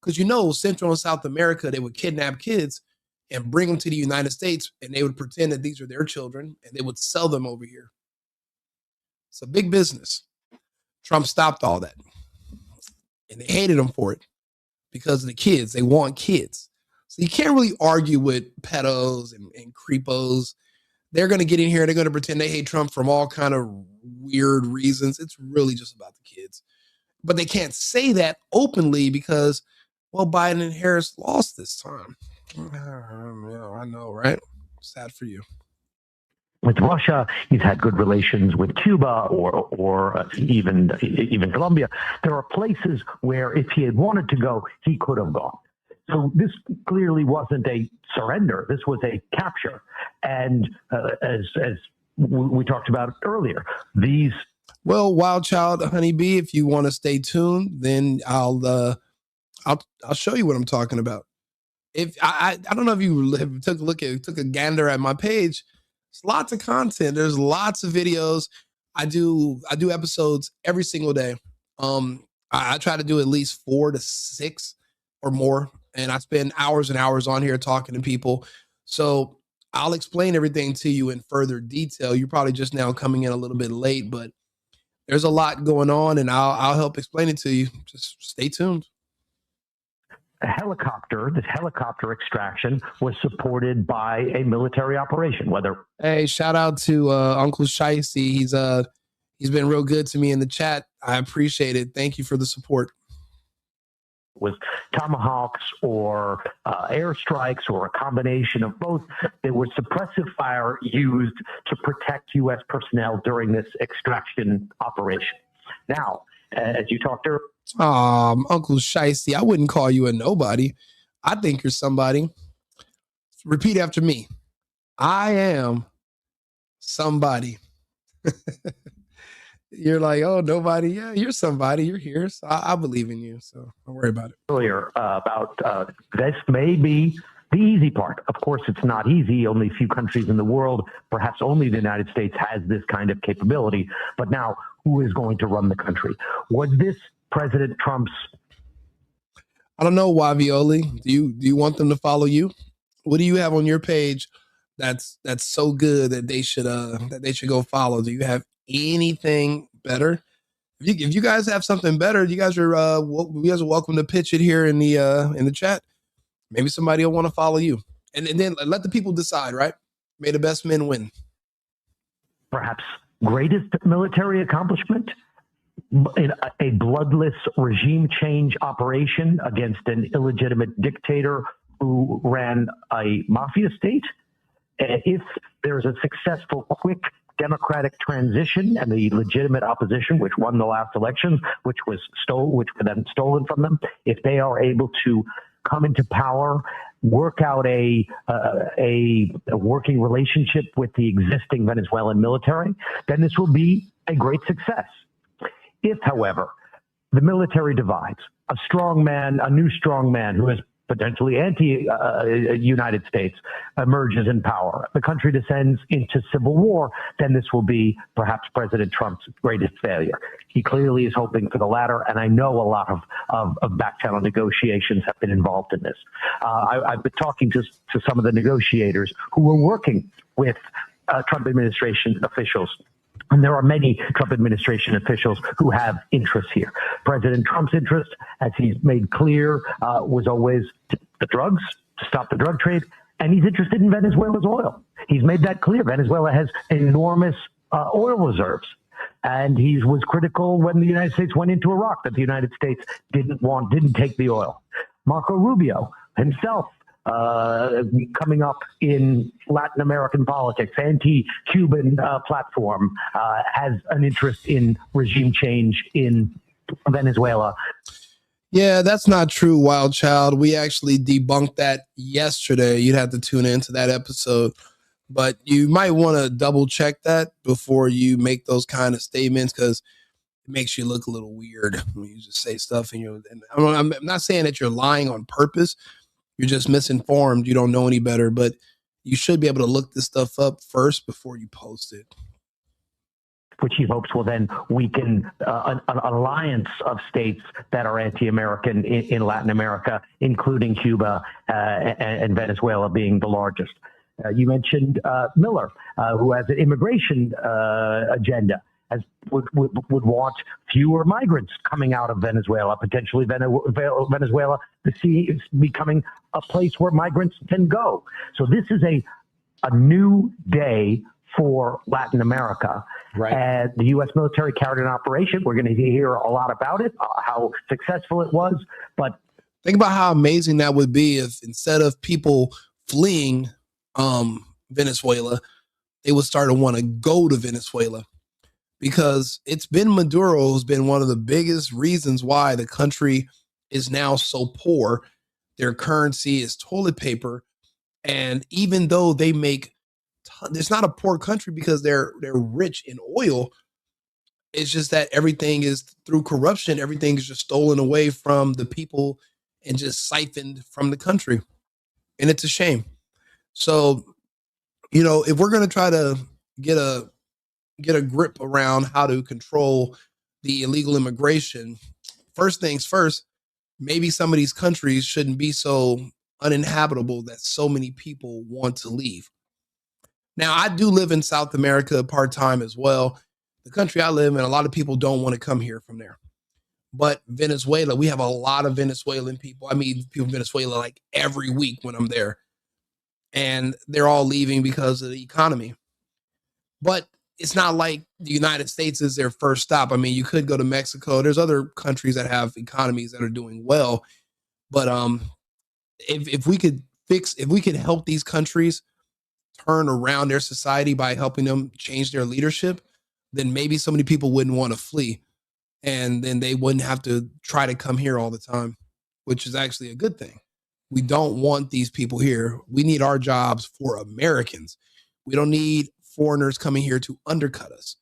Because Central and South America, they would kidnap kids and bring them to the United States, and they would pretend that these are their children, and they would sell them over here. It's a big business. Trump stopped all that. And they hated him for it because of the kids. They want kids. So you can't really argue with pedos and creepos. They're going to get in here and they're going to pretend they hate Trump from all kind of weird reasons. It's really just about the kids. But they can't say that openly because, well, Biden and Harris lost this time. Yeah, I know, right? Sad for you. With Russia, he's had good relations with Cuba or even Colombia. There are places where if he had wanted to go, he could have gone. So this clearly wasn't a surrender. This was a capture. And as we talked about earlier, well, Wild Child Honeybee, if you want to stay tuned, then I'll show you what I'm talking about. If I don't know if you took a gander at my page. It's lots of content. There's lots of videos. I do episodes every single day. I try to do at least 4 to 6 or more. And I spend hours and hours on here talking to people. So I'll explain everything to you in further detail. You're probably just now coming in a little bit late, but there's a lot going on and I'll help explain it to you. Just stay tuned. This helicopter extraction was supported by a military operation. Hey, shout out to Uncle Shiesty. He's been real good to me in the chat. I appreciate it. Thank you for the support. Was tomahawks or airstrikes or a combination of both. There was suppressive fire used to protect U.S. personnel during this extraction operation. Now, as you talked earlier, Uncle Shiesty, I wouldn't call you a nobody. I think you're somebody. Repeat after me. I am somebody. You're like, oh, nobody. Yeah, you're somebody. You're here. So I believe in you. So don't worry about it. Earlier about this may be the easy part. Of course, it's not easy. Only a few countries in the world, perhaps only the United States, has this kind of capability. But now, who is going to run the country? Was this President Trump's? I don't know, Wavioli. Do you want them to follow you? What do you have on your page that's so good that they should go follow? Do you have anything better? If you guys have something better, you guys are welcome to pitch it here in the chat. Maybe somebody will want to follow you, and then let the people decide. Right? May the best men win. Perhaps greatest military accomplishment in a bloodless regime change operation against an illegitimate dictator who ran a mafia state. If there's a successful, quick democratic transition and the legitimate opposition, which won the last elections, which were then stolen from them, if they are able to come into power, work out a working relationship with the existing Venezuelan military, then this will be a great success. If, however, the military divides, a new strong man who is potentially anti-United States emerges in power, the country descends into civil war, then this will be perhaps President Trump's greatest failure. He clearly is hoping for the latter, and I know a lot of back-channel negotiations have been involved in this. I've been talking to some of the negotiators who were working with Trump administration officials. And there are many Trump administration officials who have interests here. President Trump's interest, as he's made clear, was always the drugs, to stop the drug trade. And he's interested in Venezuela's oil. He's made that clear. Venezuela has enormous oil reserves. And he was critical when the United States went into Iraq that the United States didn't take the oil. Marco Rubio himself, coming up in Latin American politics, anti-Cuban platform, has an interest in regime change in Venezuela. Yeah, that's not true, Wild Child. We actually debunked that yesterday. You'd have to tune into that episode. But you might want to double check that before you make those kind of statements, because it makes you look a little weird when you just say stuff. And I'm not saying that you're lying on purpose. You're just misinformed. You don't know any better, but you should be able to look this stuff up first before you post it. Which he hopes will then weaken an alliance of states that are anti-American in Latin America, including Cuba and Venezuela being the largest. You mentioned Miller, who has an immigration agenda. Would want fewer migrants coming out of Venezuela, potentially Venezuela is becoming a place where migrants can go. So this is a new day for Latin America. Right. And the U.S. military carried an operation. We're going to hear a lot about it, how successful it was. But think about how amazing that would be if instead of people fleeing Venezuela, they would start to want to go to Venezuela. Because it's been Maduro who's been one of the biggest reasons why the country is now so poor. Their currency is toilet paper. And even though they make, it's not a poor country because they're rich in oil. It's just that everything is through corruption. Everything is just stolen away from the people and just siphoned from the country. And it's a shame. So, if we're going to try to get a grip around how to control the illegal immigration, first things first, maybe some of these countries shouldn't be so uninhabitable that so many people want to leave. Now, I do live in South America part-time as well. The country I live in, a lot of people don't want to come here from there. But Venezuela, we have a lot of Venezuelan people. I meet people in Venezuela like every week when I'm there. And they're all leaving because of the economy. But it's not like the United States is their first stop. I mean, you could go to Mexico. There's other countries that have economies that are doing well. But if we could help these countries turn around their society by helping them change their leadership, then maybe so many people wouldn't want to flee. And then they wouldn't have to try to come here all the time, which is actually a good thing. We don't want these people here. We need our jobs for Americans. We don't need foreigners coming here to undercut us.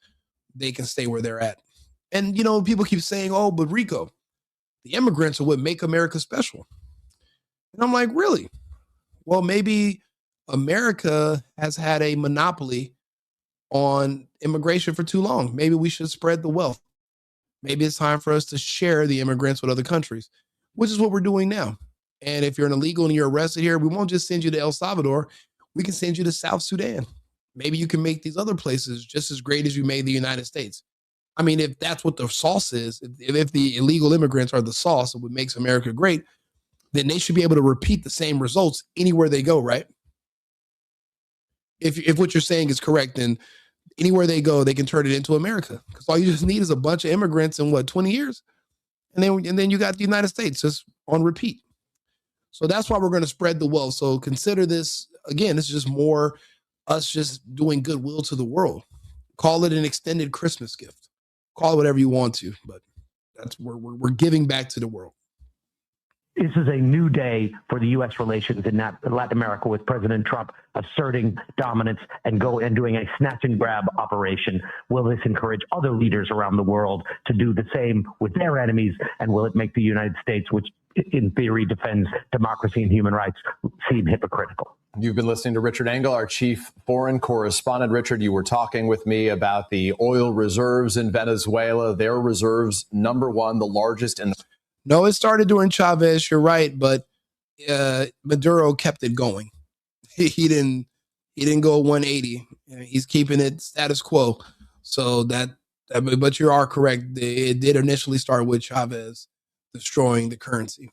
they can stay where they're at. And, you know, people keep saying, oh, but Rico, the immigrants are what make America special. And I'm like, really? Well, maybe America has had a monopoly on immigration for too long. Maybe we should spread the wealth. Maybe it's time for us to share the immigrants with other countries, which is what we're doing now. And if you're an illegal and you're arrested here, we won't just send you to El Salvador. We can send you to South Sudan. Maybe you can make these other places just as great as you made the United States. I mean, if that's what the sauce is, if the illegal immigrants are the sauce of what makes America great, then they should be able to repeat the same results anywhere they go, right? If what you're saying is correct, then anywhere they go, they can turn it into America. Because all you just need is a bunch of immigrants in 20 years, and then you got the United States just on repeat. So that's why we're going to spread the wealth. So consider this again. This is just more us just doing goodwill to the world. Call it an extended Christmas gift. Call it whatever you want to, but that's where we're giving back to the world. This is a new day for the U.S. relations in Latin America, with President Trump asserting dominance and doing a snatch and grab operation. Will this encourage other leaders around the world to do the same with their enemies? And will it make the United States, which in theory defends democracy and human rights, seem hypocritical? You've been listening to Richard Engel, our chief foreign correspondent. Richard, you were talking with me about the oil reserves in Venezuela. Their reserves, number one, the largest in the... No, it started during Chavez. You're right, but Maduro kept it going. He didn't go 180. He's keeping it status quo. So but you are correct. It did initially start with Chavez destroying the currency.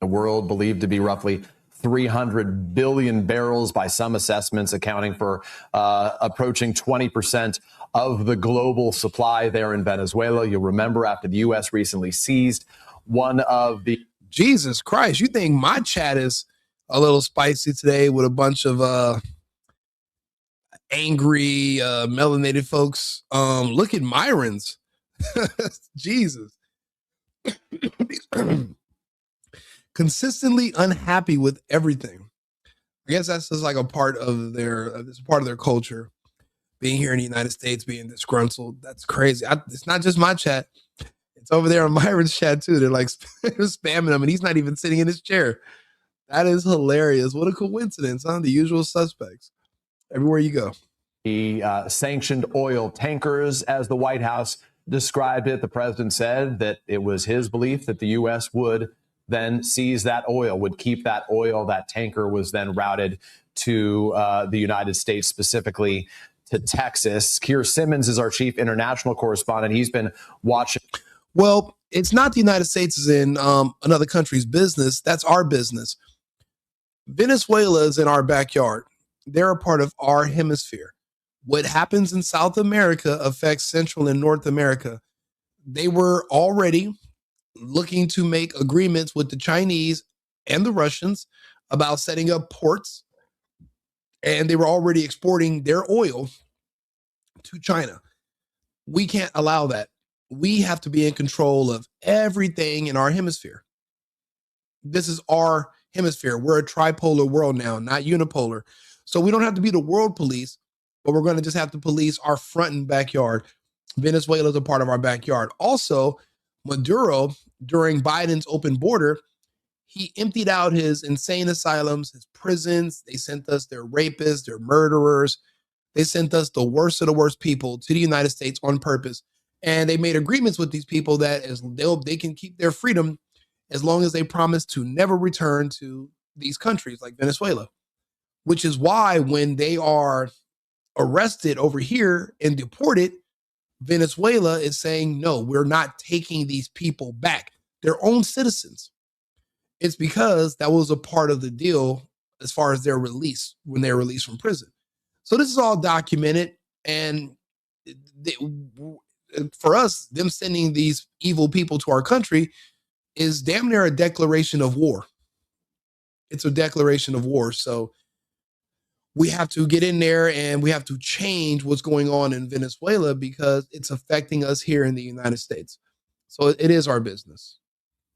The world believed to be roughly 300 billion barrels by some assessments, accounting for approaching 20% of the global supply there in Venezuela. You'll remember after the U.S. recently seized one of the... Jesus Christ, you think my chat is a little spicy today with a bunch of angry, melanated folks? Look at Myron's. Jesus. Consistently unhappy with everything. I guess that's just like a part of their culture. Being here in the United States, being disgruntled. That's crazy. It's not just my chat. It's over there on Myron's chat too. They're like spamming him, and he's not even sitting in his chair. That is hilarious. What a coincidence, huh? The usual suspects everywhere you go. The sanctioned oil tankers, as the White House described it. The president said that it was his belief that the U.S. would then seize that oil, would keep that oil. That tanker was then routed to the United States, specifically to Texas. Keir Simmons is our chief international correspondent. He's been watching. Well, it's not the United States is in another country's business. That's our business. Venezuela is in our backyard. They're a part of our hemisphere. What happens in South America affects Central and North America. They were already looking to make agreements with the Chinese and the Russians about setting up ports, and they were already exporting their oil to China. We can't allow that. We have to be in control of everything in our hemisphere. This is our hemisphere. We're a tripolar world now, not unipolar. So we don't have to be the world police, but we're going to just have to police our front and backyard. Venezuela is a part of our backyard. Also, Maduro, during Biden's open border, he emptied out his insane asylums, his prisons. They sent us their rapists, their murderers. They sent us the worst of the worst people to the United States on purpose. And they made agreements with these people that they can keep their freedom as long as they promise to never return to these countries like Venezuela, which is why when they are arrested over here and deported, Venezuela is saying, no, we're not taking these people back. Their own citizens. It's because that was a part of the deal as far as their release, when they're released from prison. So this is all documented. And for us, them sending these evil people to our country is damn near a declaration of war. It's a declaration of war. So we have to get in there and we have to change what's going on in Venezuela because it's affecting us here in the United States. So it is our business.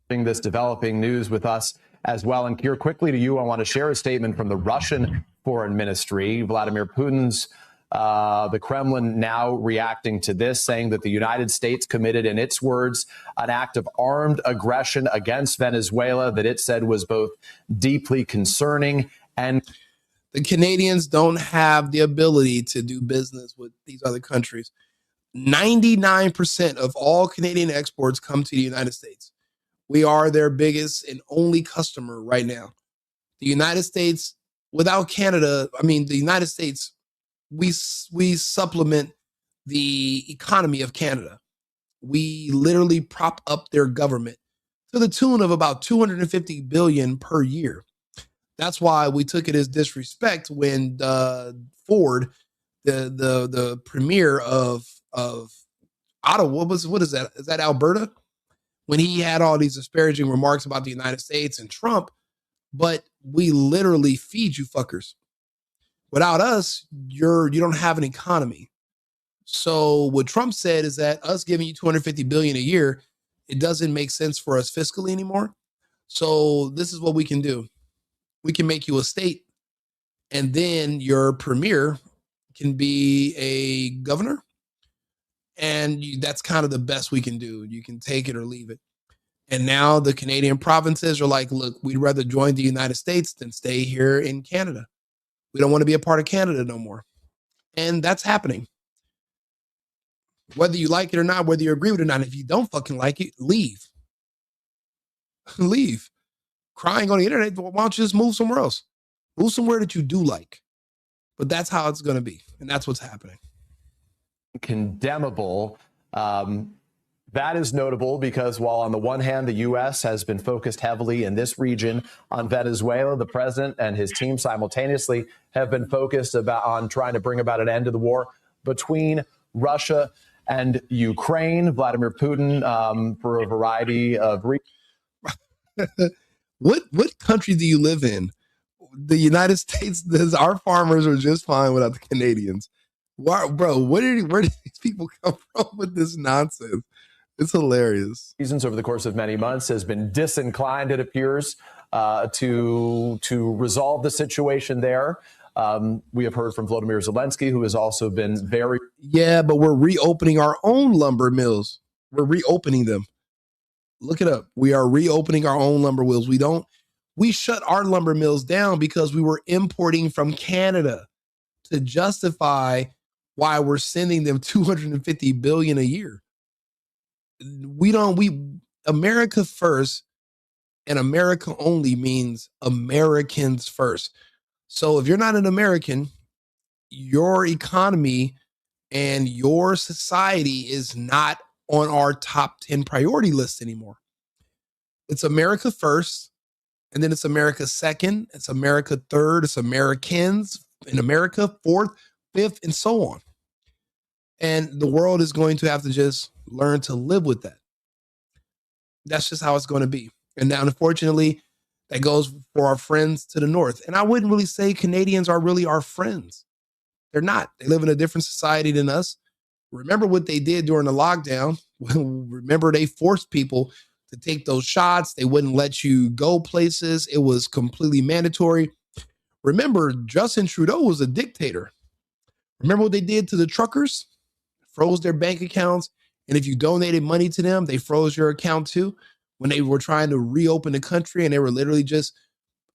This developing news with us as well. And Keir, quickly to you, I want to share a statement from the Russian Foreign Ministry. Vladimir Putin's The Kremlin now reacting to this, saying that the United States committed, in its words, an act of armed aggression against Venezuela that it said was both deeply concerning and. The Canadians don't have the ability to do business with these other countries. 99% of all Canadian exports come to the United States. We are their biggest and only customer right now. The United States, without Canada, the United States, we supplement the economy of Canada. We literally prop up their government to the tune of about $250 billion per year. That's why we took it as disrespect when Ford, the premier of Ottawa, what is that? Is that Alberta? When he had all these disparaging remarks about the United States and Trump, but we literally feed you fuckers. Without us, you don't have an economy. So what Trump said is that us giving you $250 billion a year, it doesn't make sense for us fiscally anymore. So this is what we can do. We can make you a state, and then your premier can be a governor. And that's kind of the best we can do. You can take it or leave it. And now the Canadian provinces are like, look, we'd rather join the United States than stay here in Canada. We don't want to be a part of Canada no more. And that's happening. Whether you like it or not, whether you agree with it or not, if you don't fucking like it, leave. Leave. Crying on the internet, why don't you just move somewhere else? Move somewhere that you do like. But that's how it's going to be. And that's what's happening. Condemnable. That is notable because while on the one hand, the U.S. has been focused heavily in this region on Venezuela, the president and his team simultaneously have been focused on trying to bring about an end to the war between Russia and Ukraine. Vladimir Putin, for a variety of reasons. What country do you live in? The United States, our farmers are just fine without the Canadians. Why, bro, where did these people come from with this nonsense? It's hilarious. Reasons over the course of many months has been disinclined, it appears, to resolve the situation there. We have heard from Volodymyr Zelensky, who has also been very... Yeah, but we're reopening our own lumber mills. We're reopening them. Look it up. We are reopening our own lumber mills. We shut our lumber mills down because we were importing from Canada to justify why we're sending them $250 billion a year. America first and America only means Americans first. So if you're not an American, your economy and your society is not on our top 10 priority list anymore. It's America first, and then it's America second, it's America third, it's Americans in America fourth, fifth, and so on. And the world is going to have to just learn to live with that. That's just how it's going to be. And now, unfortunately, that goes for our friends to the north. And I wouldn't really say Canadians are really our friends. They're not. They live in a different society than us. Remember what they did during the lockdown. Remember, they forced people to take those shots. They wouldn't let you go places. It was completely mandatory. Remember, Justin Trudeau was a dictator. Remember what they did to the truckers? Froze their bank accounts. And if you donated money to them, they froze your account too. When they were trying to reopen the country and they were literally just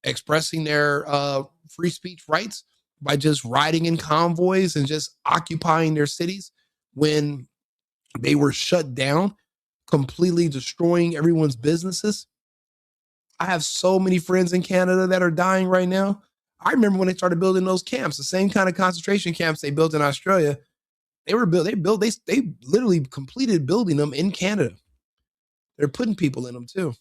expressing their free speech rights by just riding in convoys and just occupying their cities when they were shut down, completely destroying everyone's businesses. I have so many friends in Canada that are dying right now. I remember when they started building those camps, the same kind of concentration camps they built in Australia. They literally completed building them in Canada. They're putting people in them too.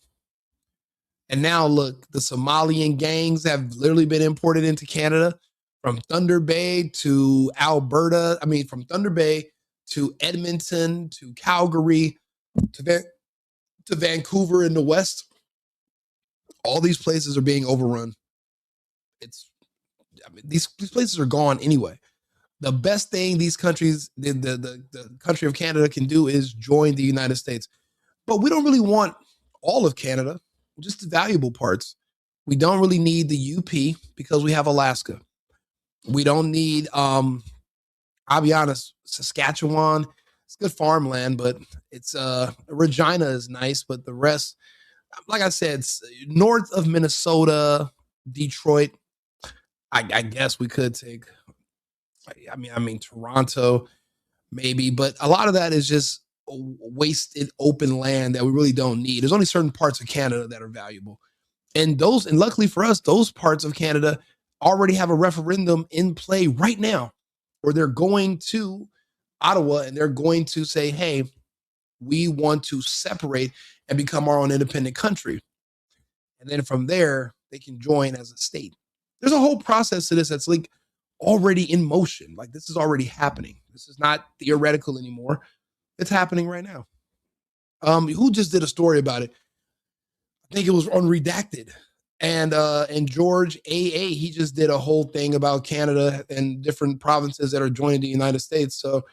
And now look, the Somalian gangs have literally been imported into Canada from Thunder Bay to Alberta. From Thunder Bay to Edmonton to Calgary to Vancouver in the West. All these places are being overrun. These places are gone anyway. The best thing these countries, the country of Canada can do is join the United States. But we don't really want all of Canada, just the valuable parts. We don't really need the UP because we have Alaska. We don't need I'll be honest, Saskatchewan, it's good farmland, but it's Regina is nice, but the rest, like I said, north of Minnesota, Detroit, I guess we could take. I mean Toronto, maybe, but a lot of that is just wasted open land that we really don't need. There's only certain parts of Canada that are valuable, and luckily for us, those parts of Canada already have a referendum in play right now, where they're going to Ottawa and they're going to say, "Hey, we want to separate and become our own independent country," and then from there they can join as a state. There's a whole process to this that's like already in motion. Like this is already happening. This is not theoretical anymore. It's happening right now. Who just did a story about it? I think it was on Redacted. And George AA, he just did a whole thing about Canada and different provinces that are joining the United States. So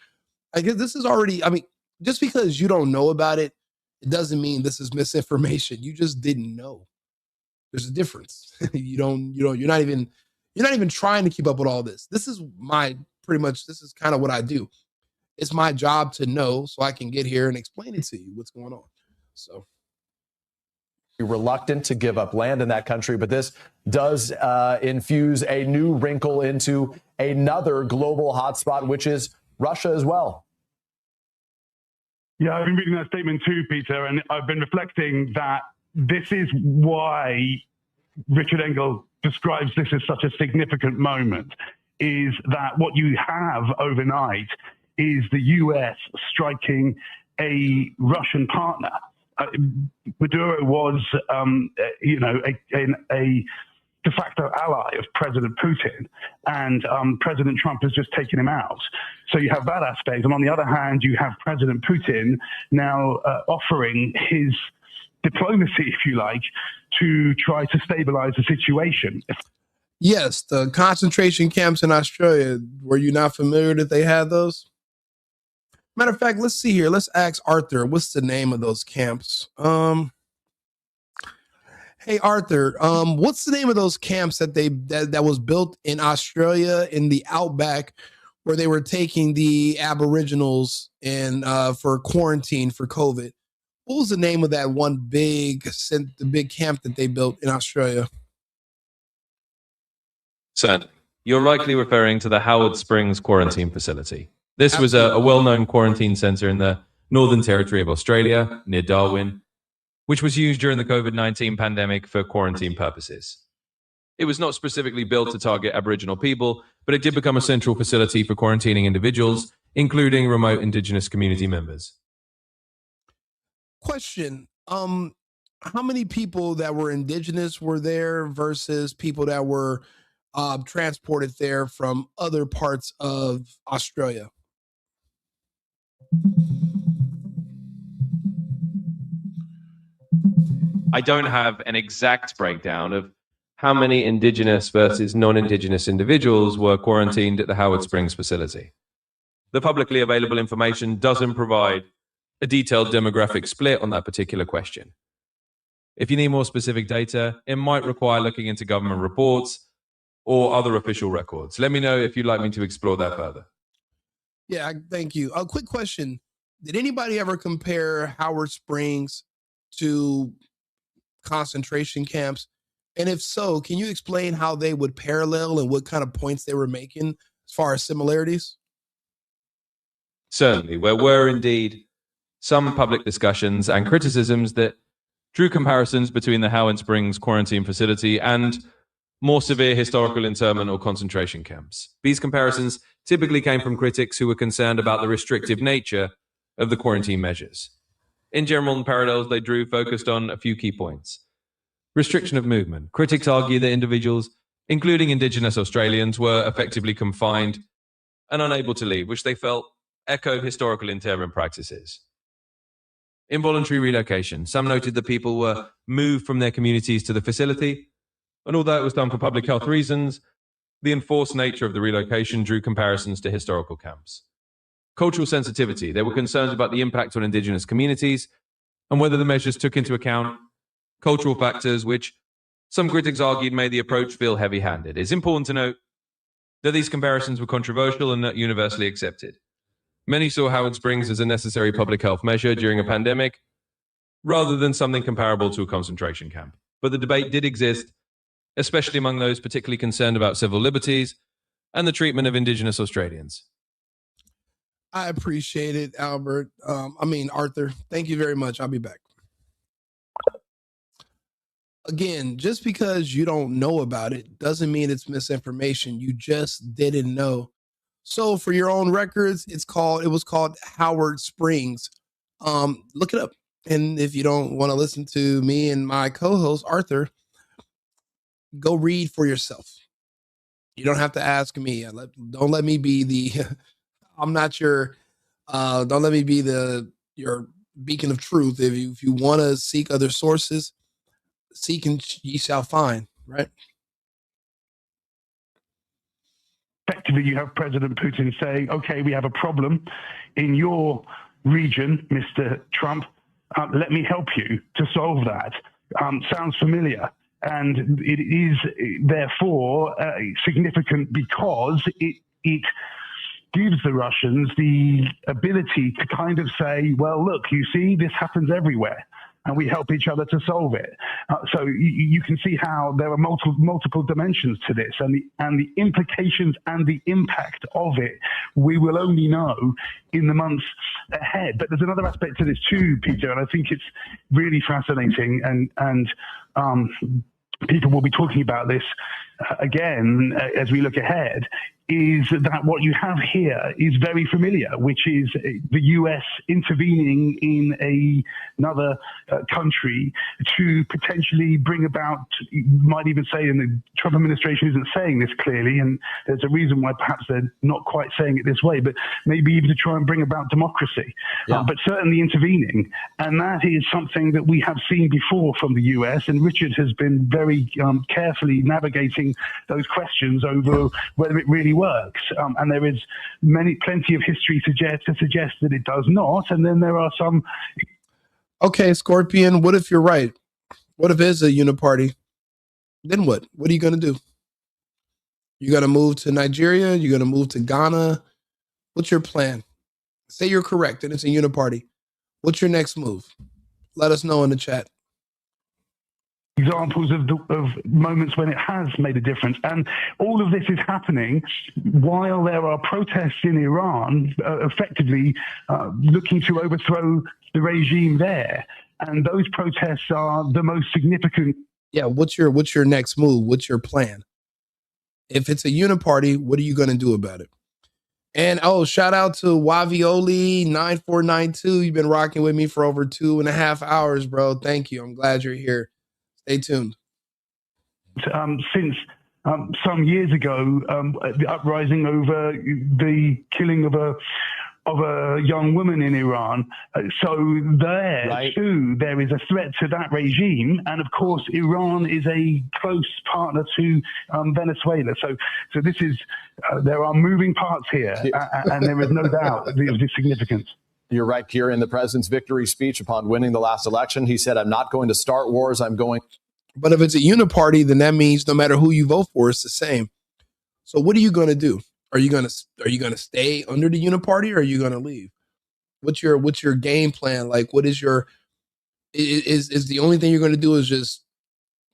I guess this is already, I mean, just because you don't know about it, it doesn't mean this is misinformation. You just didn't know. There's a difference. You're not even trying to keep up with all this. This is kind of what I do. It's my job to know so I can get here and explain it to you what's going on. So reluctant to give up land in that country, but this does infuse a new wrinkle into another global hotspot, which is Russia as well. Yeah, I've been reading that statement too, Peter, and I've been reflecting that this is why Richard Engel describes this as such a significant moment, is that what you have overnight is the US striking a Russian partner. Maduro was, a de facto ally of President Putin, and President Trump has just taken him out. So you have that aspect. And on the other hand, you have President Putin now offering his diplomacy, if you like, to try to stabilize the situation. Yes, the concentration camps in Australia, were you not familiar that they had those? Matter of fact, let's see here. Let's ask Arthur, what's the name of those camps? Hey Arthur, what's the name of those camps that was built in Australia in the outback, where they were taking the Aboriginals in for quarantine for COVID? What was the name of that the big camp that they built in Australia? Certainly. You're likely referring to the Howard Springs quarantine facility. This was a well-known quarantine center in the Northern Territory of Australia, near Darwin, which was used during the COVID-19 pandemic for quarantine purposes. It was not specifically built to target Aboriginal people, but it did become a central facility for quarantining individuals, including remote Indigenous community members. Question. How many people that were Indigenous were there versus people that were transported there from other parts of Australia? I don't have an exact breakdown of how many Indigenous versus non-Indigenous individuals were quarantined at the Howard Springs facility. The publicly available information doesn't provide a detailed demographic split on that particular question. If you need more specific data, it might require looking into government reports or other official records. Let me know if you'd like me to explore that further. Yeah, thank you. A quick question. Did anybody ever compare Howard Springs to concentration camps? And if so, can you explain how they would parallel and what kind of points they were making as far as similarities? Certainly. There were indeed some public discussions and criticisms that drew comparisons between the Howard Springs quarantine facility and more severe historical internment or concentration camps. These comparisons typically came from critics who were concerned about the restrictive nature of the quarantine measures. In general, the parallels they drew focused on a few key points. Restriction of movement. Critics argue that individuals, including Indigenous Australians, were effectively confined and unable to leave, which they felt echoed historical internment practices. Involuntary relocation. Some noted that people were moved from their communities to the facility, and although it was done for public health reasons, the enforced nature of the relocation drew comparisons to historical camps. Cultural sensitivity. There were concerns about the impact on Indigenous communities and whether the measures took into account cultural factors, which some critics argued made the approach feel heavy-handed. It's important to note that these comparisons were controversial and not universally accepted. Many saw Howard Springs as a necessary public health measure during a pandemic, rather than something comparable to a concentration camp. But the debate did exist, especially among those particularly concerned about civil liberties and the treatment of indigenous Australians. I appreciate it, Albert. Arthur. Thank you very much. I'll be back. Again, just because you don't know about it doesn't mean it's misinformation. You just didn't know. So for your own records, it was called Howard Springs. Look it up. And if you don't want to listen to me and my co-host, Arthur, go read for yourself. You don't have to ask me. Don't let me be the, I'm not your, don't let me be your beacon of truth. If you want to seek other sources, seek and ye shall find, right? Effectively, you have President Putin saying, okay, we have a problem in your region, Mr. Trump. Let me help you to solve that. Sounds familiar. And it is therefore significant because it gives the Russians the ability to kind of say, well, look, you see, this happens everywhere, and we help each other to solve it. So you can see how there are multiple dimensions to this, and the implications and the impact of it we will only know in the months ahead. But there's another aspect to this too, Peter, and I think it's really fascinating, and people will be talking about this again as we look ahead, is that what you have here is very familiar, which is the U.S. intervening in another country to potentially bring about, you might even say, and the Trump administration isn't saying this clearly, and there's a reason why perhaps they're not quite saying it this way, but maybe even to try and bring about democracy, but certainly intervening. And that is something that we have seen before from the U.S., and Richard has been very carefully navigating those questions over whether it really works. And there is plenty of history to suggest that it does not. And then there are some. Okay, Scorpion, what if you're right? What if it's a uniparty? Then what? What are you going to do? You're going to move to Nigeria? You're going to move to Ghana? What's your plan? Say you're correct and it's a uniparty. What's your next move? Let us know in the chat. Examples of moments when it has made a difference. And all of this is happening while there are protests in Iran effectively looking to overthrow the regime there. And those protests are the most significant. Yeah, what's your next move? What's your plan? If it's a uniparty, what are you going to do about it? And shout out to Wavioli 9492. You've been rocking with me for over 2.5 hours, bro. Thank you. I'm glad you're here. Stay tuned. Since some years ago, the uprising over the killing of a young woman in Iran. So too, there is a threat to that regime. And of course, Iran is a close partner to Venezuela. So this is, there are moving parts here, and there is no doubt of the significance. You're right, Kieran. The president's victory speech upon winning the last election, he said, "I'm not going to start wars. I'm going." But if it's a uniparty, then that means no matter who you vote for, it's the same. So what are you going to do? Are you going to stay under the uniparty, or are you going to leave? What's your game plan? Like, what is your is the only thing you're going to do is just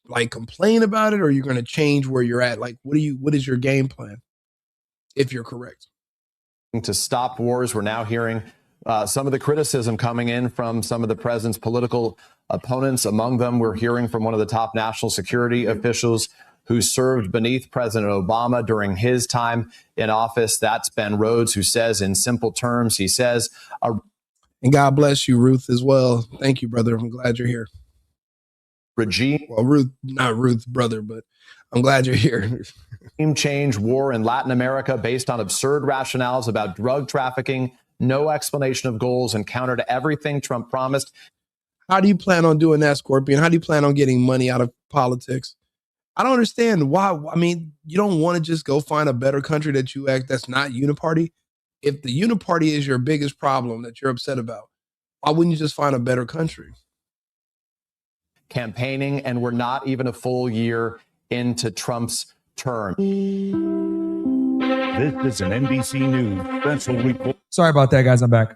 like complain about it, or you're going to change where you're at? Like, what is your game plan? If you're correct, to stop wars, we're now hearing some of the criticism coming in from some of the president's political opponents. Among them, we're hearing from one of the top national security officials who served beneath President Obama during his time in office. That's Ben Rhodes, who says in simple terms, he says, and God bless you, Ruth, as well. Thank you, brother. I'm glad you're here. Regime. Well, Ruth, not Ruth's brother, but I'm glad you're here. Change war in Latin America based on absurd rationales about drug trafficking, no explanation of goals, and counter to everything Trump promised. How do you plan on doing that, Scorpion? How do you plan on getting money out of politics? I don't understand why. I mean, you don't want to just go find a better country that's not uniparty. If the uniparty is your biggest problem that you're upset about, why wouldn't you just find a better country? Campaigning, and we're not even a full year into Trump's term. This is an NBC News special report. Sorry about that, guys. I'm back.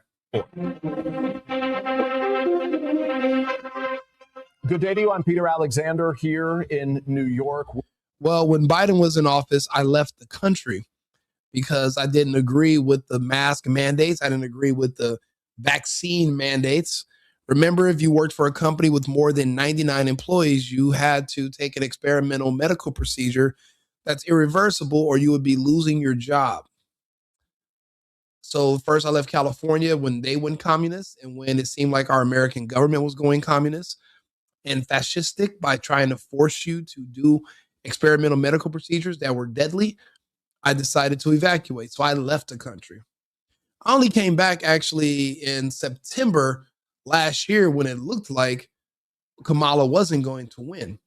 Good day to you. I'm Peter Alexander here in New York. Well, when Biden was in office, I left the country because I didn't agree with the mask mandates. I didn't agree with the vaccine mandates. Remember, if you worked for a company with more than 99 employees, you had to take an experimental medical procedure that's irreversible or you would be losing your job. So first I left California when they went communist and when it seemed like our American government was going communist and fascistic by trying to force you to do experimental medical procedures that were deadly. I decided to evacuate. So I left the country. I only came back actually in September last year when it looked like Kamala wasn't going to win,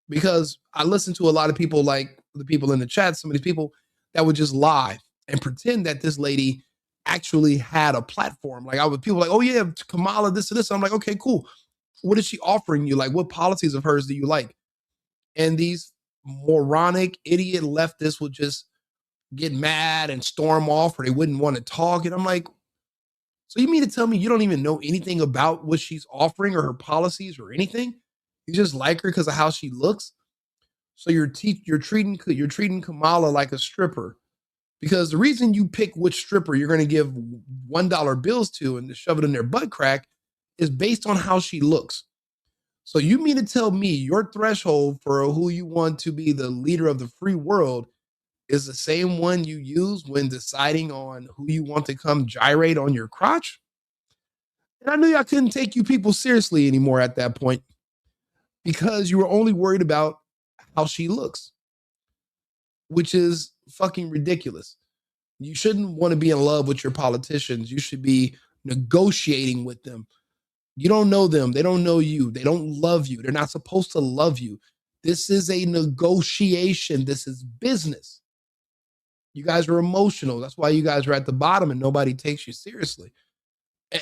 because I listened to a lot of people, like the people in the chat, some of these people that would just lie and pretend that this lady actually had a platform. Like people like, oh yeah, Kamala, this and this. I'm like, okay, cool. What is she offering you? Like, what policies of hers do you like? And these moronic idiot leftists would just get mad and storm off, or they wouldn't want to talk. And I'm like, so you mean to tell me you don't even know anything about what she's offering or her policies or anything? You just like her because of how she looks? So you're treating Kamala like a stripper, because the reason you pick which stripper you're going to give $1 bills to and to shove it in their butt crack is based on how she looks. So you mean to tell me your threshold for who you want to be the leader of the free world is the same one you use when deciding on who you want to come gyrate on your crotch? And I knew I couldn't take you people seriously anymore at that point because you were only worried about how she looks, which is fucking ridiculous. You shouldn't want to be in love with your politicians. You should be negotiating with them. You don't know them. They don't know you. They don't love you. They're not supposed to love you. This is a negotiation. This is business. You guys are emotional. That's why you guys are at the bottom and nobody takes you seriously.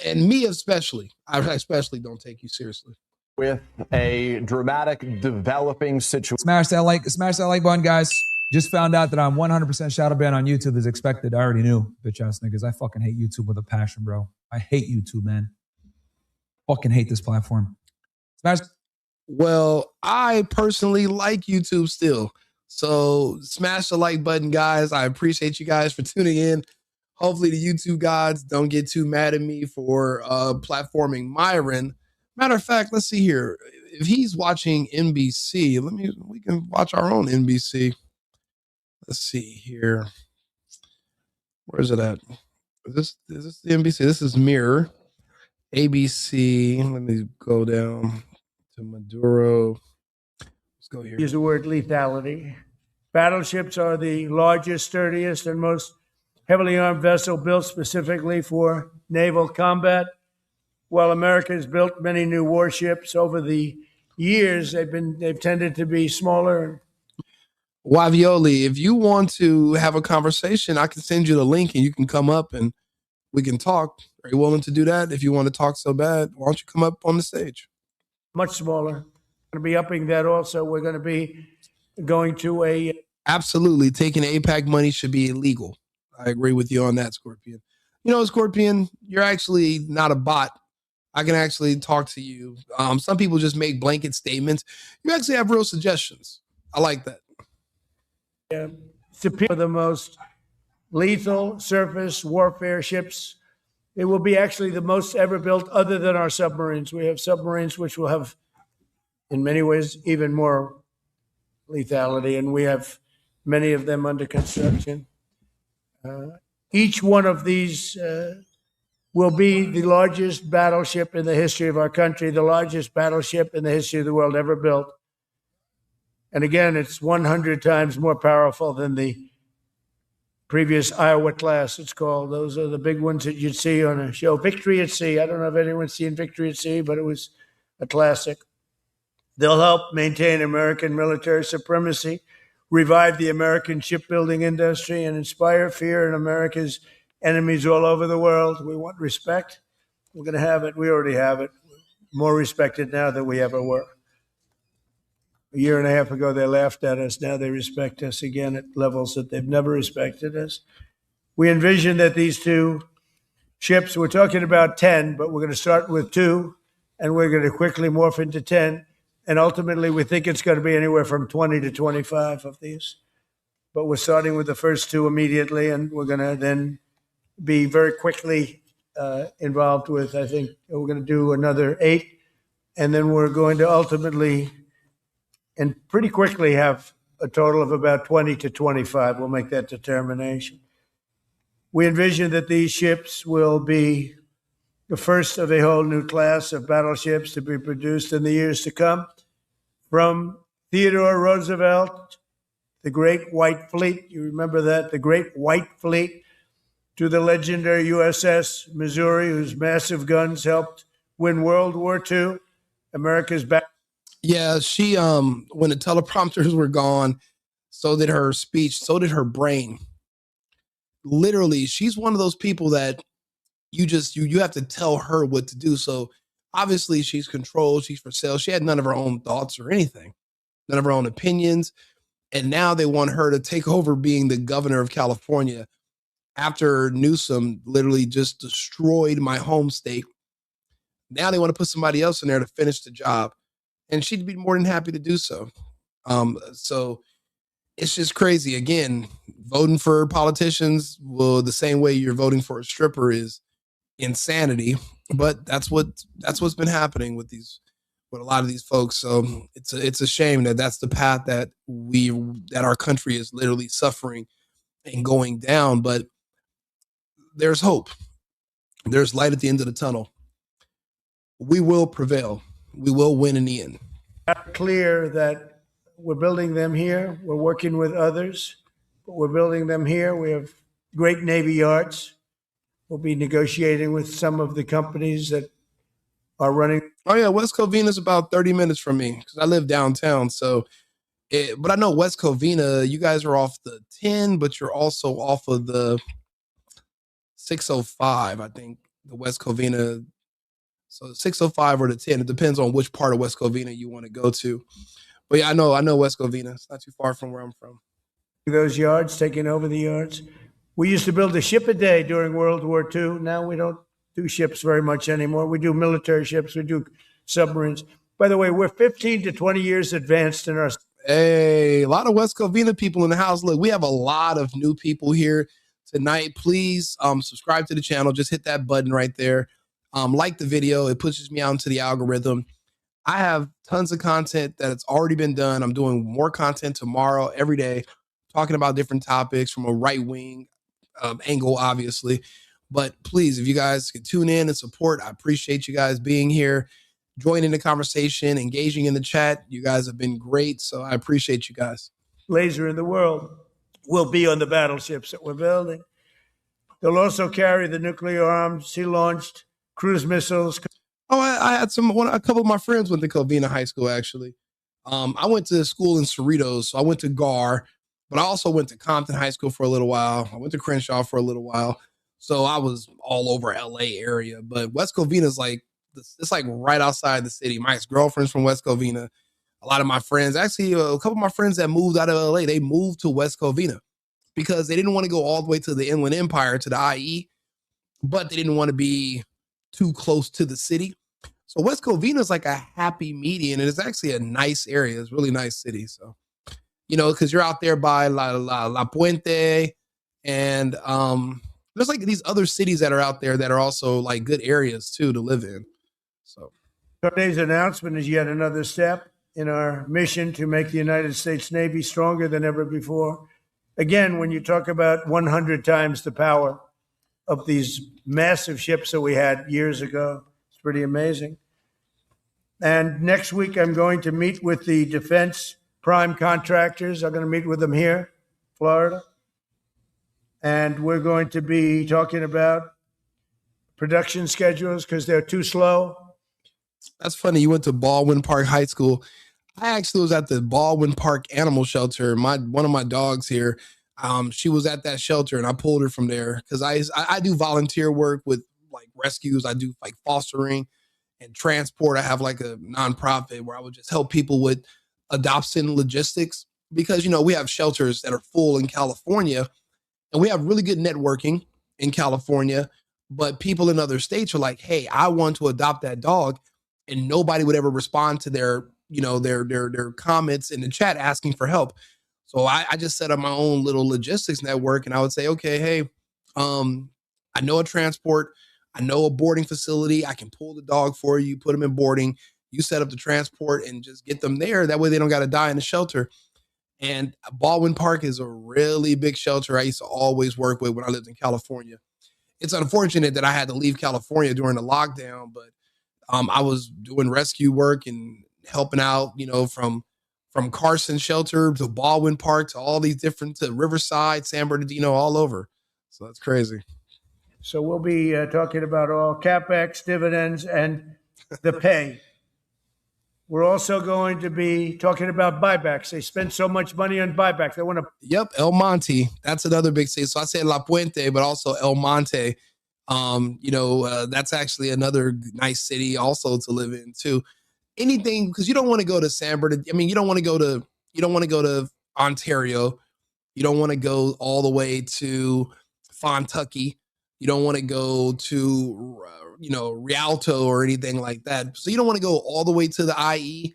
And me especially. I especially don't take you seriously. With a dramatic developing situation. Smash that like button, guys. Just found out that I'm 100% shadow banned on YouTube as expected. I already knew, bitch ass niggas. I fucking hate YouTube with a passion, bro. I hate YouTube, man. Fucking hate this platform. Smash. Well, I personally like YouTube still. So smash the like button, guys. I appreciate you guys for tuning in. Hopefully the YouTube gods don't get too mad at me for platforming Myron. Matter of fact, let's see here. If he's watching NBC, we can watch our own NBC. Let's see here. Where is it at? Is this the NBC? This is Mirror. ABC. Let me go down to Maduro. Let's go here. Use the word lethality. Battleships are the largest, sturdiest, and most heavily armed vessel built specifically for naval combat. While America has built many new warships over the years, they've tended to be smaller. Wavioli, if you want to have a conversation, I can send you the link and you can come up and we can talk. Are you willing to do that? If you want to talk so bad, why don't you come up on the stage? Much smaller. Going to be upping that also. We're going to be going to a... Absolutely. Taking AIPAC money should be illegal. I agree with you on that, Scorpion. You know, Scorpion, you're actually not a bot. I can actually talk to you. Some people just make blanket statements. You actually have real suggestions. I like that. Superior, the most lethal surface warfare ships. It will be actually the most ever built other than our submarines. We have submarines which will have, in many ways, even more lethality, and we have many of them under construction. Each one of these will be the largest battleship in the history of our country, the largest battleship in the history of the world ever built. And again, it's 100 times more powerful than the previous Iowa class, it's called. Those are the big ones that you'd see on a show. Victory at Sea. I don't know if anyone's seen Victory at Sea, but it was a classic. They'll help maintain American military supremacy, revive the American shipbuilding industry, and inspire fear in America's enemies all over the world. We want respect. We're going to have it. We already have it. More respected now than we ever were. A year and a half ago, they laughed at us. Now they respect us again at levels that they've never respected us. We envision that these two ships, we're talking about 10, but we're going to start with 2, and we're going to quickly morph into 10. And ultimately, we think it's going to be anywhere from 20 to 25 of these. But we're starting with the first 2 immediately, and we're going to then be very quickly involved with, I think, we're going to do another 8. And then we're going to ultimately and pretty quickly have a total of about 20 to 25. We'll make that determination. We envision that these ships will be the first of a whole new class of battleships to be produced in the years to come. From Theodore Roosevelt, the Great White Fleet, you remember that, the Great White Fleet, to the legendary USS Missouri, whose massive guns helped win World War II. America's back. Yeah, she when the teleprompters were gone, so did her speech, so did her brain. Literally, she's one of those people that you have to tell her what to do. So obviously she's controlled, she's for sale. She had none of her own thoughts or anything, none of her own opinions. And now they want her to take over being the governor of California after Newsom literally just destroyed my home state. Now they want to put somebody else in there to finish the job. And she'd be more than happy to do so. So it's just crazy. Again, voting for politicians, well, the same way you're voting for a stripper is insanity. But that's what's been happening with a lot of these folks. So it's a shame that that's the path that our country is literally suffering and going down. But there's hope. There's light at the end of the tunnel. We will prevail. We will win in the end. Clear that we're building them here. We're working with others, but we're building them here. We have great Navy yards. We'll be negotiating with some of the companies that are running. Oh yeah, West Covina is about 30 minutes from me because I live downtown. So, but I know West Covina, you guys are off the 10, but you're also off of the 605, I think, the West Covina. So 605 or the 10, it depends on which part of West Covina you want to go to. But yeah, I know West Covina. It's not too far from where I'm from. Those yards, taking over the yards. We used to build a ship a day during World War II. Now we don't do ships very much anymore. We do military ships. We do submarines. By the way, we're 15 to 20 years advanced in our. Hey, a lot of West Covina people in the house. Look, we have a lot of new people here tonight. Please subscribe to the channel. Just hit that button right there. Like the video. It pushes me out into the algorithm. I have tons of content that it's already been done. I'm doing more content tomorrow, every day, talking about different topics from a right-wing angle, obviously. But please, if you guys can tune in and support, I appreciate you guys being here, joining the conversation, engaging in the chat. You guys have been great, so I appreciate you guys. Laser in the world will be on the battleships that we're building. They'll also carry the nuclear arms, sea-launched cruise missiles. Oh, I had a couple of my friends went to Covina High School, actually. I went to school in Cerritos, so I went to GAR, but I also went to Compton High School for a little while. I went to Crenshaw for a little while. So I was all over LA area, but West Covina is it's like right outside the city. My ex-girlfriend's from West Covina. A lot of my friends, actually a couple of my friends that moved out of LA, they moved to West Covina because they didn't want to go all the way to the Inland Empire, to the IE, but they didn't want to be too close to the city. So West Covina is like a happy median, and it's actually a nice area. It's a really nice city. So, because you're out there by La Puente, and there's like these other cities that are out there that are also like good areas too to live in. So today's announcement is yet another step in our mission to make the United States Navy stronger than ever before. Again, when you talk about 100 times the power of these massive ships that we had years ago, it's pretty amazing. And next week, I'm going to meet with the defense prime contractors. I'm going to meet with them here, Florida. And we're going to be talking about production schedules because they're too slow. That's funny. You went to Baldwin Park High School. I actually was at the Baldwin Park Animal Shelter. One of my dogs here, she was at that shelter, and I pulled her from there because I do volunteer work with like rescues. I do like fostering and transport. I have like a nonprofit where I would just help people with adoption logistics because, we have shelters that are full in California and we have really good networking in California, but people in other states are like, hey, I want to adopt that dog. And nobody would ever respond to their comments in the chat asking for help. So I just set up my own little logistics network and I would say, okay, hey, I know a transport, I know a boarding facility. I can pull the dog for you, put them in boarding. You set up the transport and just get them there. That way they don't got to die in the shelter. And Baldwin Park is a really big shelter I used to always work with when I lived in California. It's unfortunate that I had to leave California during the lockdown, but I was doing rescue work and helping out, from Carson Shelter to Baldwin Park to all these different, to Riverside, San Bernardino, all over. So that's crazy. So we'll be talking about all CapEx, dividends, and the pay. We're also going to be talking about buybacks. They spend so much money on buybacks. They want to. Yep, El Monte. That's another big city. So I say La Puente, but also El Monte. That's actually another nice city also to live in too. Anything, because you don't want to go to San Bernardino. I mean, you don't want to go to Ontario. You don't want to go all the way to Fontucky. You don't want to go to, Rialto or anything like that. So you don't want to go all the way to the IE.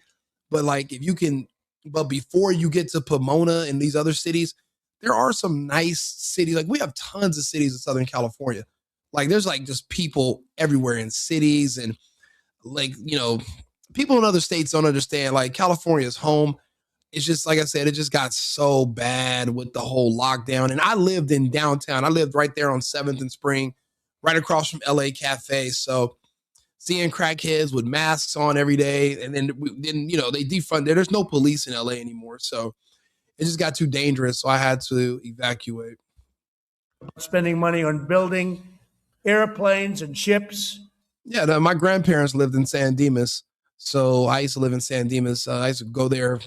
But like if you can, but before you get to Pomona and these other cities, there are some nice cities. Like we have tons of cities in Southern California. Like there's like just people everywhere in cities and like, people in other states don't understand. Like California's home. It's just, like I said, it just got so bad with the whole lockdown. And I lived in downtown. I lived right there on 7th and Spring, right across from LA Cafe. So seeing crackheads with masks on every day. And then they defunded. There's no police in LA anymore. So it just got too dangerous. So I had to evacuate. Spending money on building airplanes and ships. Yeah, my grandparents lived in San Dimas. So I used to live in San Dimas. I used to go there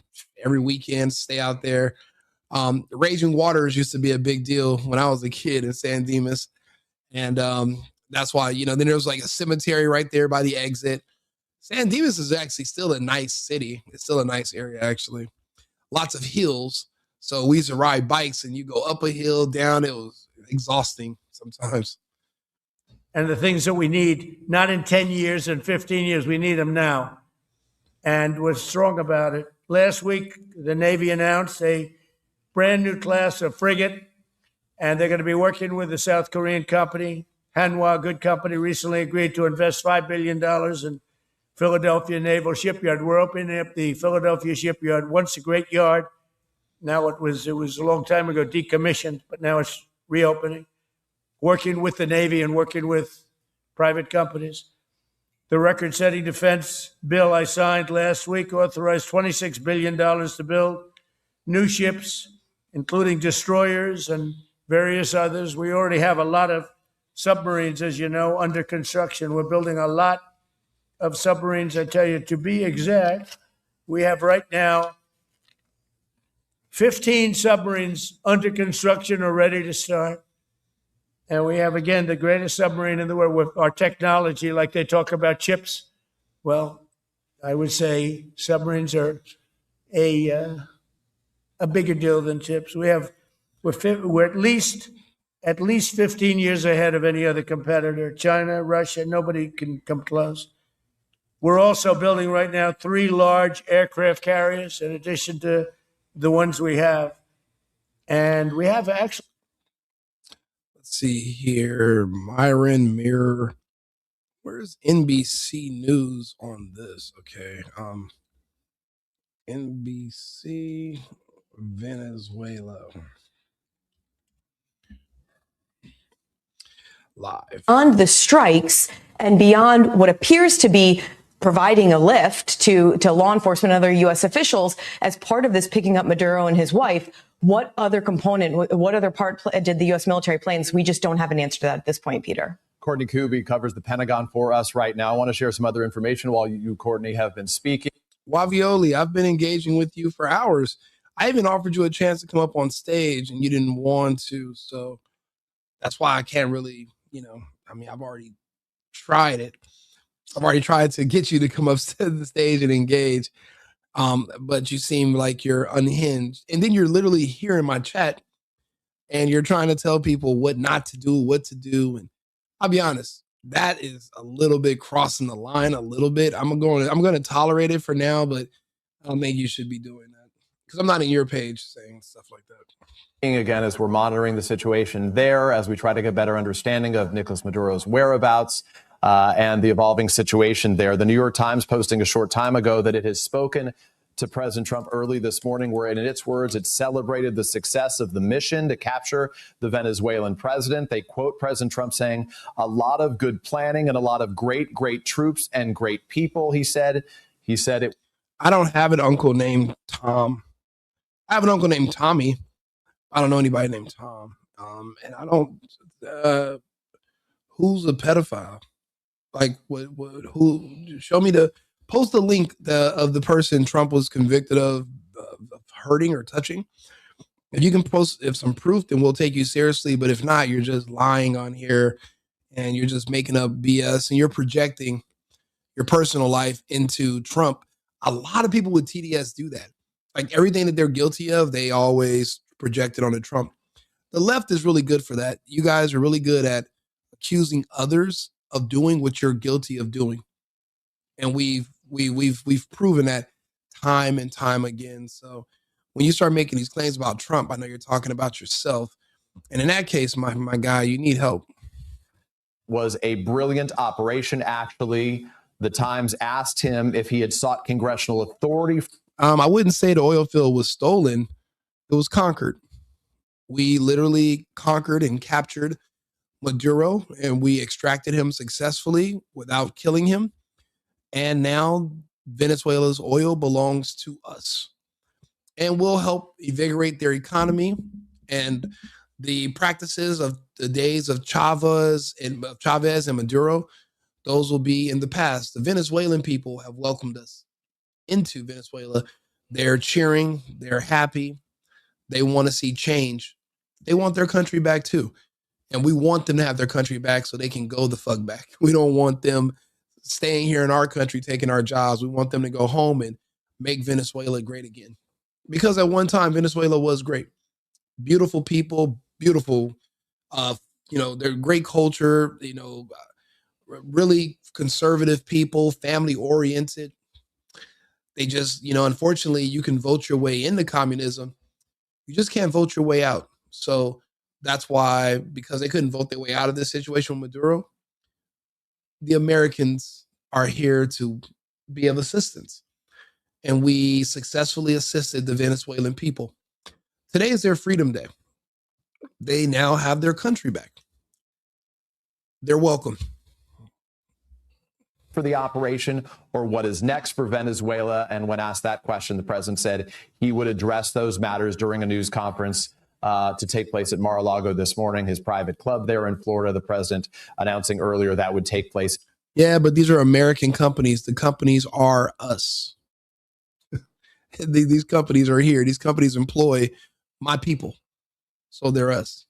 every weekend, stay out there. Raging Waters used to be a big deal when I was a kid in San Dimas. And that's why, then there was like a cemetery right there by the exit. San Dimas is actually still a nice city. It's still a nice area, actually. Lots of hills. So we used to ride bikes and you go up a hill, down. It was exhausting sometimes. And the things that we need, not in 10 years and 15 years, we need them now. And we're strong about it. Last week, the Navy announced a brand new class of frigate, and they're going to be working with the South Korean company. Hanwha, good company, recently agreed to invest $5 billion in Philadelphia Naval Shipyard. We're opening up the Philadelphia Shipyard, once a great yard. Now it was a long time ago decommissioned, but now it's reopening. Working with the Navy and working with private companies. The record-setting defense bill I signed last week authorized $26 billion to build new ships, including destroyers and various others. We already have a lot of submarines, as you know, under construction. We're building a lot of submarines. I tell you, to be exact, we have right now 15 submarines under construction or ready to start. And we have, again, the greatest submarine in the world with our technology, like they talk about chips. Well, I would say submarines are a bigger deal than chips. We're at least 15 years ahead of any other competitor. China, Russia, nobody can come close. We're also building right now 3 large aircraft carriers in addition to the ones we have. And we have actually. Let's see here. Myron Mirror. Where's NBC News on this? Okay. NBC Venezuela. Live. On the strikes and beyond what appears to be providing a lift to law enforcement and other U.S. officials as part of this picking up Maduro and his wife, what other component, what other part did the U.S. military play? And we just don't have an answer to that at this point, Peter. Courtney Kuby covers the Pentagon for us right now. I want to share some other information while you, Courtney, have been speaking. Wavioli, I've been engaging with you for hours. I even offered you a chance to come up on stage and you didn't want to. So that's why I can't really, I've already tried it. I've already tried to get you to come up to the stage and engage. But you seem like you're unhinged. And then you're literally here in my chat and you're trying to tell people what not to do, what to do. And I'll be honest, that is a little bit crossing the line a little bit. I'm going to tolerate it for now, but I don't think you should be doing that because I'm not in your page saying stuff like that. Again, as we're monitoring the situation there, as we try to get a better understanding of Nicolás Maduro's whereabouts and the evolving situation there. The New York Times posting a short time ago that it has spoken to President Trump early this morning, where in its words, it celebrated the success of the mission to capture the Venezuelan president. They quote President Trump saying, "A lot of good planning and a lot of great troops and great people," he said. He said it. I don't have an uncle named Tom. I have an uncle named Tommy. I don't know anybody named Tom. And I don't, who's a pedophile? Like, who, show me post the link of the person Trump was convicted of hurting or touching. If you can post some proof, then we'll take you seriously. But if not, you're just lying on here and you're just making up BS and you're projecting your personal life into Trump. A lot of people with TDS do that. Like everything that they're guilty of, they always project it onto Trump. The left is really good for that. You guys are really good at accusing others of doing what you're guilty of doing. And we've proven that time and time again. So when you start making these claims about Trump, I know you're talking about yourself. And in that case, my guy, you need help. Was a brilliant operation, actually. The Times asked him if he had sought congressional authority. I wouldn't say the oil field was stolen. It was conquered. We literally conquered and captured Maduro, and we extracted him successfully without killing him. And now Venezuela's oil belongs to us. And we'll help invigorate their economy. And the practices of the days of Chavez and Maduro, those will be in the past. The Venezuelan people have welcomed us into Venezuela. They're cheering. They're happy. They want to see change. They want their country back too. And we want them to have their country back so they can go the fuck back. We don't want them staying here in our country, taking our jobs. We want them to go home and make Venezuela great again. Because at one time, Venezuela was great. Beautiful people, beautiful, they're great culture, really conservative people, family oriented. They just, unfortunately, you can vote your way into communism. You just can't vote your way out. So that's why, because they couldn't vote their way out of this situation with Maduro, the Americans are here to be of assistance. And we successfully assisted the Venezuelan people. Today is their Freedom Day. They now have their country back. They're welcome. For the operation, or what is next for Venezuela? And when asked that question, the president said he would address those matters during a news conference to take place at Mar-a-Lago this morning, his private club there in Florida. The president announcing earlier that would take place. Yeah, but these are American companies. The companies are us. These companies are here. These companies employ my people. So they're us.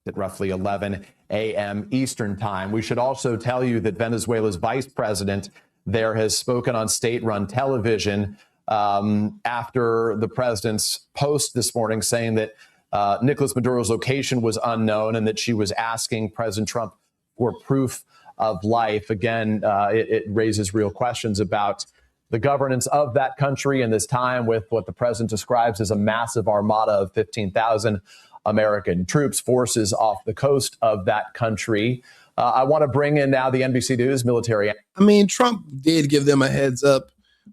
At roughly 11 a.m. Eastern time. We should also tell you that Venezuela's vice president there has spoken on state-run television after the president's post this morning saying that Nicolás Maduro's location was unknown and that she was asking President Trump for proof of life. Again, it raises real questions about the governance of that country in this time with what the president describes as a massive armada of 15,000 American troops, forces off the coast of that country. I want to bring in now the NBC News military. I mean, Trump did give them a heads up,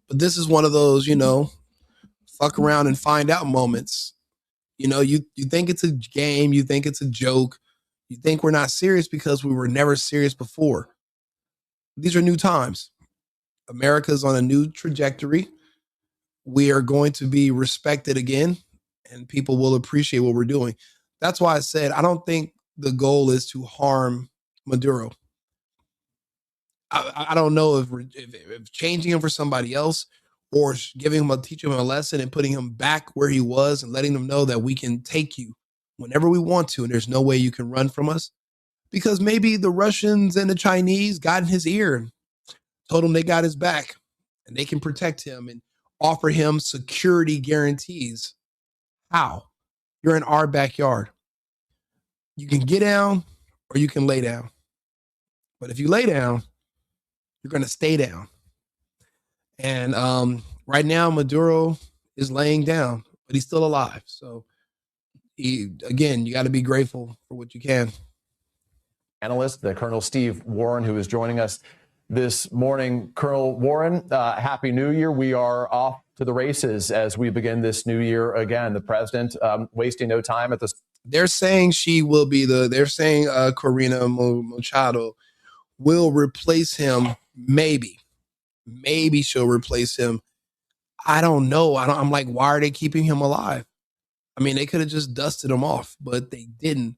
but this is one of those, fuck around and find out moments. You think it's a game. You think it's a joke. You think we're not serious because we were never serious before. These are new times. America's on a new trajectory. We are going to be respected again, and people will appreciate what we're doing. That's why I said I don't think the goal is to harm Maduro. I don't know if changing him for somebody else or teaching him a lesson and putting him back where he was and letting them know that we can take you whenever we want to and there's no way you can run from us. Because maybe the Russians and the Chinese got in his ear and told him they got his back. and they can protect him and offer him security guarantees. How? You're in our backyard. You can get down or you can lay down. But if you lay down, you're going to stay down. And right now, Maduro is laying down, but he's still alive. So, again, you got to be grateful for what you can. Analyst, the Colonel Steve Warren, who is joining us this morning. Colonel Warren, Happy New Year. We are off to the races as we begin this new year again. The president wasting no time at this. They're saying she will be they're saying Corina Machado will replace him. Maybe she'll replace him. I don't know. I'm like, why are they keeping him alive? I mean, they could have just dusted him off, but they didn't.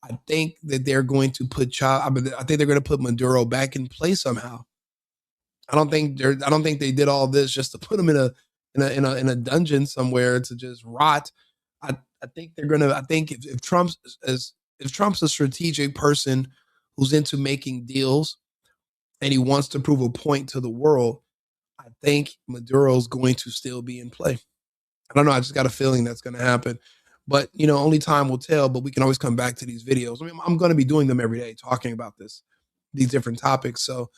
I think that they're going to I think they're going to put Maduro back in place somehow. I don't think they did all this just to put him in a dungeon somewhere to just rot. I think they're gonna. I think if Trump's a strategic person who's into making deals and he wants to prove a point to the world, I think Maduro's going to still be in play. I don't know. I just got a feeling that's going to happen. But, only time will tell, but we can always come back to these videos. I mean, I'm going to be doing them every day, talking about these different topics. So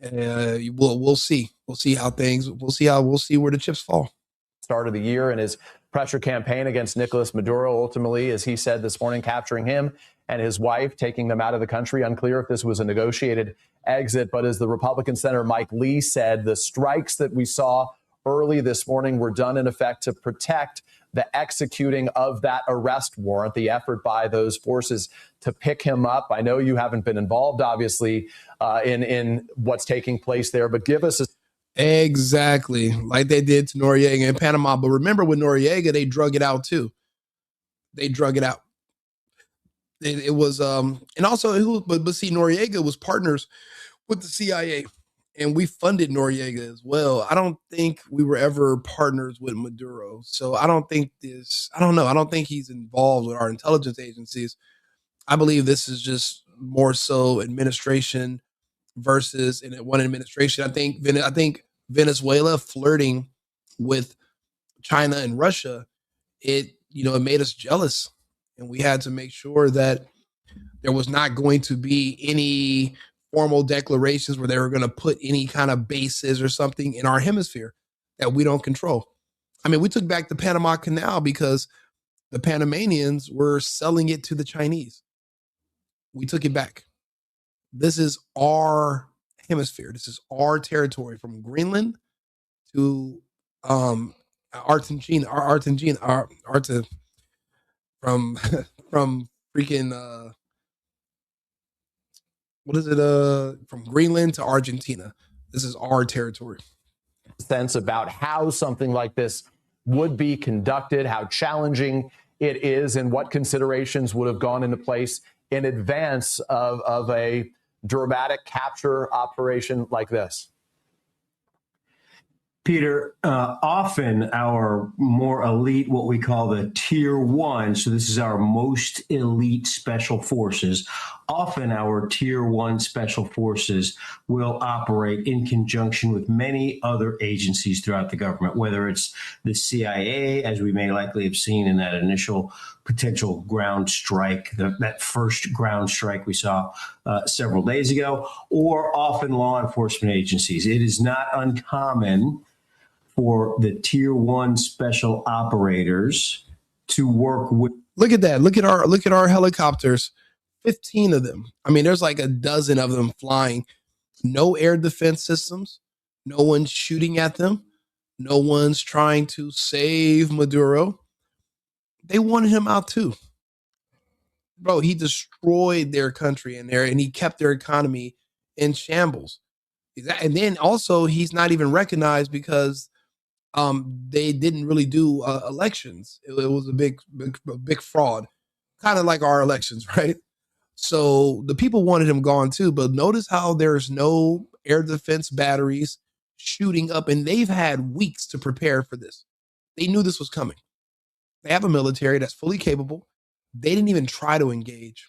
we'll see. We'll see where the chips fall. Start of the year and his pressure campaign against Nicolás Maduro, ultimately, as he said this morning, capturing him and his wife, taking them out of the country. Unclear if this was a negotiated exit, but as the Republican Senator Mike Lee said, the strikes that we saw early this morning were done in effect to protect the executing of that arrest warrant, the effort by those forces to pick him up. I know you haven't been involved, obviously, in what's taking place there, but give us a... Exactly, like they did to Noriega in Panama. But remember with Noriega, they drug it out too. They drug it out. It was, and also, but see, Noriega was partners with the CIA. And we funded Noriega as well. I don't think we were ever partners with Maduro. So I don't think I don't think he's involved with our intelligence agencies. I believe this is just more so administration versus in one administration. I think Venezuela flirting with China and Russia, it made us jealous. And we had to make sure that there was not going to be any formal declarations where they were going to put any kind of bases or something in our hemisphere that we don't control. I mean, we took back the Panama Canal because the Panamanians were selling it to the Chinese. We took it back. This is our hemisphere. This is our territory from Greenland to Argentina, from freaking what is it? From Greenland to Argentina. This is our territory. Sense about how something like this would be conducted, how challenging it is, and what considerations would have gone into place in advance of a dramatic capture operation like this. Peter, often our more elite, what we call the tier one, so this is our most elite special forces, often our tier one special forces will operate in conjunction with many other agencies throughout the government, whether it's the CIA, as we may likely have seen in that initial potential ground strike, that first ground strike we saw several days ago, or often law enforcement agencies. It is not uncommon for the tier one special operators to work with. Look at that. Look at our helicopters. 15 of them. I mean, there's like a dozen of them flying. No air defense systems. No one's shooting at them. No one's trying to save Maduro. They wanted him out too. Bro, he destroyed their country and he kept their economy in shambles. And then also he's not even recognized because they didn't really do elections. It was a big fraud, kind of like our elections, right? So the people wanted him gone too. But notice how there's no air defense batteries shooting up, and they've had weeks to prepare for this. They knew this was coming. They have a military that's fully capable. They didn't even try to engage.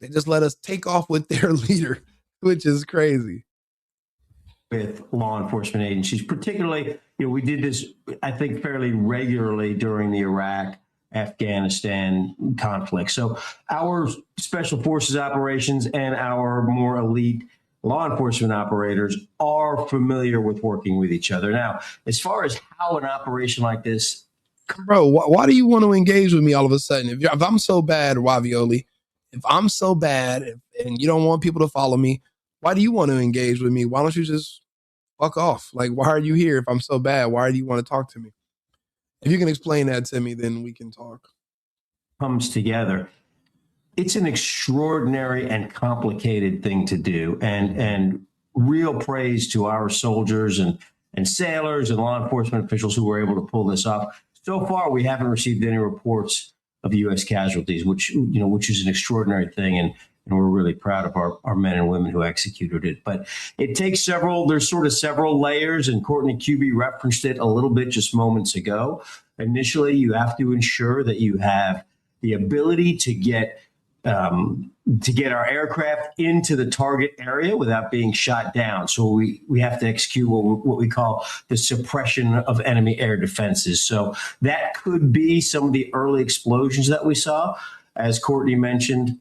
They just let us take off with their leader, which is crazy. with law enforcement agencies, particularly, we did this, I think, fairly regularly during the Iraq, Afghanistan conflict. So our special forces operations and our more elite law enforcement operators are familiar with working with each other. Now, as far as how an operation like this, Bro, why do you want to engage with me all of a sudden? If I'm so bad, Ravioli, if I'm so bad and you don't want people to follow me, why do you want to engage with me? Why don't you just fuck off? Like, why are you here if I'm so bad? Why do you want to talk to me? If you can explain that to me, then we can talk. Comes together. It's an extraordinary and complicated thing to do, and real praise to our soldiers and sailors and law enforcement officials who were able to pull this off. So far, we haven't received any reports of U.S. casualties, which is an extraordinary thing, and we're really proud of our men and women who executed it. But it takes there's sort of several layers, and Courtney Kube referenced it a little bit just moments ago. Initially, you have to ensure that you have the ability to get our aircraft into the target area without being shot down. So we have to execute what we call the suppression of enemy air defenses. So that could be some of the early explosions that we saw, as Courtney mentioned,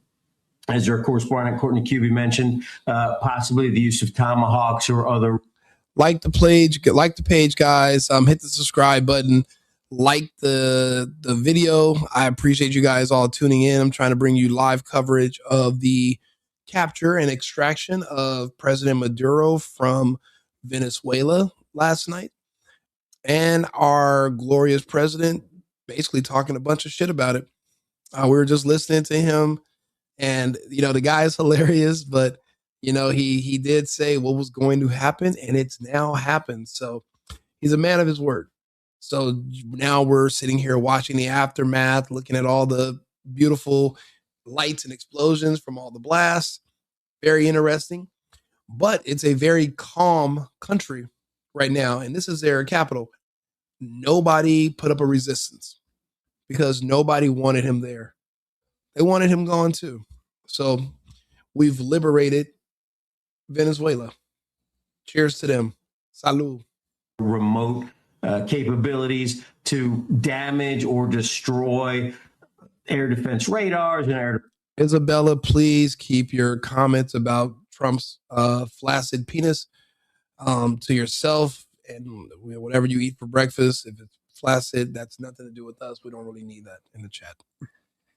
as our correspondent Courtney Kube mentioned, possibly the use of tomahawks or other. Like the page, guys. Hit the subscribe button. Like the video. I appreciate you guys all tuning in. I'm trying to bring you live coverage of the capture and extraction of President Maduro from Venezuela last night, and our glorious president basically talking a bunch of shit about it. We were just listening to him, and the guy is hilarious, but he did say what was going to happen, and it's now happened. So he's a man of his word. So now we're sitting here watching the aftermath, looking at all the beautiful lights and explosions from all the blasts. Very interesting. But it's a very calm country right now, and this is their capital. Nobody put up a resistance because nobody wanted him there. They wanted him gone too. So we've liberated Venezuela. Cheers to them. Salud. Remote capabilities to damage or destroy air defense radars and air. Isabella, please keep your comments about Trump's flaccid penis to yourself, and whatever you eat for breakfast. If it's flaccid, that's nothing to do with us. We don't really need that in the chat.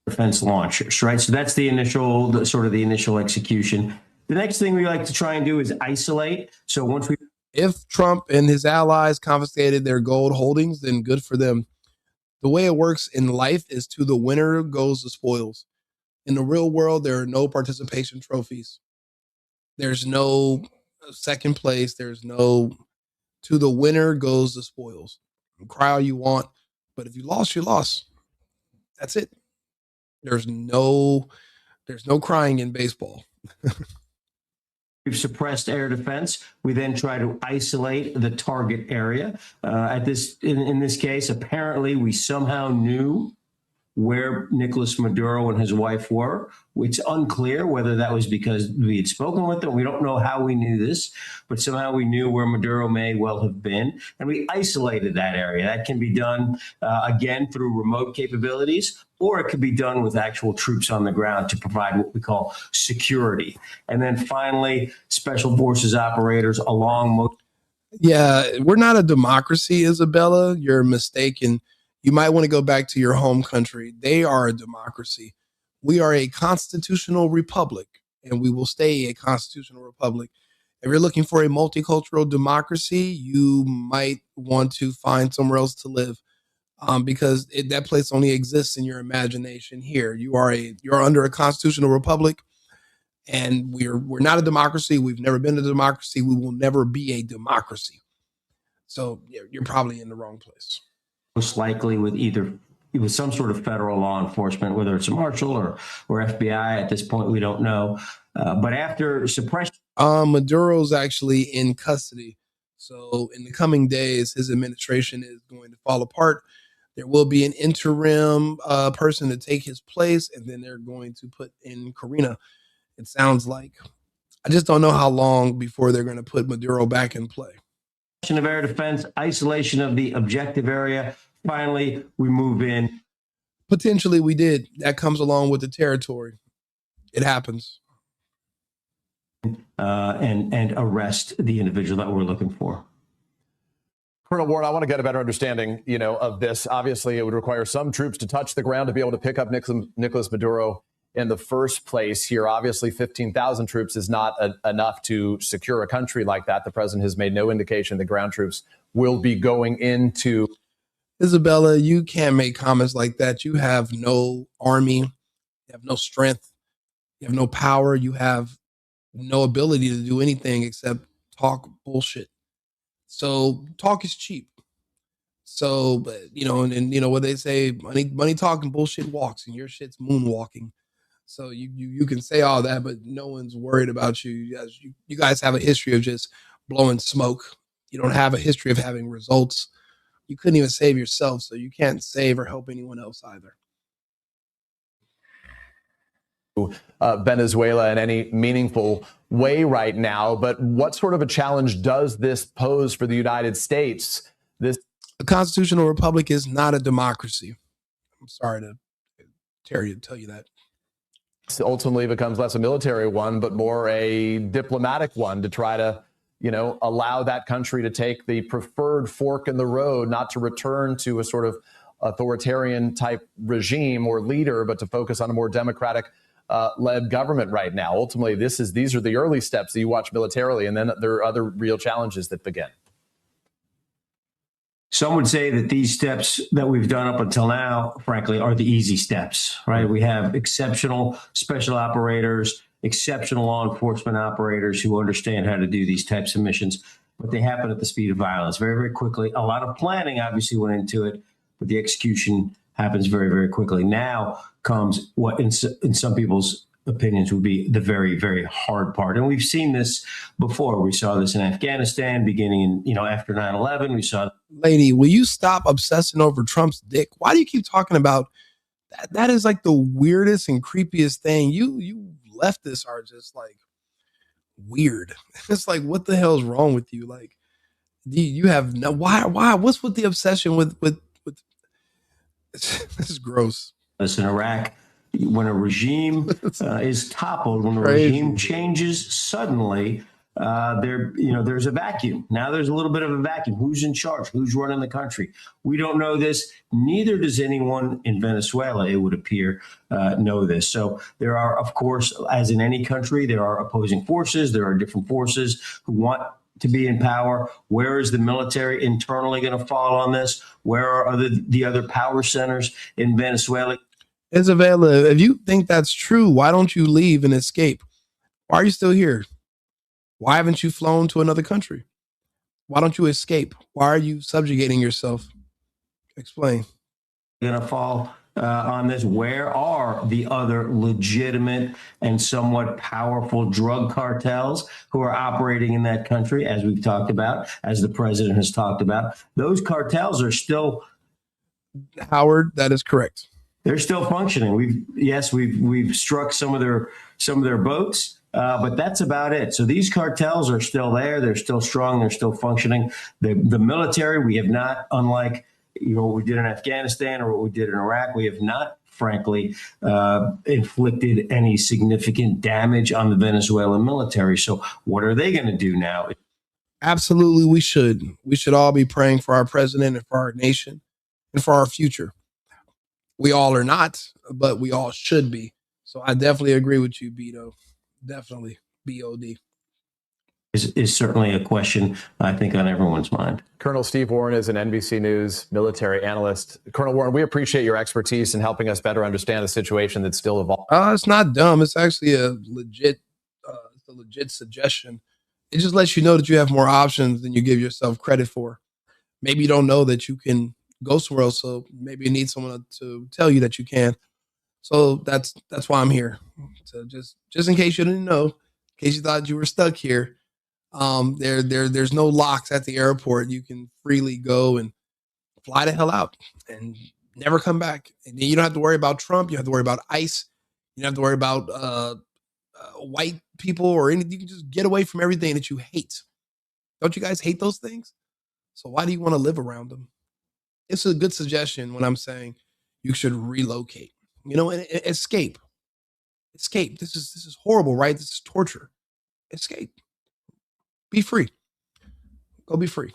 Defense launchers, right? So that's the initial execution. The next thing we like to try and do is isolate. So if Trump and his allies confiscated their gold holdings, then good for them. The way it works in life is to the winner goes the spoils. In the real world, there are no participation trophies. There's no second place. There's no, to the winner goes the spoils. You cry all you want, but if you lost, you lost. That's it. There's no crying in baseball. We've suppressed air defense. We then try to isolate the target area. In this case, apparently we somehow knew where Nicolás Maduro and his wife were. It's unclear whether that was because we had spoken with them. We don't know how we knew this, but somehow we knew where Maduro may well have been, and we isolated that area. That can be done, again, through remote capabilities, or it could be done with actual troops on the ground to provide what we call security. And then finally, special forces operators along. Yeah, we're not a democracy, Isabella. You're mistaken. You might want to go back to your home country. They are a democracy. We are a constitutional republic, and we will stay a constitutional republic. If you're looking for a multicultural democracy, you might want to find somewhere else to live, because that place only exists in your imagination. Here, you're under a constitutional republic, and we're not a democracy. We've never been a democracy. We will never be a democracy. So you're probably in the wrong place. Most likely with some sort of federal law enforcement, whether it's a marshal or FBI. At this point, we don't know. But after suppression, Maduro's actually in custody. So in the coming days, his administration is going to fall apart. There will be an interim person to take his place, and then they're going to put in Karina. It sounds like I just don't know how long before they're going to put Maduro back in play. Of air defense, isolation of the objective area. Finally, we move in. Potentially we did. That comes along with the territory. It happens. And arrest the individual that we're looking for. Colonel Warren, I want to get a better understanding, of this. Obviously, it would require some troops to touch the ground to be able to pick up Nicolás Maduro in the first place here. Obviously, 15,000 troops is not enough to secure a country like that. The president has made no indication that ground troops will be going into. Isabella, you can't make comments like that. You have no army. You have no strength. You have no power. You have no ability to do anything except talk bullshit. So talk is cheap. So, and what they say, money talking, bullshit walks, and your shit's moonwalking. So you can say all that, but no one's worried about you. You guys have a history of just blowing smoke. You don't have a history of having results. You couldn't even save yourself, so you can't save or help anyone else either. Venezuela in any meaningful way right now, but what sort of a challenge does this pose for the United States? A constitutional republic is not a democracy. I'm sorry to tell you that. Ultimately becomes less a military one, but more a diplomatic one to try to, allow that country to take the preferred fork in the road, not to return to a sort of authoritarian type regime or leader, but to focus on a more democratic led government right now. Ultimately, these are the early steps that you watch militarily, and then there are other real challenges that begin. Some would say that these steps that we've done up until now, frankly, are the easy steps, right? We have exceptional special operators, exceptional law enforcement operators who understand how to do these types of missions, but they happen at the speed of violence very, very quickly. A lot of planning obviously went into it, but the execution happens very, very quickly. Now comes what in some people's opinions would be the very, very hard part. And we've seen this before. We saw this in Afghanistan beginning in, after 9/11. We saw. Lady, will you stop obsessing over Trump's dick? Why do you keep talking about that? That is like the weirdest and creepiest thing. You leftists are just like weird. It's like, what the hell is wrong with you? Like, you have no, why, what's with the obsession with this is gross. This in Iraq. When a regime is toppled, when a regime changes suddenly, there's a vacuum. Now there's a little bit of a vacuum. Who's in charge? Who's running the country? We don't know this. Neither does anyone in Venezuela, it would appear, know this. So there are, of course, as in any country, there are opposing forces. There are different forces who want to be in power. Where is the military internally going to fall on this? Where are the other power centers in Venezuela? Isabella, if you think that's true, why don't you leave and escape? Why are you still here? Why haven't you flown to another country? Why don't you escape? Why are you subjugating yourself? Explain. Going to fall on this. Where are the other legitimate and somewhat powerful drug cartels who are operating in that country, as we've talked about, as the president has talked about? Those cartels are still. Howard, that is correct. They're still functioning. We've struck some of their boats, but that's about it. So these cartels are still there. They're still strong. They're still functioning. The military, we have not, unlike what we did in Afghanistan or what we did in Iraq, we have not, frankly, inflicted any significant damage on the Venezuelan military. So what are they going to do now? Absolutely, we should. We should all be praying for our president and for our nation and for our future. We all are not, but we all should be. So I definitely agree with you, Beto. Definitely, BOD. Is certainly a question, I think, on everyone's mind. Colonel Steve Warren is an NBC News military analyst. Colonel Warren, we appreciate your expertise in helping us better understand the situation that's still evolving. It's not dumb. It's actually a legit suggestion. It just lets you know that you have more options than you give yourself credit for. Maybe you don't know that you can go somewhere else, so maybe you need someone to tell you that you can. So that's why I'm here. So just in case you didn't know, in case you thought you were stuck here, there's no locks at the airport. You can freely go and fly the hell out and never come back. And you don't have to worry about Trump. You don't have to worry about ICE. You don't have to worry about white people or anything. You can just get away from everything that you hate. Don't you guys hate those things? So why do you want to live around them? It's a good suggestion when I'm saying you should relocate, and escape. Escape. This is horrible, right? This is torture. Escape. Be free. Go be free.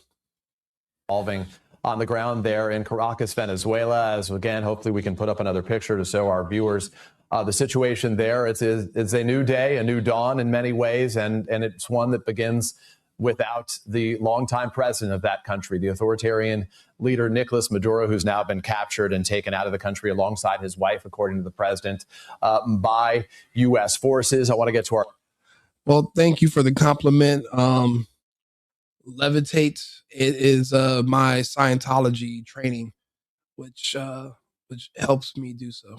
Involving on the ground there in Caracas, Venezuela, as again, hopefully we can put up another picture to show our viewers the situation there. It's a new day, a new dawn in many ways, and it's one that begins without the longtime president of that country, the authoritarian leader Nicolás Maduro, who's now been captured and taken out of the country alongside his wife, according to the president, by U.S. forces. I want to get to our... Well, thank you for the compliment. Levitate, it is my Scientology training, which helps me do so.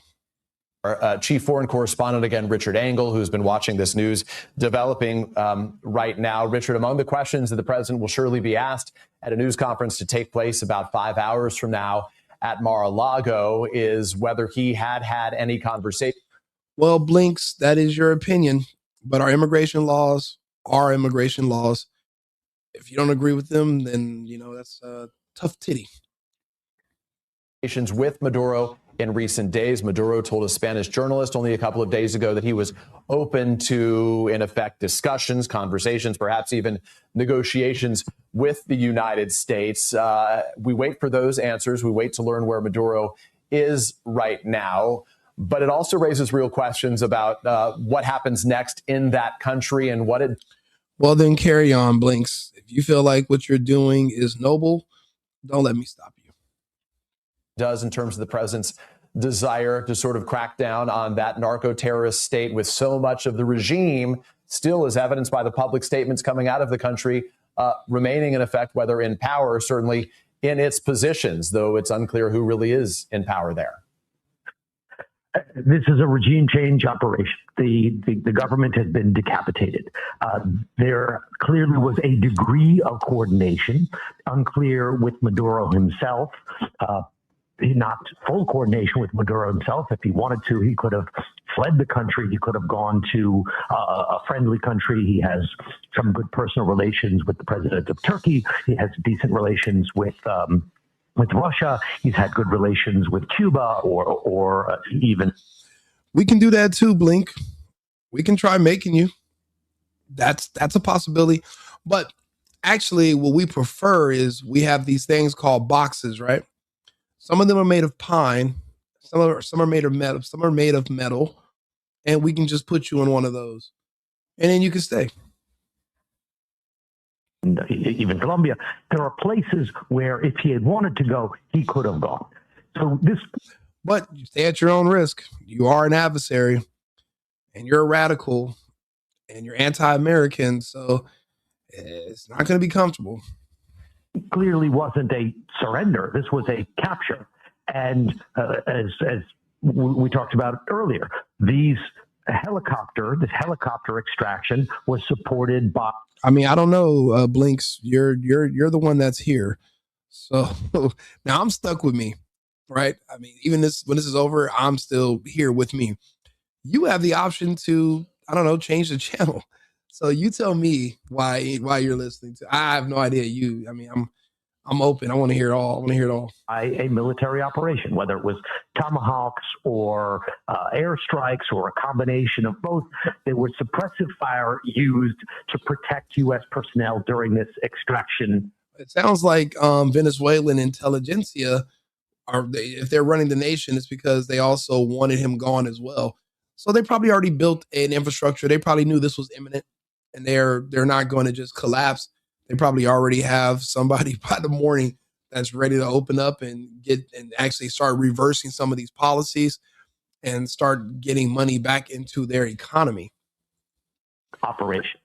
Our chief foreign correspondent, again, Richard Engel, who's been watching this news developing right now. Richard, among the questions that the president will surely be asked at a news conference to take place about 5 hours from now at Mar-a-Lago is whether he had any conversation. Well, Blinks, that is your opinion, but our immigration laws are immigration laws. If you don't agree with them, then, that's tough titty. With Maduro in recent days. Maduro told a Spanish journalist only a couple of days ago that he was open to, in effect, discussions, conversations, perhaps even negotiations with the United States. We wait for those answers. We wait to learn where Maduro is right now. But it also raises real questions about what happens next in that country and what it... Well, then carry on, Blinks. If you feel like what you're doing is noble, don't let me stop you. Does in terms of the president's desire to sort of crack down on that narco-terrorist state with so much of the regime still, as evidenced by the public statements coming out of the country, remaining in effect, whether in power or certainly in its positions, though it's unclear who really is in power there. This is a regime change operation. The government has been decapitated. There clearly was a degree of coordination, unclear with Maduro himself. Not full coordination with Maduro himself. If he wanted to, he could have fled the country. He could have gone to a friendly country. He has some good personal relations with the president of Turkey. He has decent relations with Russia. He's had good relations with Cuba or even... We can do that too, Blink. We can try making you. That's a possibility. But actually, what we prefer is we have these things called boxes, right? Some of them are made of pine. Some are made of metal. Some are made of metal. And we can just put you in one of those. And then you can stay. Even Colombia, there are places where if he had wanted to go, he could have gone. But you stay at your own risk. You are an adversary, and you're a radical, and you're anti-American, so it's not going to be comfortable. Clearly wasn't a surrender. This was a capture. And as we talked about earlier, this helicopter extraction was supported by... I mean, I don't know, Blinks. You're the one that's here. So now I'm stuck with me, right? I mean, even when this is over, I'm still here with me. You have the option to, I don't know, change the channel. So you tell me why you're listening to. I have no idea. I'm open. I want to hear it all. A military operation, whether it was tomahawks or airstrikes or a combination of both. There was suppressive fire used to protect U.S. personnel during this extraction. It sounds like Venezuelan intelligentsia, if they're running the nation, it's because they also wanted him gone as well. So they probably already built an infrastructure. They probably knew this was imminent, and they're not going to just collapse. They probably already have somebody by the morning that's ready to open up and actually start reversing some of these policies and start getting money back into their economy. Operation.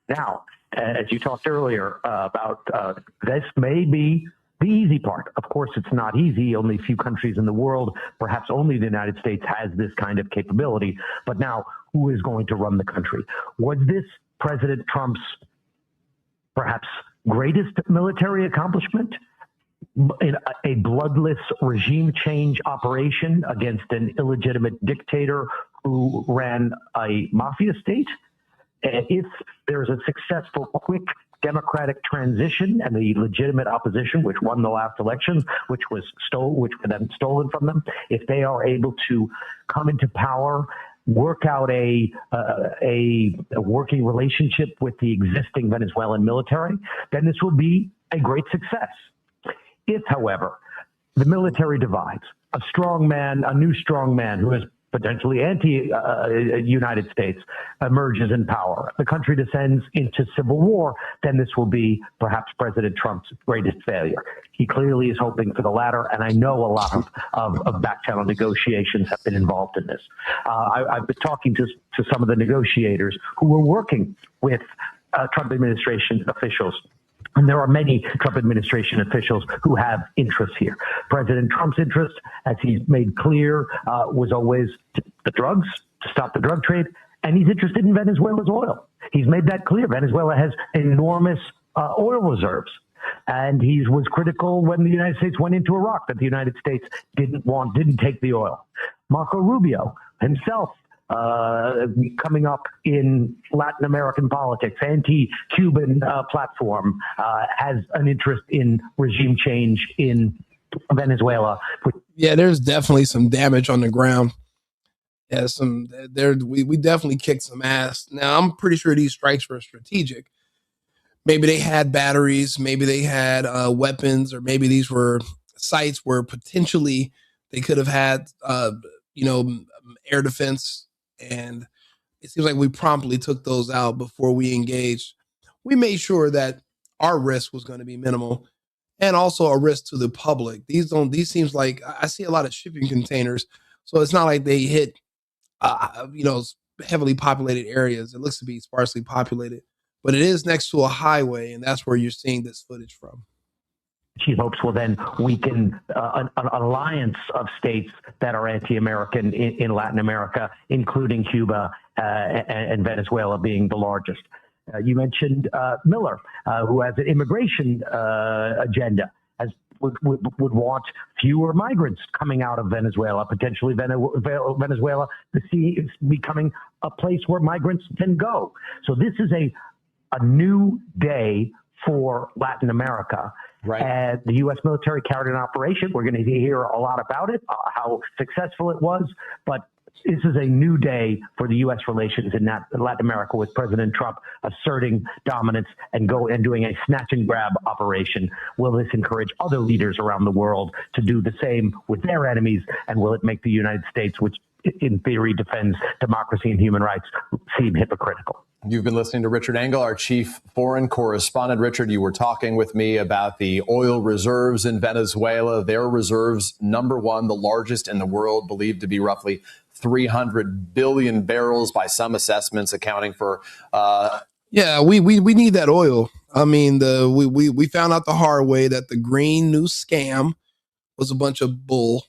Now, as you talked earlier about this may be the easy part. Of course, it's not easy. Only a few countries in the world, perhaps only the United States, has this kind of capability. But now, who is going to run the country? Was this President Trump's perhaps greatest military accomplishment? A bloodless regime change operation against an illegitimate dictator who ran a mafia state. And if there's a successful, quick democratic transition and the legitimate opposition, which won the last elections, which were then stolen from them, if they are able to come into power, work out a working relationship with the existing Venezuelan military, then this will be a great success. If, however, the military divides, a new strong man who is potentially anti-United States emerges in power, the country descends into civil war, then this will be perhaps President Trump's greatest failure. He clearly is hoping for the latter, and I know a lot of back-channel negotiations have been involved in this. I've been talking to some of the negotiators who were working with Trump administration officials. And there are many Trump administration officials who have interests here. President Trump's interest, as he's made clear, was always the drugs, to stop the drug trade. And he's interested in Venezuela's oil. He's made that clear. Venezuela has enormous oil reserves. And he was critical when the United States went into Iraq that the United States didn't take the oil. Marco Rubio himself, coming up in Latin American politics, anti-Cuban platform, has an interest in regime change in Venezuela. Yeah, there's definitely some damage on the ground. Yeah, we definitely kicked some ass. Now, I'm pretty sure these strikes were strategic. Maybe they had batteries, maybe they had weapons, or maybe these were sites where potentially they could have had, air defense. And it seems like we promptly took those out before we engaged. We made sure that our risk was going to be minimal and also a risk to the public. These seems like I see a lot of shipping containers. So it's not like they hit, heavily populated areas. It looks to be sparsely populated, but it is next to a highway. And that's where you're seeing this footage from. She hopes will then weaken an alliance of states that are anti-American in Latin America, including Cuba and Venezuela being the largest. You mentioned Miller, who has an immigration agenda, would want fewer migrants coming out of Venezuela, potentially Venezuela is becoming a place where migrants can go. So this is a new day for Latin America. Right. And the U.S. military carried an operation. We're going to hear a lot about it, how successful it was. But this is a new day for the U.S. relations in Latin America, with President Trump asserting dominance and doing a snatch and grab operation. Will this encourage other leaders around the world to do the same with their enemies? And will it make the United States, which in theory defends democracy and human rights, seem hypocritical? You've been listening to Richard Engel, our chief foreign correspondent. Richard, you were talking with me about the oil reserves in Venezuela. Their reserves, number one, the largest in the world, believed to be roughly 300 billion barrels by some assessments, accounting for. We need that oil. I mean, we found out the hard way that the Green New Scam was a bunch of bull.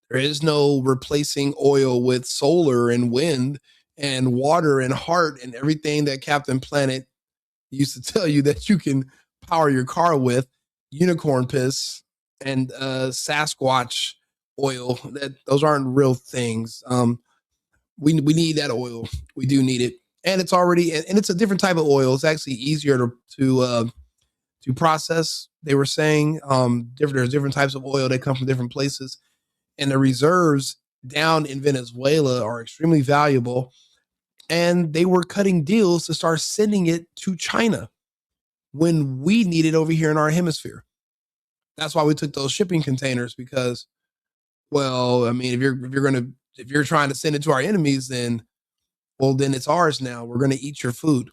There is no replacing oil with solar and wind and water and heart and everything that Captain Planet used to tell you that you can power your car with. Unicorn piss and Sasquatch oil. Those aren't real things. We need that oil. We do need it, and it's already and it's a different type of oil. It's actually easier to process. They were saying there's different types of oil that come from different places, and the reserves down in Venezuela are extremely valuable. And they were cutting deals to start sending it to China when we need it over here in our hemisphere. That's why we took those shipping containers, because, well, I mean, if you're trying to send it to our enemies, then it's ours now. We're going to eat your food.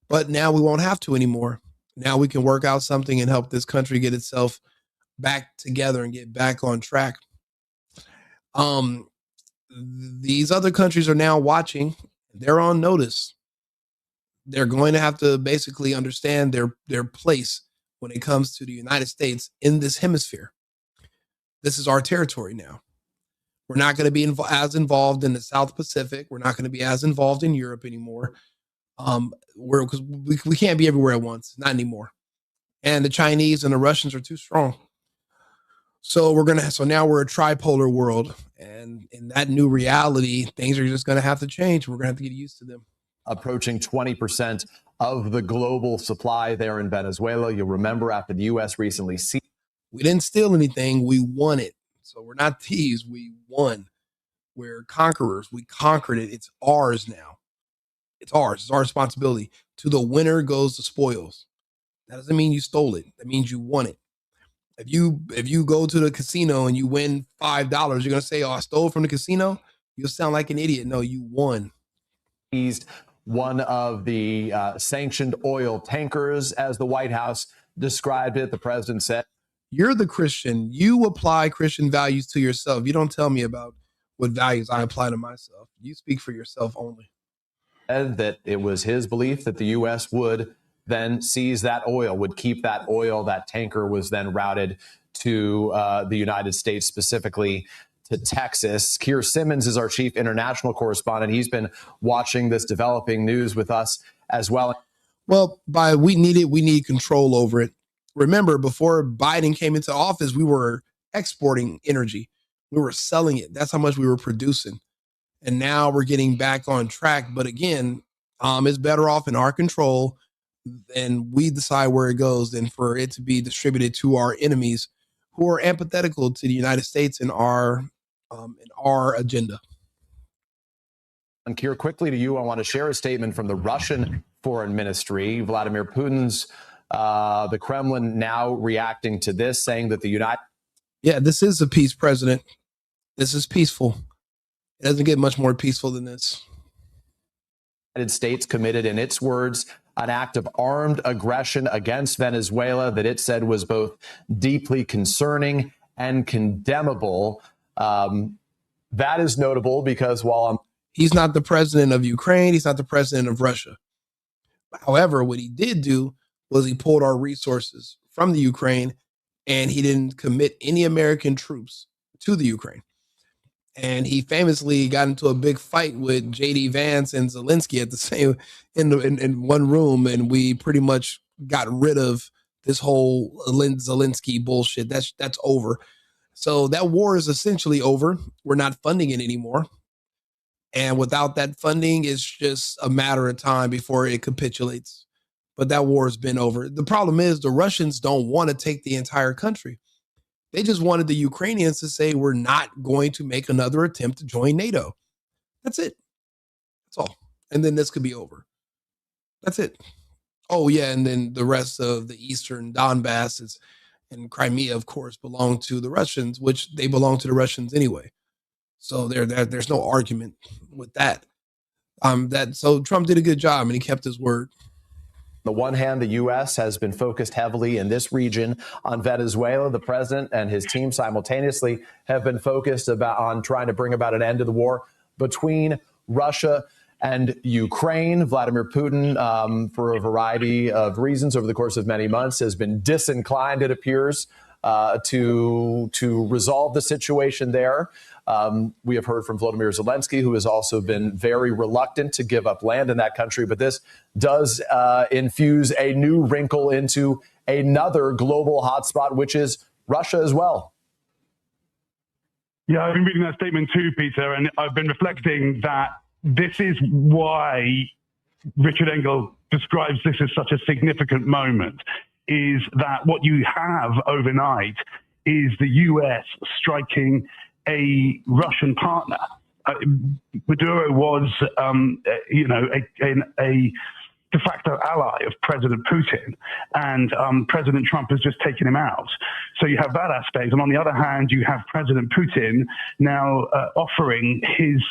But now we won't have to anymore. Now we can work out something and help this country get itself back together and get back on track. These other countries are now watching. They're on notice. They're going to have to basically understand their place when it comes to the United States in this hemisphere. This is our territory now. We're not going to be as involved in the South Pacific. We're not going to be as involved in Europe anymore. Because we can't be everywhere at once, not anymore. And the Chinese and the Russians are too strong. So now we're a tripolar world, And in that new reality, things are just going to have to change. We're going to have to get used to them. Approaching 20% of the global supply there in Venezuela. You'll remember after the U.S. recently seized. We didn't steal anything. We won it. So we're not thieves. We won. We're conquerors. We conquered it. It's ours now. It's ours. It's our responsibility. To the winner goes the spoils. That doesn't mean you stole it. That means you won it. If you go to the casino and you win $5, you're gonna say, "Oh, I stole from the casino." You'll sound like an idiot. No, you won. Seized one of the sanctioned oil tankers, as the White House described it. The president said, "You're the Christian. You apply Christian values to yourself. You don't tell me about what values I apply to myself. You speak for yourself only." That it was his belief that the U.S. would then seize that oil, would keep that oil. That tanker was then routed to the United States, specifically to Texas. Keir Simmons is our chief international correspondent. He's been watching this developing news with us as well. Well, we need control over it. Remember, before Biden came into office, we were exporting energy. We were selling it. That's how much we were producing. And now we're getting back on track. But again, it's better off in our control, and we decide where it goes, than for it to be distributed to our enemies who are antithetical to the United States and our agenda. And Keir, quickly to you, I want to share a statement from the Russian Foreign Ministry. Vladimir Putin's, the Kremlin now reacting to this, saying that the United... Yeah, this is a peace president. This is peaceful. It doesn't get much more peaceful than this. United States committed, in its words, an act of armed aggression against Venezuela that it said was both deeply concerning and condemnable. That is notable because he's not the president of Ukraine, he's not the president of Russia. However, what he did do was he pulled our resources from the Ukraine, and he didn't commit any American troops to the Ukraine. And he famously got into a big fight with J.D. Vance and Zelensky at the same in one room, and we pretty much got rid of this whole Zelensky bullshit. That's over. So that war is essentially over. We're not funding it anymore. And without that funding, it's just a matter of time before it capitulates. But that war has been over. The problem is the Russians don't want to take the entire country. They just wanted the Ukrainians to say, we're not going to make another attempt to join NATO. That's it. That's all. And then this could be over. That's it. Oh, yeah. And then the rest of the Eastern Donbass and Crimea, of course, belong to the Russians, which they belong to the Russians anyway. So there's no argument with that. So Trump did a good job, and he kept his word. On the one hand, the U.S. has been focused heavily in this region on Venezuela. The president and his team simultaneously have been focused on trying to bring about an end to the war between Russia and Ukraine. Vladimir Putin, for a variety of reasons over the course of many months, has been disinclined, it appears, to resolve the situation there. We have heard from Volodymyr Zelensky, who has also been very reluctant to give up land in that country. But this does infuse a new wrinkle into another global hotspot, which is Russia as well. Yeah, I've been reading that statement too, Peter, and I've been reflecting that this is why Richard Engel describes this as such a significant moment, is that what you have overnight is the U.S. striking a Russian partner. Maduro was, a de facto ally of President Putin, and President Trump has just taken him out. So you have that aspect. And on the other hand, you have President Putin now offering his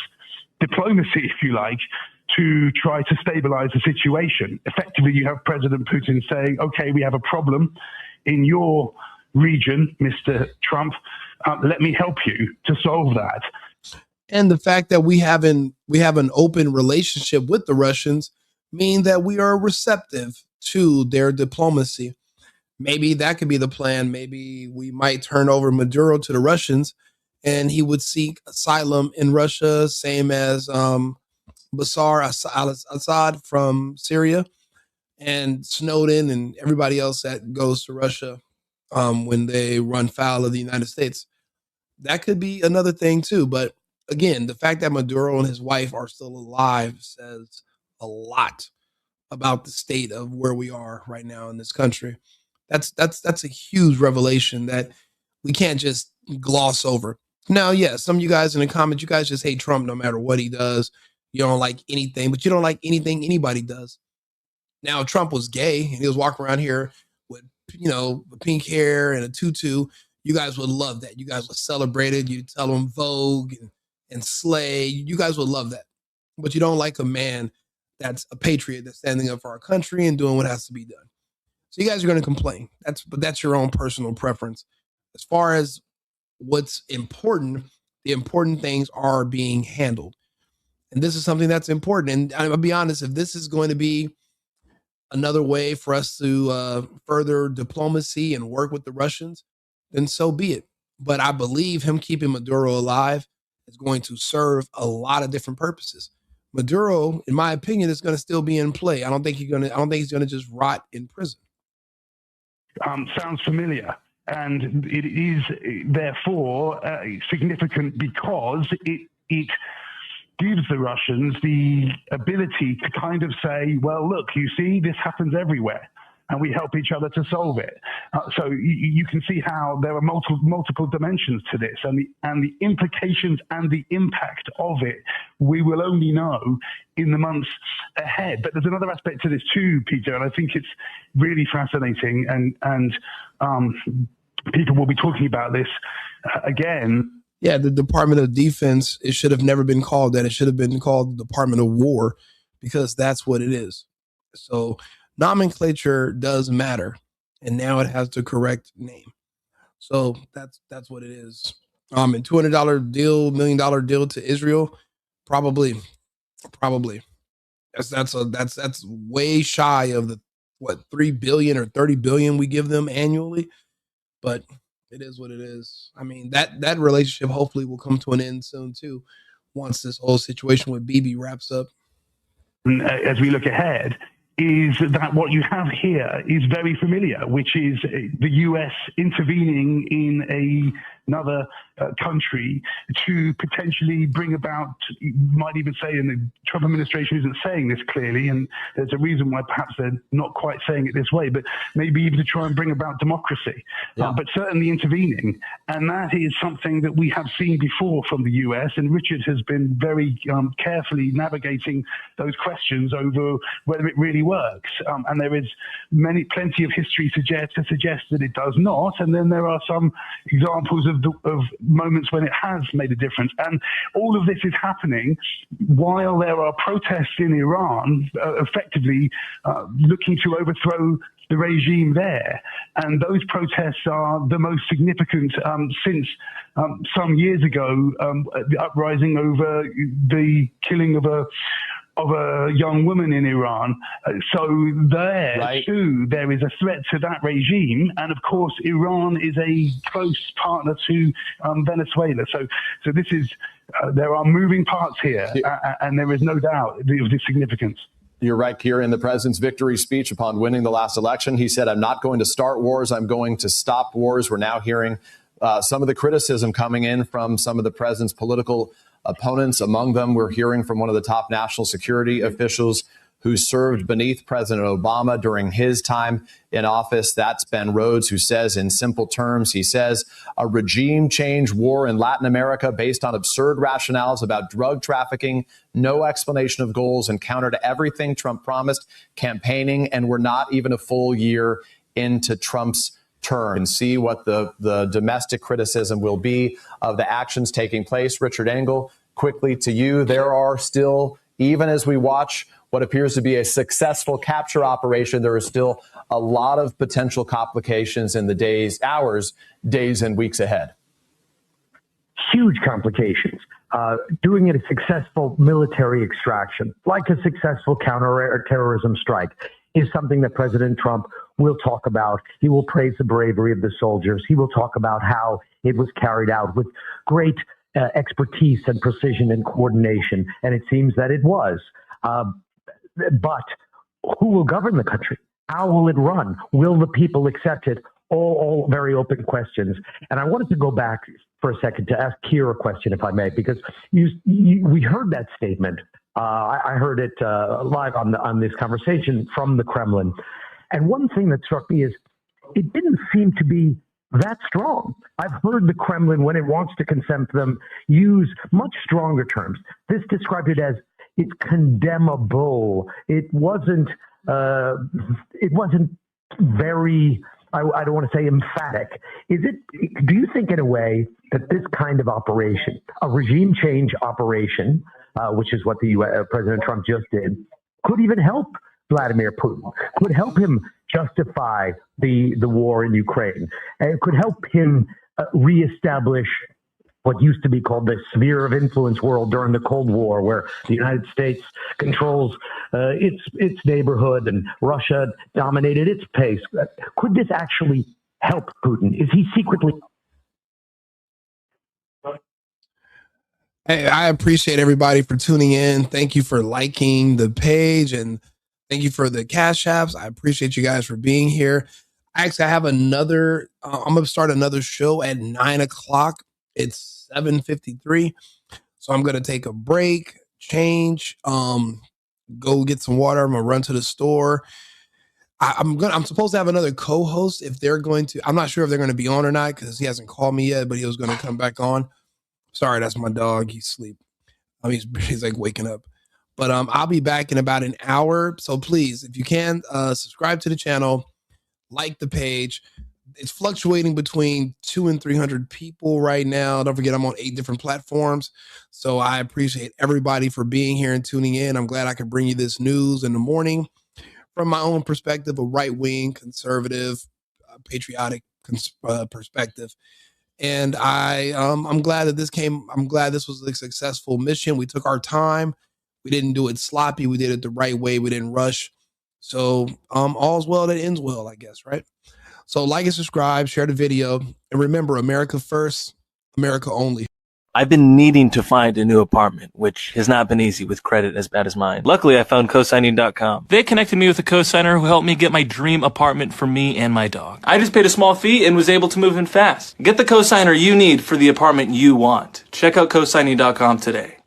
diplomacy, if you like, to try to stabilize the situation. Effectively, you have President Putin saying, okay, we have a problem in your region, Mr. Trump. Let me help you to solve that. And the fact that we have an open relationship with the Russians mean that we are receptive to their diplomacy. Maybe that could be the plan. Maybe we might turn over Maduro to the Russians, and he would seek asylum in Russia, same as Bashar al-Assad from Syria, and Snowden and everybody else that goes to Russia when they run foul of the United States. that could be another thing too. But again, the fact that Maduro and his wife are still alive says a lot about the state of where we are right now in this country. That's a huge revelation that we can't just gloss over. Now, yeah, some of you guys in the comments, you guys just hate Trump no matter what he does. You don't like anything, but you don't like anything anybody does. Now, if Trump was gay and he was walking around here with, with pink hair and a tutu, you guys would love that. You guys would celebrate it. You'd tell him Vogue and Slay. You guys would love that. But you don't like a man that's a patriot, that's standing up for our country and doing what has to be done. So you guys are going to complain. That's your own personal preference. As far as what's important, the important things are being handled. And this is something that's important. And I'll be honest, if this is going to be another way for us to further diplomacy and work with the Russians, then so be it. But I believe him keeping Maduro alive is going to serve a lot of different purposes. Maduro, in my opinion, is going to still be in play. I don't think he's going to just rot in prison. Sounds familiar. And it is therefore significant because it gives the Russians the ability to kind of say, well, look, you see, this happens everywhere, and we help each other to solve it. So you can see how there are multiple dimensions to this, and the implications and the impact of it, we will only know in the months ahead. But there's another aspect to this too, Peter, and I think it's really fascinating, and people will be talking about this again. Yeah, the Department of Defense, it should have never been called that. It should have been called the Department of War, because that's what it is. So nomenclature does matter, and now it has the correct name. So that's what it is. And $200 deal, $1 million deal to Israel, probably. That's way shy of the 3 billion or 30 billion we give them annually, but it is what it is. I mean, that relationship hopefully will come to an end soon too, once this whole situation with Bibi wraps up. As we look ahead, is that what you have here is very familiar, which is the U.S. intervening in another country to potentially bring about, you might even say, and the Trump administration isn't saying this clearly, and there's a reason why perhaps they're not quite saying it this way, but maybe even to try and bring about democracy, but certainly intervening. And that is something that we have seen before from the U.S., and Richard has been very carefully navigating those questions over whether it really works. And there is plenty of history to suggest that it does not, and then there are some examples of moments when it has made a difference. And all of this is happening while there are protests in Iran effectively looking to overthrow the regime there. And those protests are the most significant since some years ago, the uprising over the killing of a young woman in Iran. So there, too, there is a threat to that regime. And of course, Iran is a close partner to Venezuela. So this is, there are moving parts here, and there is no doubt of the significance. You're right, Kieran. In the president's victory speech upon winning the last election, he said, "I'm not going to start wars. I'm going to stop wars." We're now hearing some of the criticism coming in from some of the president's political opponents. Among them, we're hearing from one of the top national security officials who served beneath President Obama during his time in office. That's Ben Rhodes, who says, in simple terms, he says, a regime change war in Latin America based on absurd rationales about drug trafficking, no explanation of goals, and counter to everything Trump promised, campaigning, and we're not even a full year into Trump's term. And see what the domestic criticism will be of the actions taking place. Richard Engel, quickly to you. There are still, even as we watch what appears to be a successful capture operation, there is still a lot of potential complications in the days and weeks ahead. Huge complications. Doing a successful military extraction, like a successful counterterrorism strike, is something that President Trump will talk about. He will praise the bravery of the soldiers. He will talk about how it was carried out with great expertise and precision and coordination. And it seems that it was. But who will govern the country? How will it run? Will the people accept it? All very open questions. And I wanted to go back for a second to ask Keir a question, if I may, because we heard that statement. I heard it live on this conversation from the Kremlin. And one thing that struck me is it didn't seem to be that strong. I've heard the Kremlin, when it wants to condemn them, use much stronger terms. This described it as it's condemnable. It wasn't very, I don't want to say emphatic. Do you think in a way that this kind of operation, a regime change operation, which is what President Trump just did, could even help Vladimir Putin, could help him justify the war in Ukraine, and it could help him reestablish what used to be called the sphere of influence world during the Cold War, where the United States controls its neighborhood and Russia dominated its pace. Could this actually help Putin? Is he secretly? Hey, I appreciate everybody for tuning in. Thank you for liking the page, and thank you for the cash apps. I appreciate you guys for being here. Actually, I have another, I'm going to start another show at 9 o'clock. It's 7:53. So I'm going to take a break, change, go get some water. I'm going to run to the store. I'm supposed to have another co-host if they're going to, I'm not sure if they're going to be on or not because he hasn't called me yet, but he was going to come back on. Sorry, that's my dog. He's asleep. He's like waking up. But I'll be back in about an hour. So please, if you can, subscribe to the channel, like the page. It's fluctuating between 200 and 300 people right now. Don't forget, I'm on 8 different platforms. So I appreciate everybody for being here and tuning in. I'm glad I could bring you this news in the morning from my own perspective, a right-wing, conservative, patriotic perspective. And I'm glad that I'm glad this was a successful mission. We took our time. We didn't do it sloppy. We did it the right way. We didn't rush. So all's well that ends well, I guess, right? So like and subscribe, share the video, and remember, America first, America only. I've been needing to find a new apartment, which has not been easy with credit as bad as mine. Luckily, I found cosigning.com. They connected me with a cosigner who helped me get my dream apartment for me and my dog. I just paid a small fee and was able to move in fast. Get the cosigner you need for the apartment you want. Check out cosigning.com today.